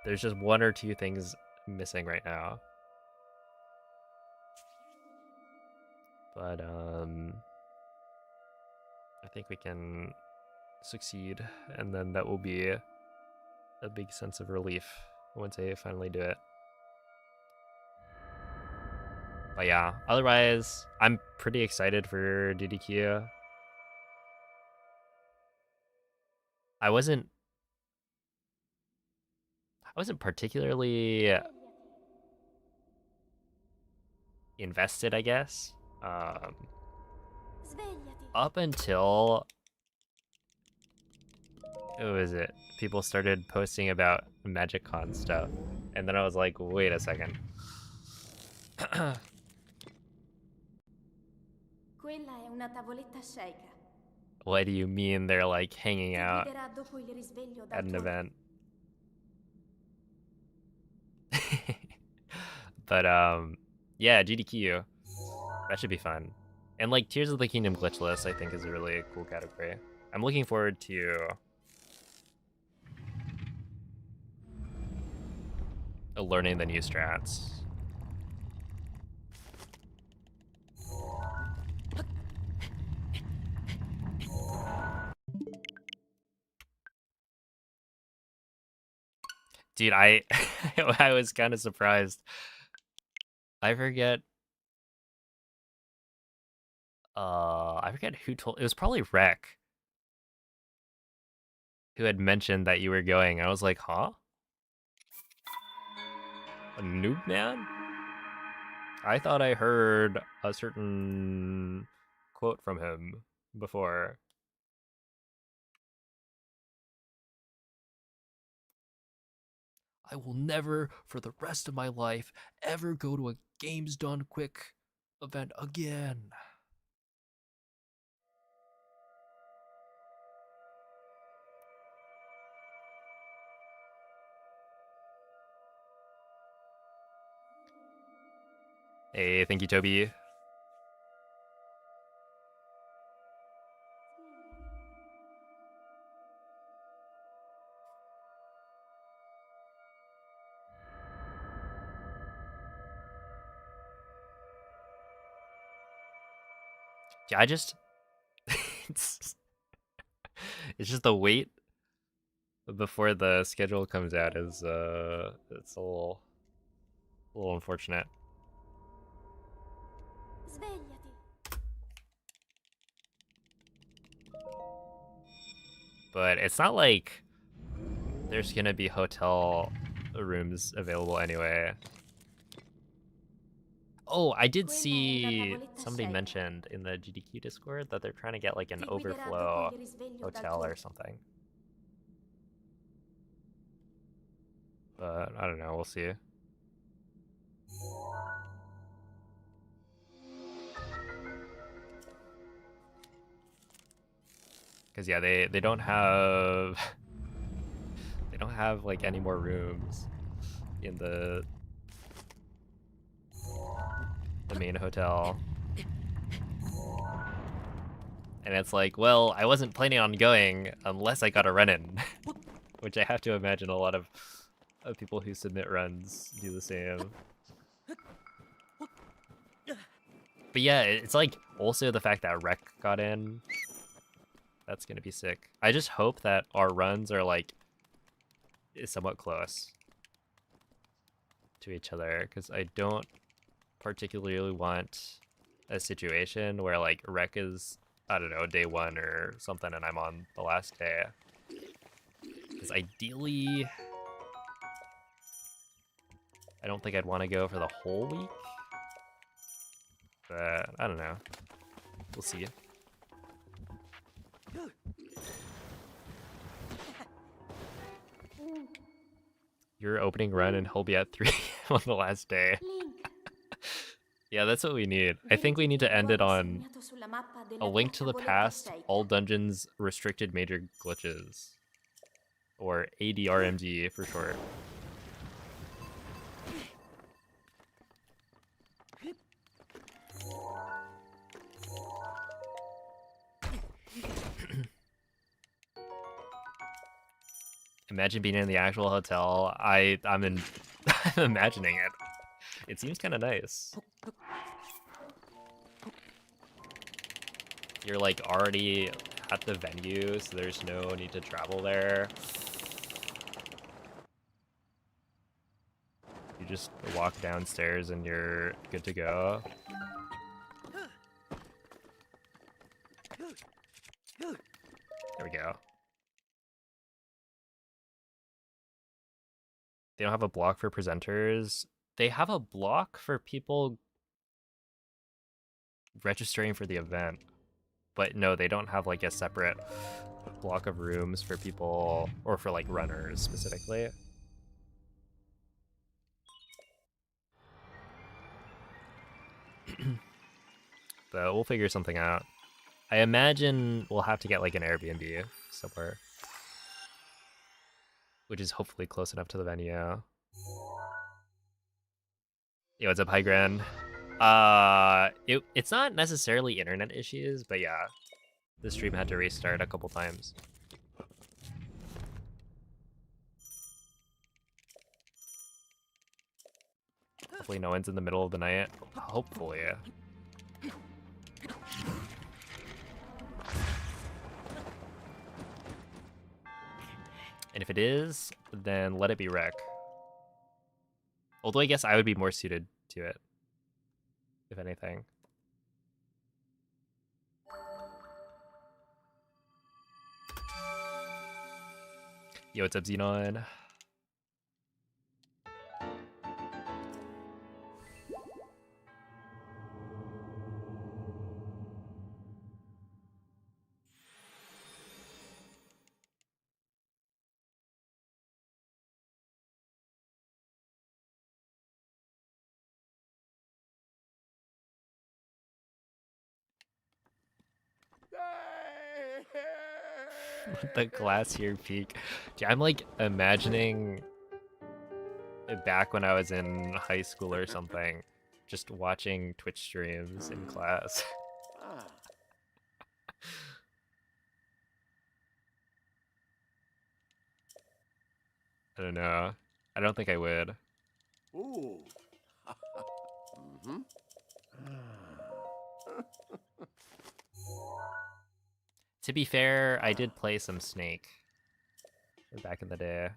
There's just one or two things missing right now. But I think we can succeed, and then that will be a big sense of relief once I finally do it. But yeah, otherwise, I'm pretty excited for DDQ. I wasn't particularly invested, I guess. Svegliati. Up until who is it? People started posting about MagicCon stuff, and then I was like, wait a second. Quella è una tavoletta sceicca. What do you mean they're like hanging Ti out guiderà dopo il risveglio at dal an tuo event? But yeah, GDQ. That should be fun. And like Tears of the Kingdom glitchless, I think, is a really cool category. I'm looking forward to learning the new strats. Dude, I I was kind of surprised. I forget who told, it was probably Rec who had mentioned that you were going. I was like, huh? A noob man? I thought I heard a certain quote from him before. I will never, for the rest of my life, ever go to a Games Done Quick event again. Hey, thank you, Toby. Yeah, I just it's, it's just the wait before the schedule comes out is it's a little unfortunate. Svegliati. But it's not like there's gonna be hotel rooms available anyway. Oh, I did Quella è una see tavoletta somebody sceicca. mentioned in the GDQ Discord that they're trying to get like an Ti guiderà dopo overflow il risveglio dal hotel tuo or something. But I don't know, we'll see. Cause yeah, they don't have they don't have like any more rooms in the main hotel. And it's like, well, I wasn't planning on going unless I got a run-in. Which I have to imagine a lot of people who submit runs do the same. But yeah, it's like also the fact that Rec got in. That's gonna be sick. I just hope that our runs are like somewhat close to each other, because I don't particularly want a situation where like Rec is, I don't know, day 1 or something and I'm on the last day. Because ideally, I don't think I'd want to go for the whole week. But I don't know. We'll see. Your opening run and he'll be at 3 on the last day. Link. Yeah, that's what we need. I think we need to end it on Segnato sulla mappa A della Link tua to the tavoletta Past, sceicca. all dungeons restricted major glitches. Or ADRMG for short. Imagine being in the actual hotel. I'm I'm imagining it. It seems kind of nice. You're like already at the venue, so there's no need to travel there. You just walk downstairs and you're good to go. There we go. They don't have a block for presenters. They have a block for people registering for the event. But no, they don't have like a separate block of rooms for people, or for like runners specifically. but we'll figure something out. I imagine we'll have to get like an Airbnb somewhere, which is hopefully close enough to the venue. Yo, what's up, High Grand? It's not necessarily internet issues, but yeah, the stream had to restart a couple times. Hopefully no one's in the middle of the night. Hopefully. And if it is, then let it be Wreck. Although I guess I would be more suited to it, if anything. Yo, what's up, Xenon? The glacier peak. Dude, I'm like imagining it back when I was in high school or something, just watching Twitch streams in class. I don't know. I don't think I would. Ooh. Mm-hmm. To be fair, I did play some Snake back in the day.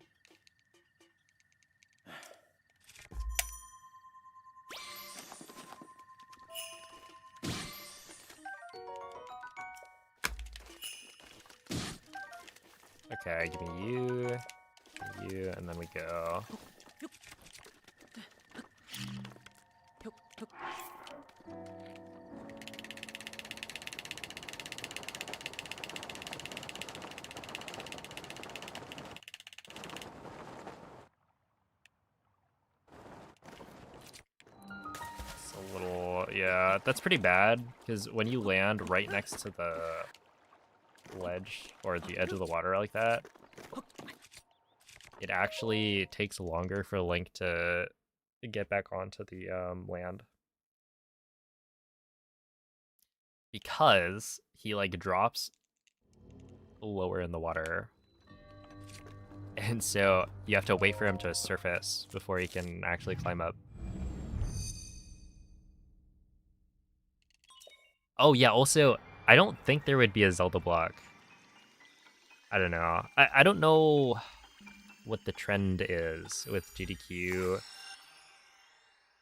Okay, give me you, and then we go. It's a little, yeah, that's pretty bad, because when you land right next to the ledge or the edge of the water like that, it actually takes longer for Link to get back onto the land, because he like drops lower in the water, and so you have to wait for him to surface before he can actually climb up. Oh yeah, also I don't think there would be a Zelda block. I don't know. I don't know what the trend is with GDQ,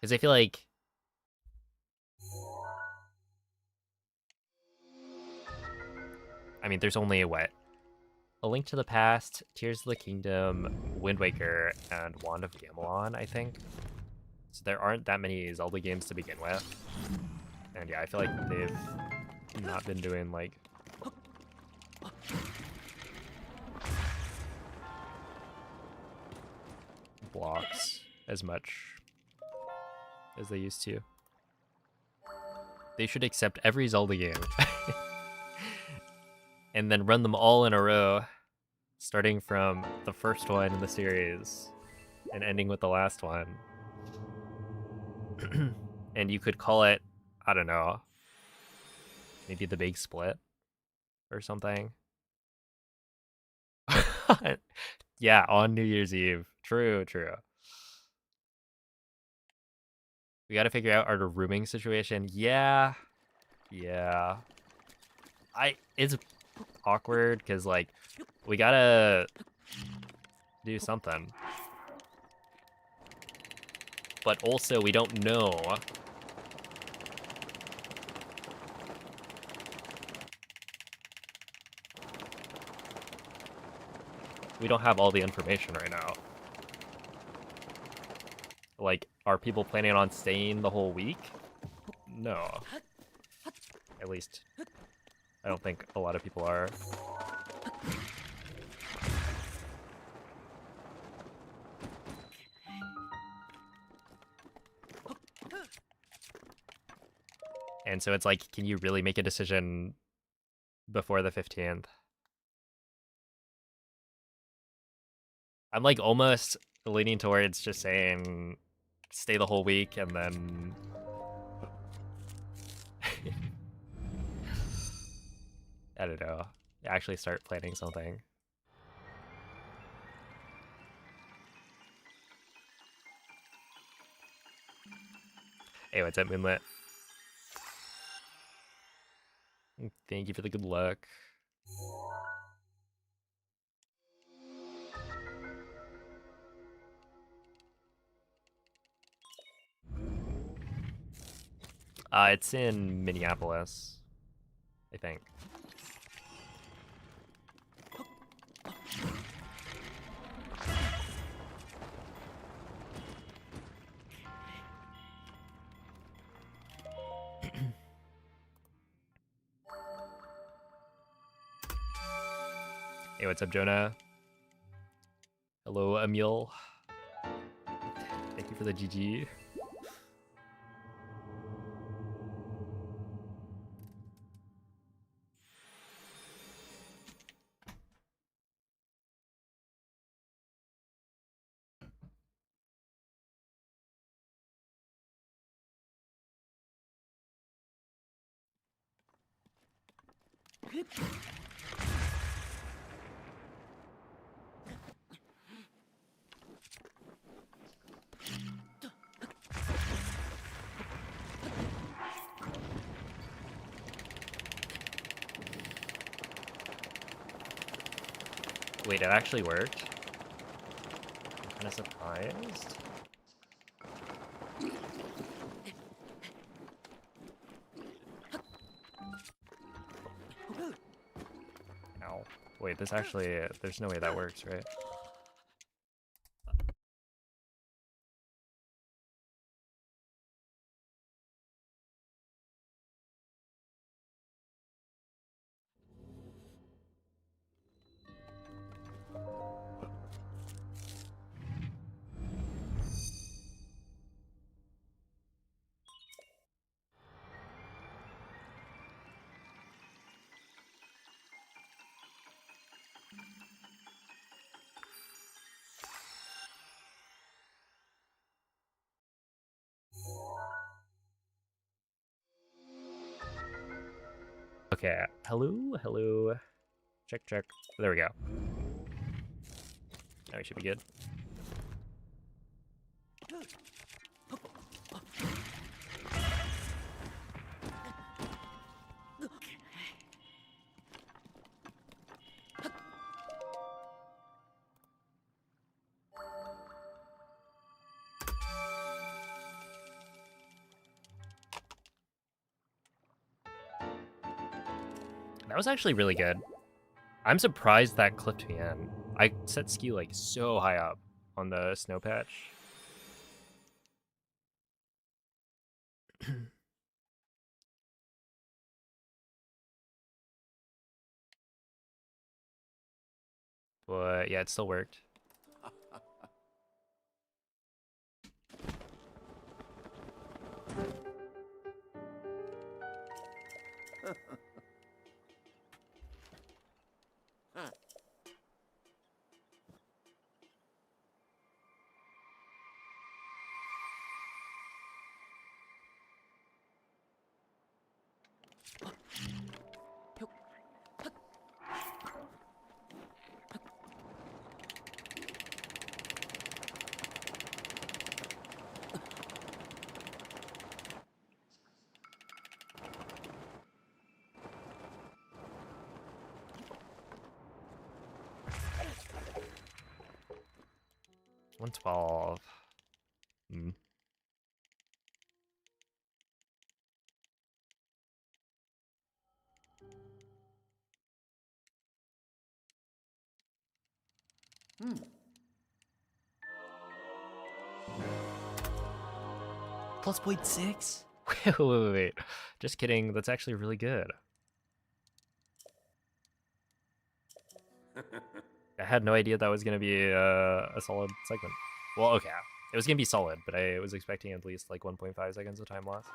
because I feel like there's only what? A Link to the Past, Tears of the Kingdom, Wind Waker, and Wand of Gamelon, I think. So there aren't that many Zelda games to begin with. And yeah, I feel like they've not been doing like blocks as much as they used to. They should accept every Zelda game and then run them all in a row, starting from the first one in the series and ending with the last one. And you could call it, I don't know, maybe the Big Split or something. Yeah, on New Year's Eve. True. We gotta figure out our rooming situation. Yeah. It's awkward because like we gotta do something, but also we don't know we don't have all the information right now. Like, are people planning on staying the whole week? No. At least, I don't think a lot of people are. And so it's like, can you really make a decision before the 15th? I'm like almost leaning towards just saying stay the whole week and then I don't know, actually start planning something. Hey, what's up, Moonlit? Thank you for the good luck. It's in Minneapolis, I think. Hey, what's up, Jonah? Hello, Emil. Thank you for the GG. Wait, it actually worked? I'm kind of surprised. Ow. Wait, this actually, there's no way that works, right? Okay, hello, hello. Check, check. There we go. Now we should be good. That was actually really good. I'm surprised that clipped me in. I set ski like so high up on the snow patch. But yeah, it still worked. $112. Hmm. Plus 0.6? Wait. Just kidding. That's actually really good. I had no idea that was going to be a solid segment. Well, okay. It was going to be solid, but I was expecting at least like 1.5 seconds of time loss.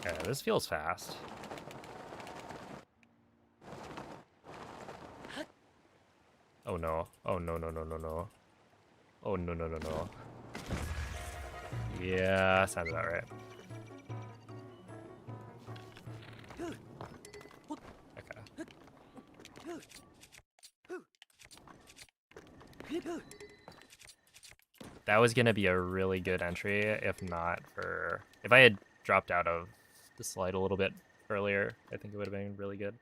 Yeah, this feels fast. Oh no. Oh no, no, no, no, no. Oh no, no, no, no. Yeah, sounds about right. Okay. That was gonna be a really good entry if not for... If I had dropped out of the slide a little bit earlier, I think it would have been really good.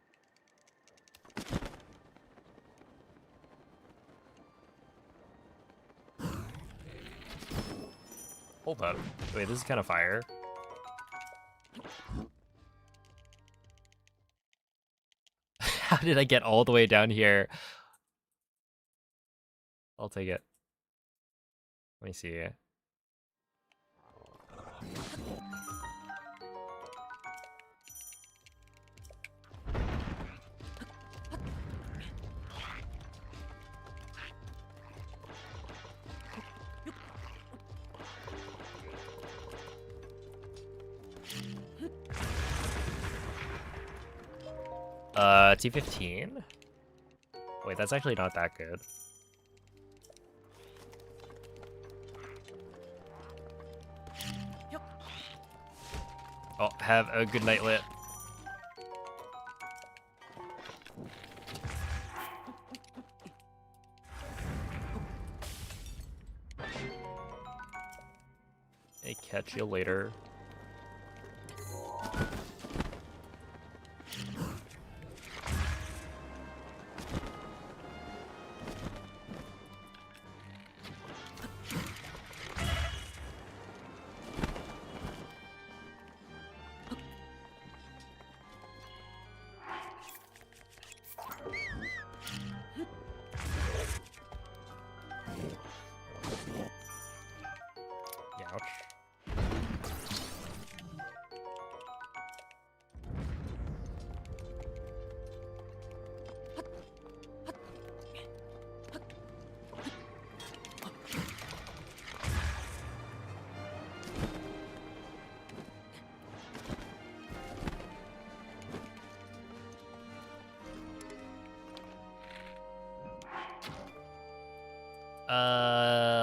Hold up. Wait, this is kind of fire. How did I get all the way down here? I'll take it. Let me see. T15? Wait, that's actually not that good. Oh, have a good night, Lit. Hey, catch you later.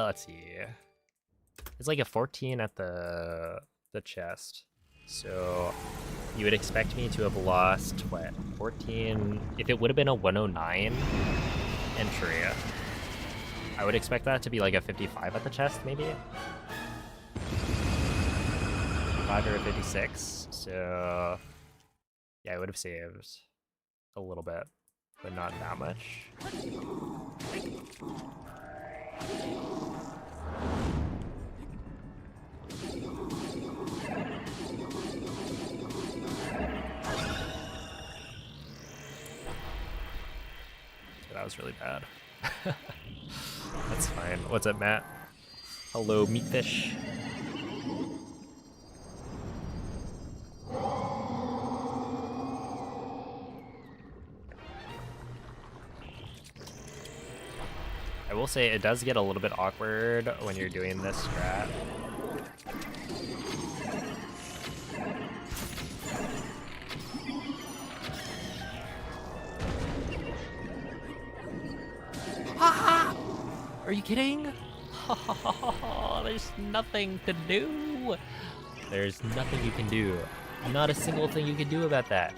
Let's see. It's like a 14 at the chest. So you would expect me to have lost, what, 14? If it would have been a 109 entry, I would expect that to be like a 55 at the chest, maybe? 55 or a 56. So yeah, I would have saved a little bit, but not that much. That was really bad. That's fine. What's up, Matt? Hello, Meatfish. I will say it does get a little bit awkward when you're doing this strat. Are you kidding? There's nothing to do. There's nothing you can do. Not a single thing you can do about that.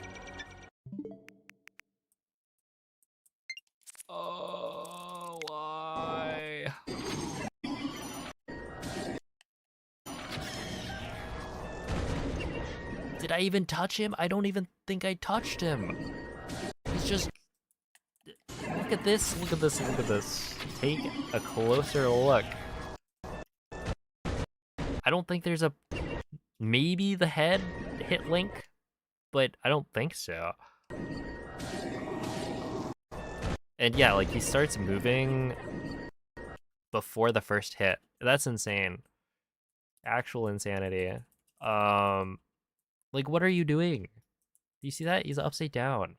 Oh, why? Did I even touch him? I don't even think I touched him. He's just Look at this, look at this, look at this. Take a closer look. I don't think there's a... Maybe the head hit Link, but I don't think so. And yeah, like, he starts moving before the first hit. That's insane. Actual insanity. Like, what are you doing? Do you see that? He's upside down.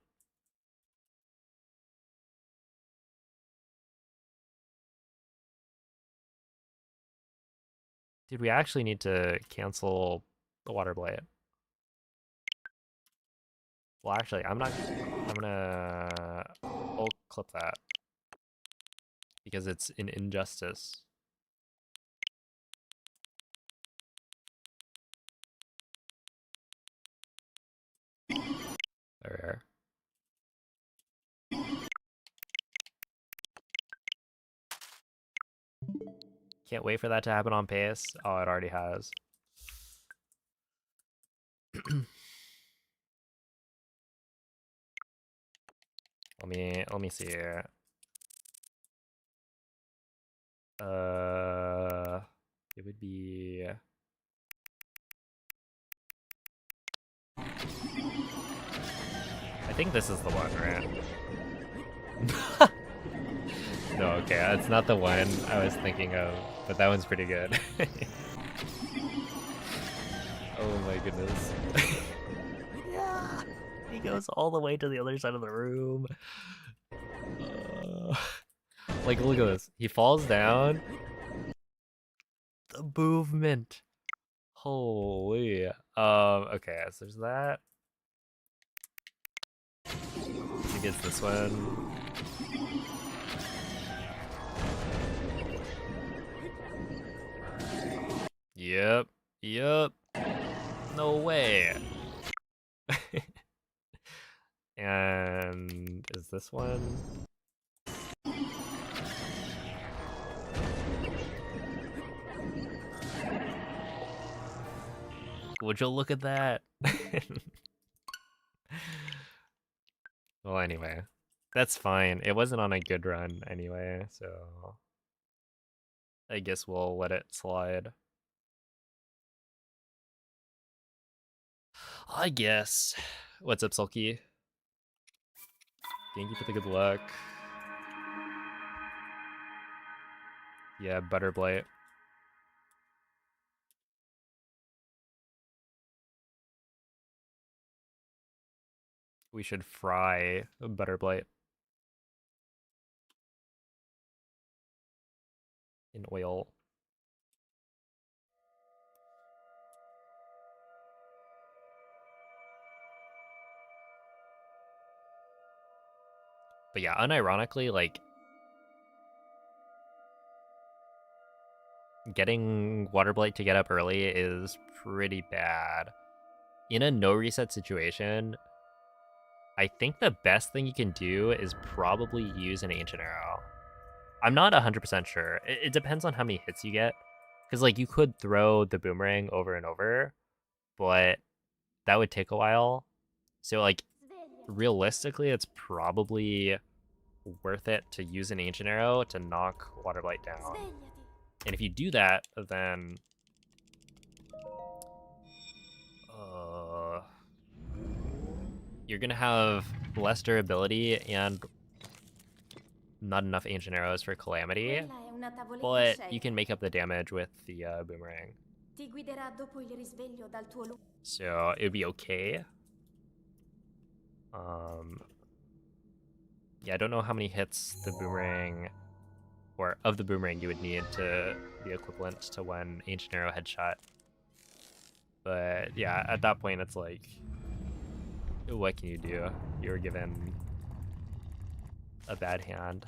Dude, we actually need to cancel the water blight. Well, actually, I'm gonna... I'll clip that. Because it's an injustice. There. Can't wait for that to happen on pace. Oh, it already has. Let me see here. It would be... I think this is the one, right? No, okay, that's not the one I was thinking of, but that one's pretty good. Oh my goodness. Yeah! He goes all the way to the other side of the room. Like, look at this. He falls down. The movement. Holy. Okay, so there's that. He gets this one. Yep. Yep. No way. And is this one? Would you look at that? Well, anyway, that's fine. It wasn't on a good run anyway, so I guess we'll let it slide. I guess. What's up, Sulky? Thank you for the good luck. Yeah, butter blight. We should fry butter blight in oil. But yeah, unironically, like, getting water blight to get up early is pretty bad. In a no reset situation, I think the best thing you can do is probably use an ancient arrow. I'm not 100% sure. It depends on how many hits you get. Because, like, you could throw the boomerang over and over, but that would take a while. So, like, realistically, it's probably worth it to use an ancient arrow to knock water blight down. And if you do that, then you're gonna have less durability and not enough ancient arrows for calamity, but you can make up the damage with the boomerang. So it would be okay. Yeah, I don't know how many hits the boomerang, or of the boomerang, you would need to be equivalent to one ancient arrow headshot. But yeah, at that point, it's like, what can you do? You're given a bad hand.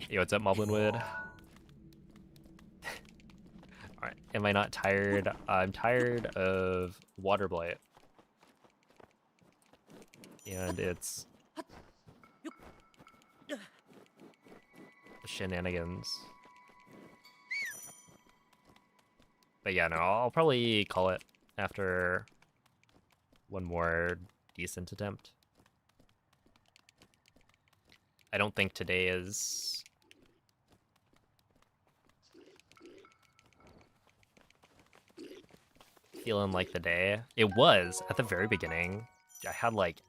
Yo, what's up, Moblinwood? Alright, am I not tired? I'm tired of water blight. And it's shenanigans. But yeah, no, I'll probably call it after one more decent attempt. I don't think today is feeling like the day. It was at the very beginning. I had like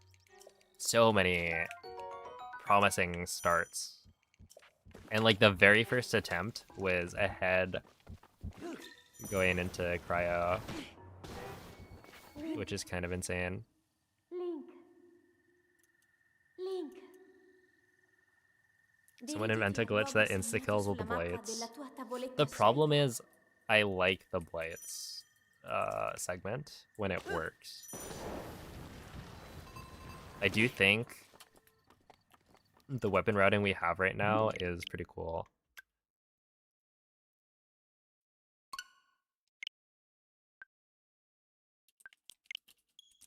so many promising starts. And like the very first attempt was ahead going into cryo, which is kind of insane. Link. Someone invent a glitch that insta-kills all the blights. The The problem is I like the blights segment when it works. I do think the weapon routing we have right now is pretty cool.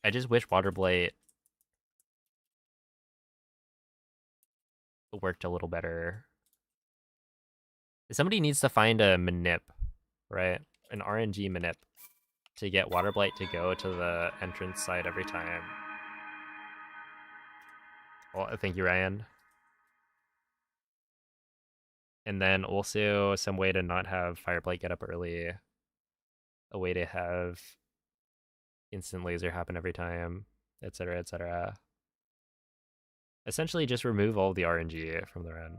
I just wish Water Blight worked a little better. Somebody needs to find a manip, right? An RNG manip to get Water Blight to go to the entrance side every time. Well, thank you, Ryan. And then also some way to not have Fireblight get up early. A way to have instant laser happen every time, etc., etc. Essentially just remove all the RNG from the run.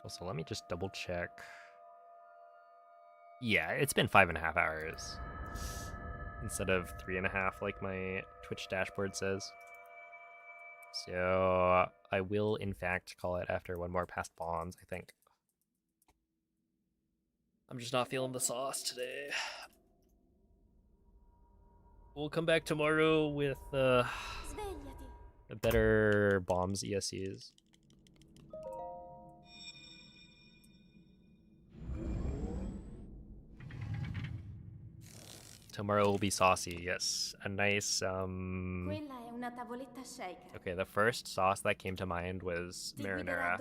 Also, let me just double check. Yeah, it's been 5.5 hours instead of 3.5 like my Twitch dashboard says. So I will in fact call it after one more past bombs, I think. I'm just not feeling the sauce today. We'll come back tomorrow with better bombs ESCs. Tomorrow will be saucy, yes. A nice, Okay, the first sauce that came to mind was marinara.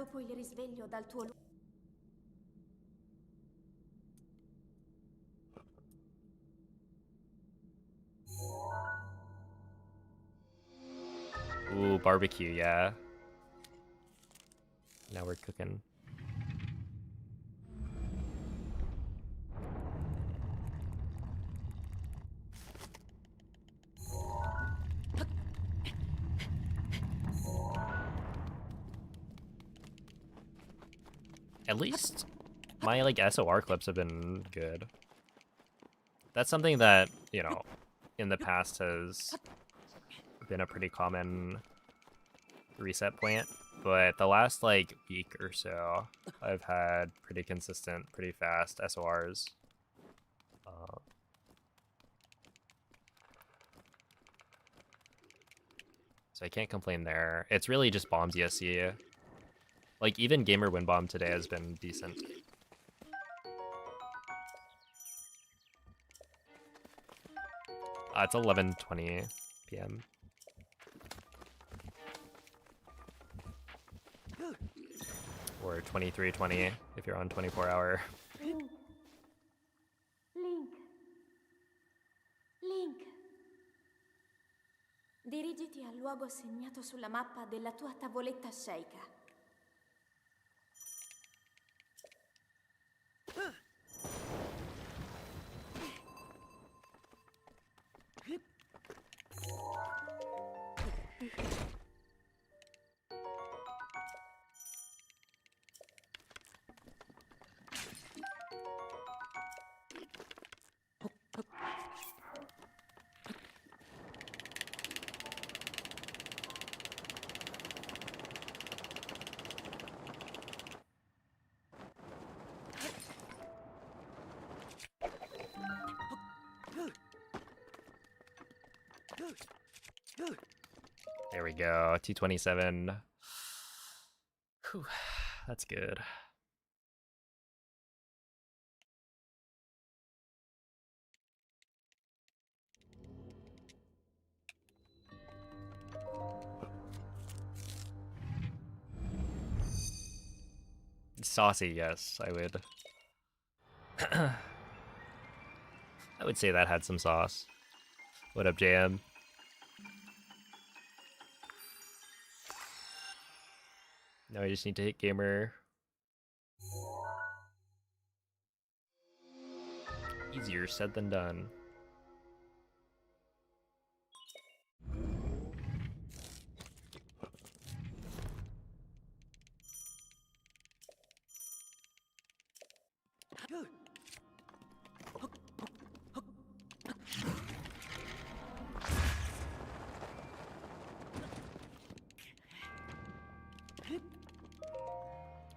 Ooh, barbecue, yeah. Now we're cooking. At least my like SOR clips have been good. That's something that, you know, in the past has been a pretty common reset point, but the last like week or so, I've had pretty consistent, pretty fast SORs. So I can't complain there. It's really just bombs ESC. Like even Gamer Win Bomb today has been decent. It's 11:20 p.m. Or 23:20 if you're on 24-hour. Link. Dirigiti al luogo segnato sulla mappa della tua tavoletta sceicca. There we go, T27. Whew, that's good. Saucy, yes, I would. I would say that had some sauce. What up, JM? Now I just need to hit gamer. Easier said than done.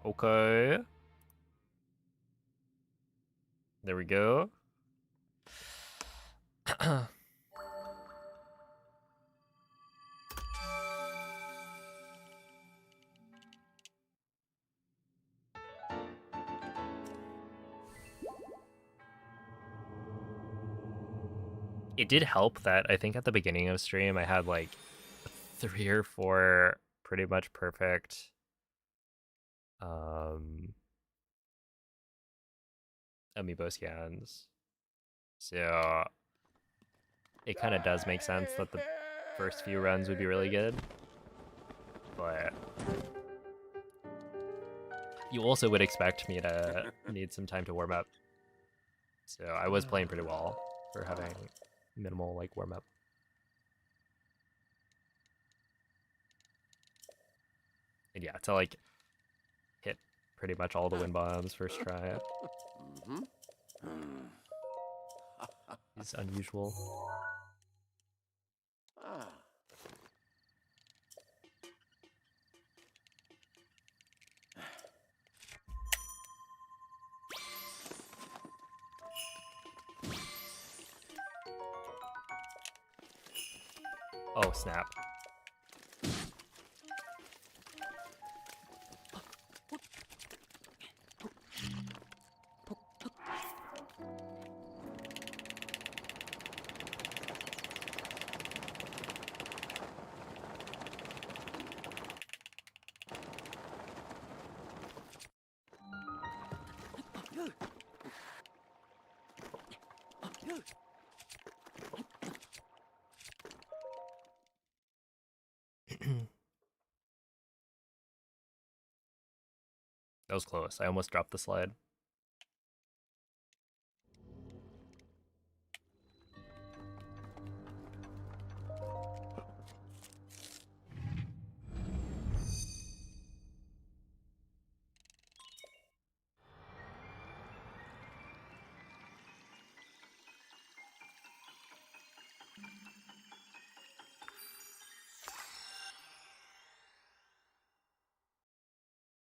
Okay. There we go. It did help that I think at the beginning of stream I had like 3 or 4 pretty much perfect amiibo scans. So it kind of does make sense that the first few runs would be really good. But you also would expect me to need some time to warm up. So I was playing pretty well for having minimal like warm up. And yeah, to like hit pretty much all the wind bombs first try is unusual. Oh, snap. That was close. I almost dropped the slide.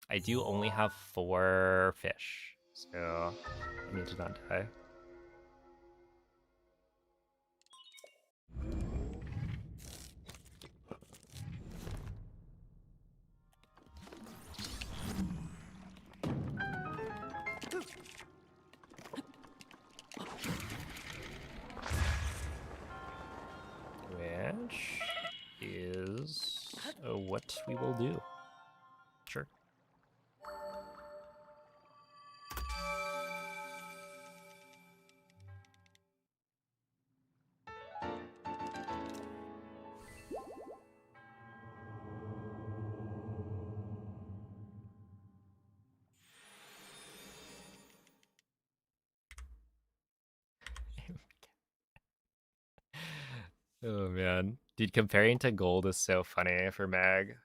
I do only have 4 fish, so I need to not die. Which is what we will do. Sure. Oh man. Dude, comparing to gold is so funny for Mag.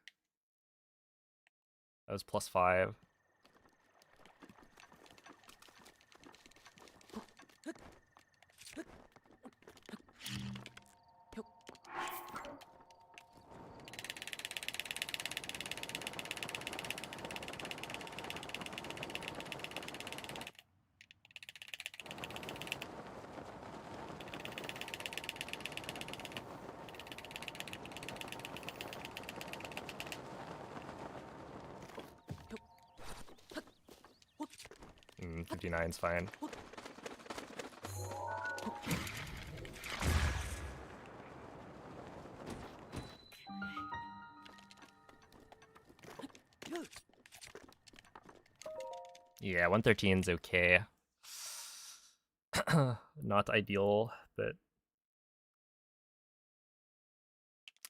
That was +5. Mm, 59's fine. Yeah, 113's okay. Not ideal, but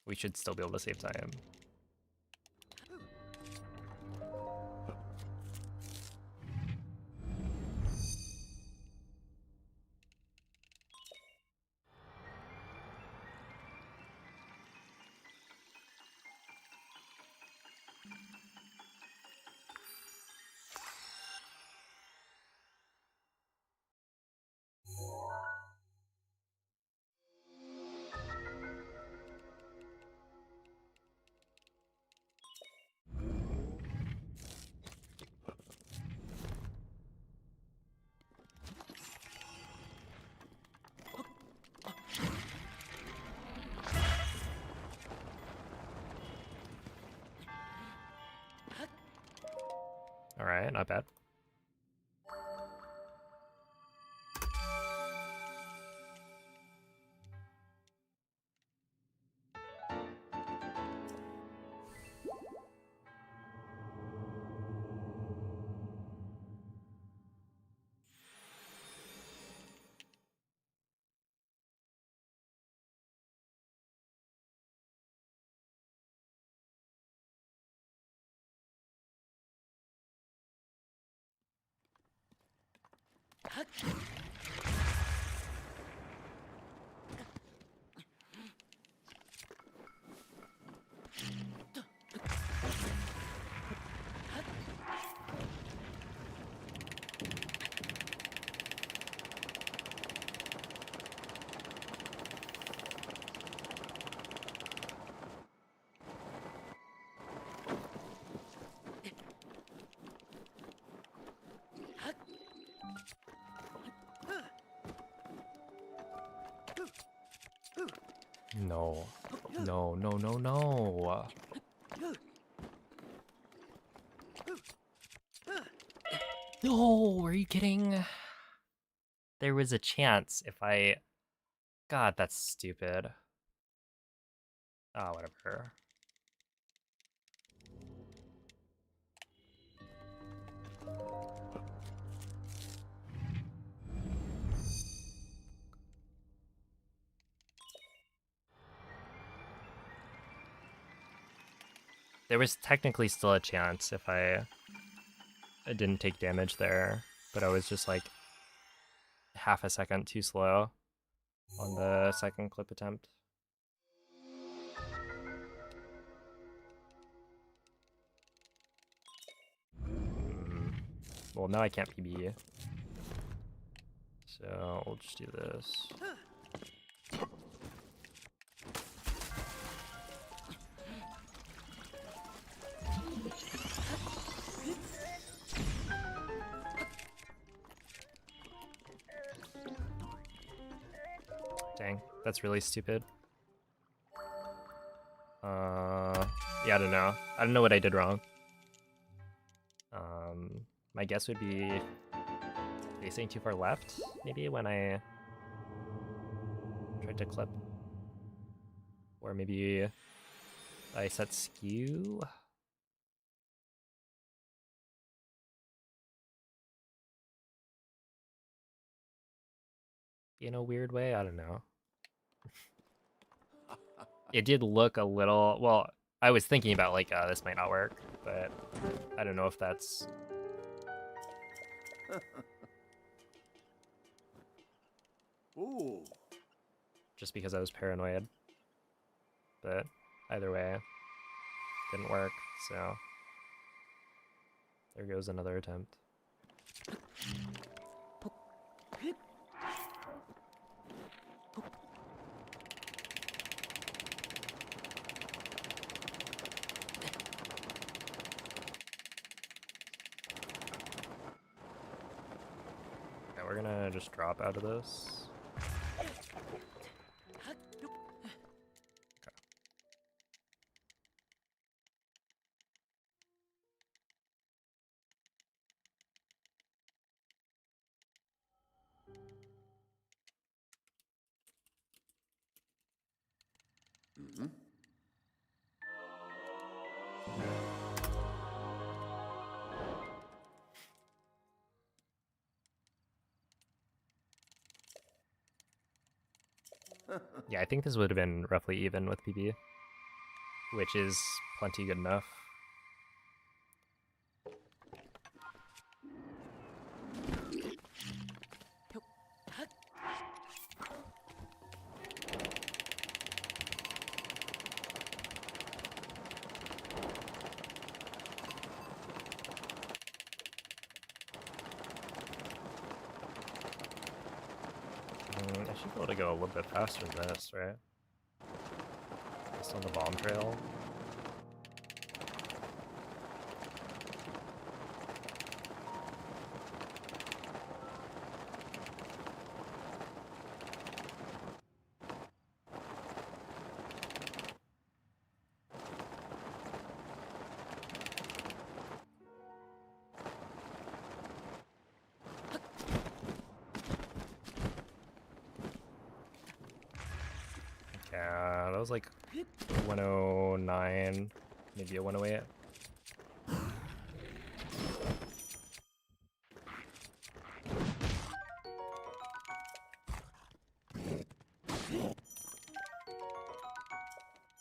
we should still be able to save time. All right, not bad. No. No, no, no, no. No, are you kidding? There was a chance if I... God, that's stupid. Ah, whatever. There was technically still a chance if I didn't take damage there, but I was just like half a second too slow on the second clip attempt. Well, now I can't PB. So we'll just do this. Dang, that's really stupid. Yeah, I don't know. I don't know what I did wrong. My guess would be facing too far left, maybe, when I tried to clip. Or maybe I set skew. In a weird way, I don't know. It did look a little, well, I was thinking about like, this might not work, but I don't know if that's... Ooh. just because I was paranoid. But either way, didn't work, so there goes another attempt. Okay, we're gonna just drop out of this. Mm-hmm. Yeah, I think this would have been roughly even with PB, which is plenty good enough. I should be able to go a little bit faster than this, right? Just on the bomb trail. Yeah, that was like 109, maybe a 108.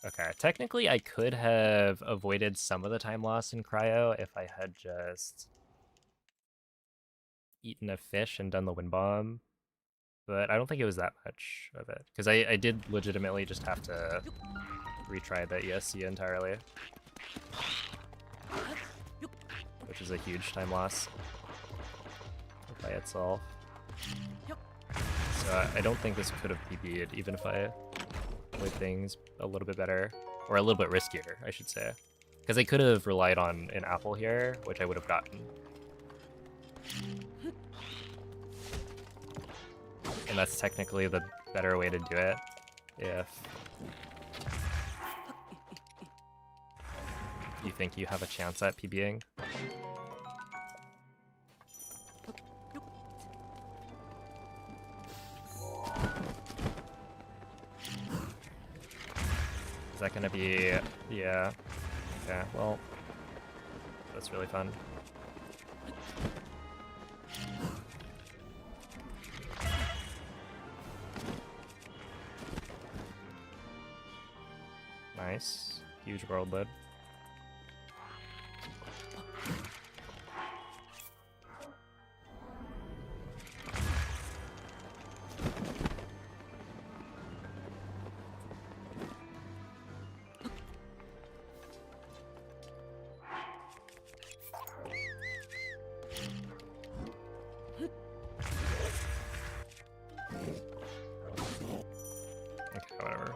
Okay, technically I could have avoided some of the time loss in cryo if I had just eaten a fish and done the wind bomb, but I don't think it was that much of it, because I did legitimately just have to retry the ESC entirely, which is a huge time loss by itself. So I don't think this could have PB'd even if I played things a little bit better, or a little bit riskier, I should say. Because I could have relied on an apple here, which I would have gotten. And that's technically the better way to do it, if you think you have a chance at PBing. Is that gonna be... yeah. Okay, well, that's really fun. Nice. Huge world lid. Okay, whatever.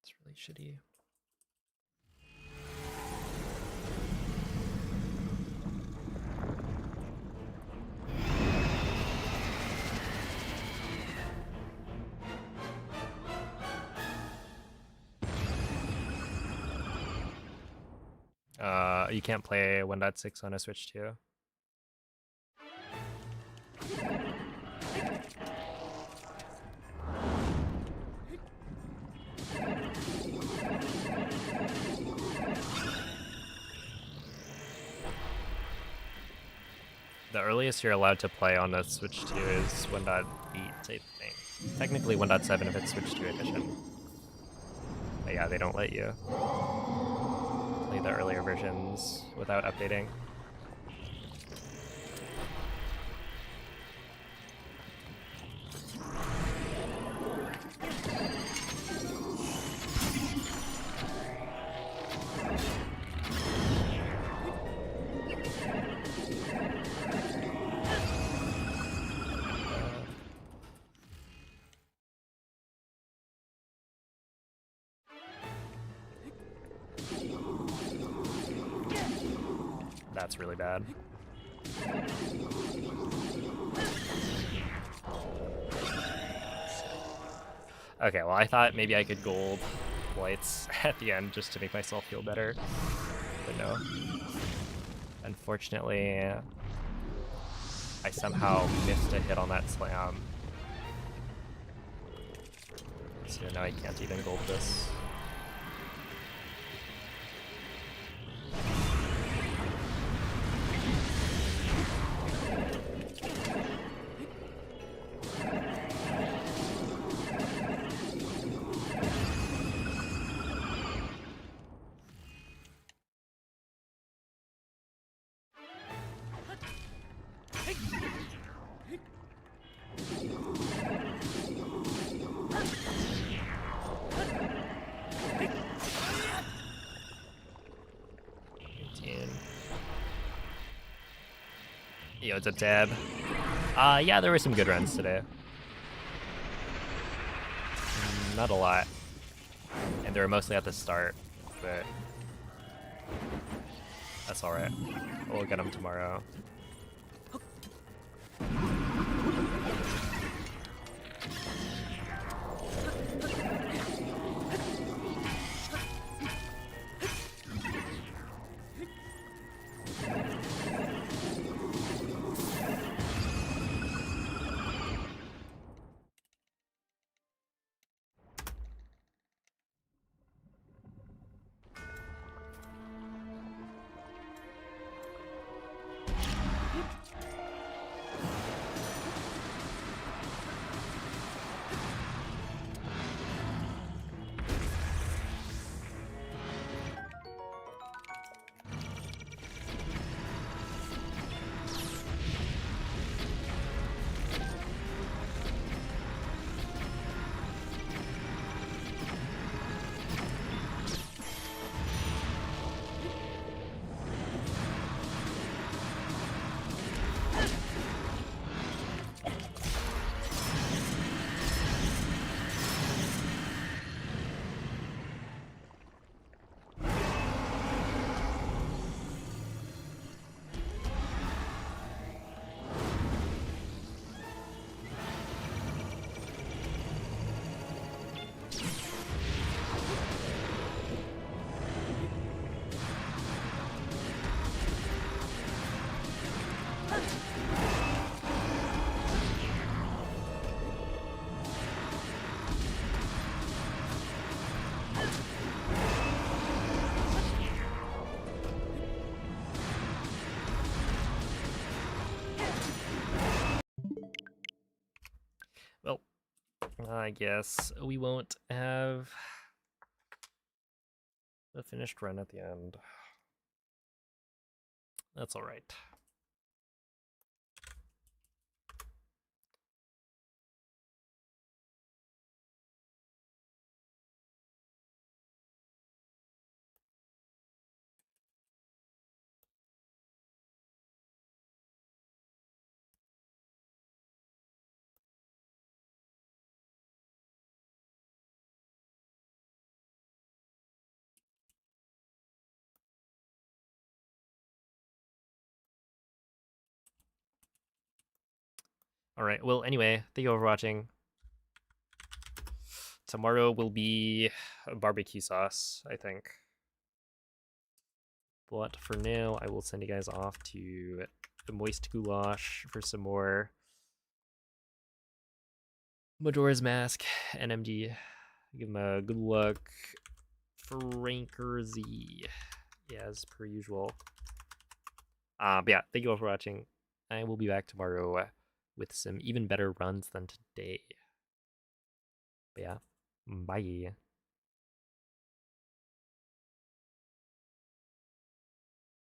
It's really shitty. You can't play 1.6 on a Switch 2. The earliest you're allowed to play on a Switch 2 is 1.8, I think. Technically 1.7 if it's Switch 2 edition. But yeah, they don't let you play the earlier versions without updating. That's really bad. Okay, well, I thought maybe I could gold lights at the end just to make myself feel better. But no. Unfortunately, I somehow missed a hit on that slam. So now I can't even gold this. Yo, it's a tab. Yeah, there were some good runs today. Not a lot. And they were mostly at the start, but that's alright. We'll get them tomorrow. Well, I guess we won't have the finished run at the end. That's alright. Alright, well, anyway, thank you all for watching. Tomorrow will be barbecue sauce, I think. But for now, I will send you guys off to the moist goulash for some more Majora's Mask NMD. Give him a good luck. Franker Z. Yeah, as per usual. But yeah, thank you all for watching. I will be back tomorrow with some even better runs than today. But yeah, bye.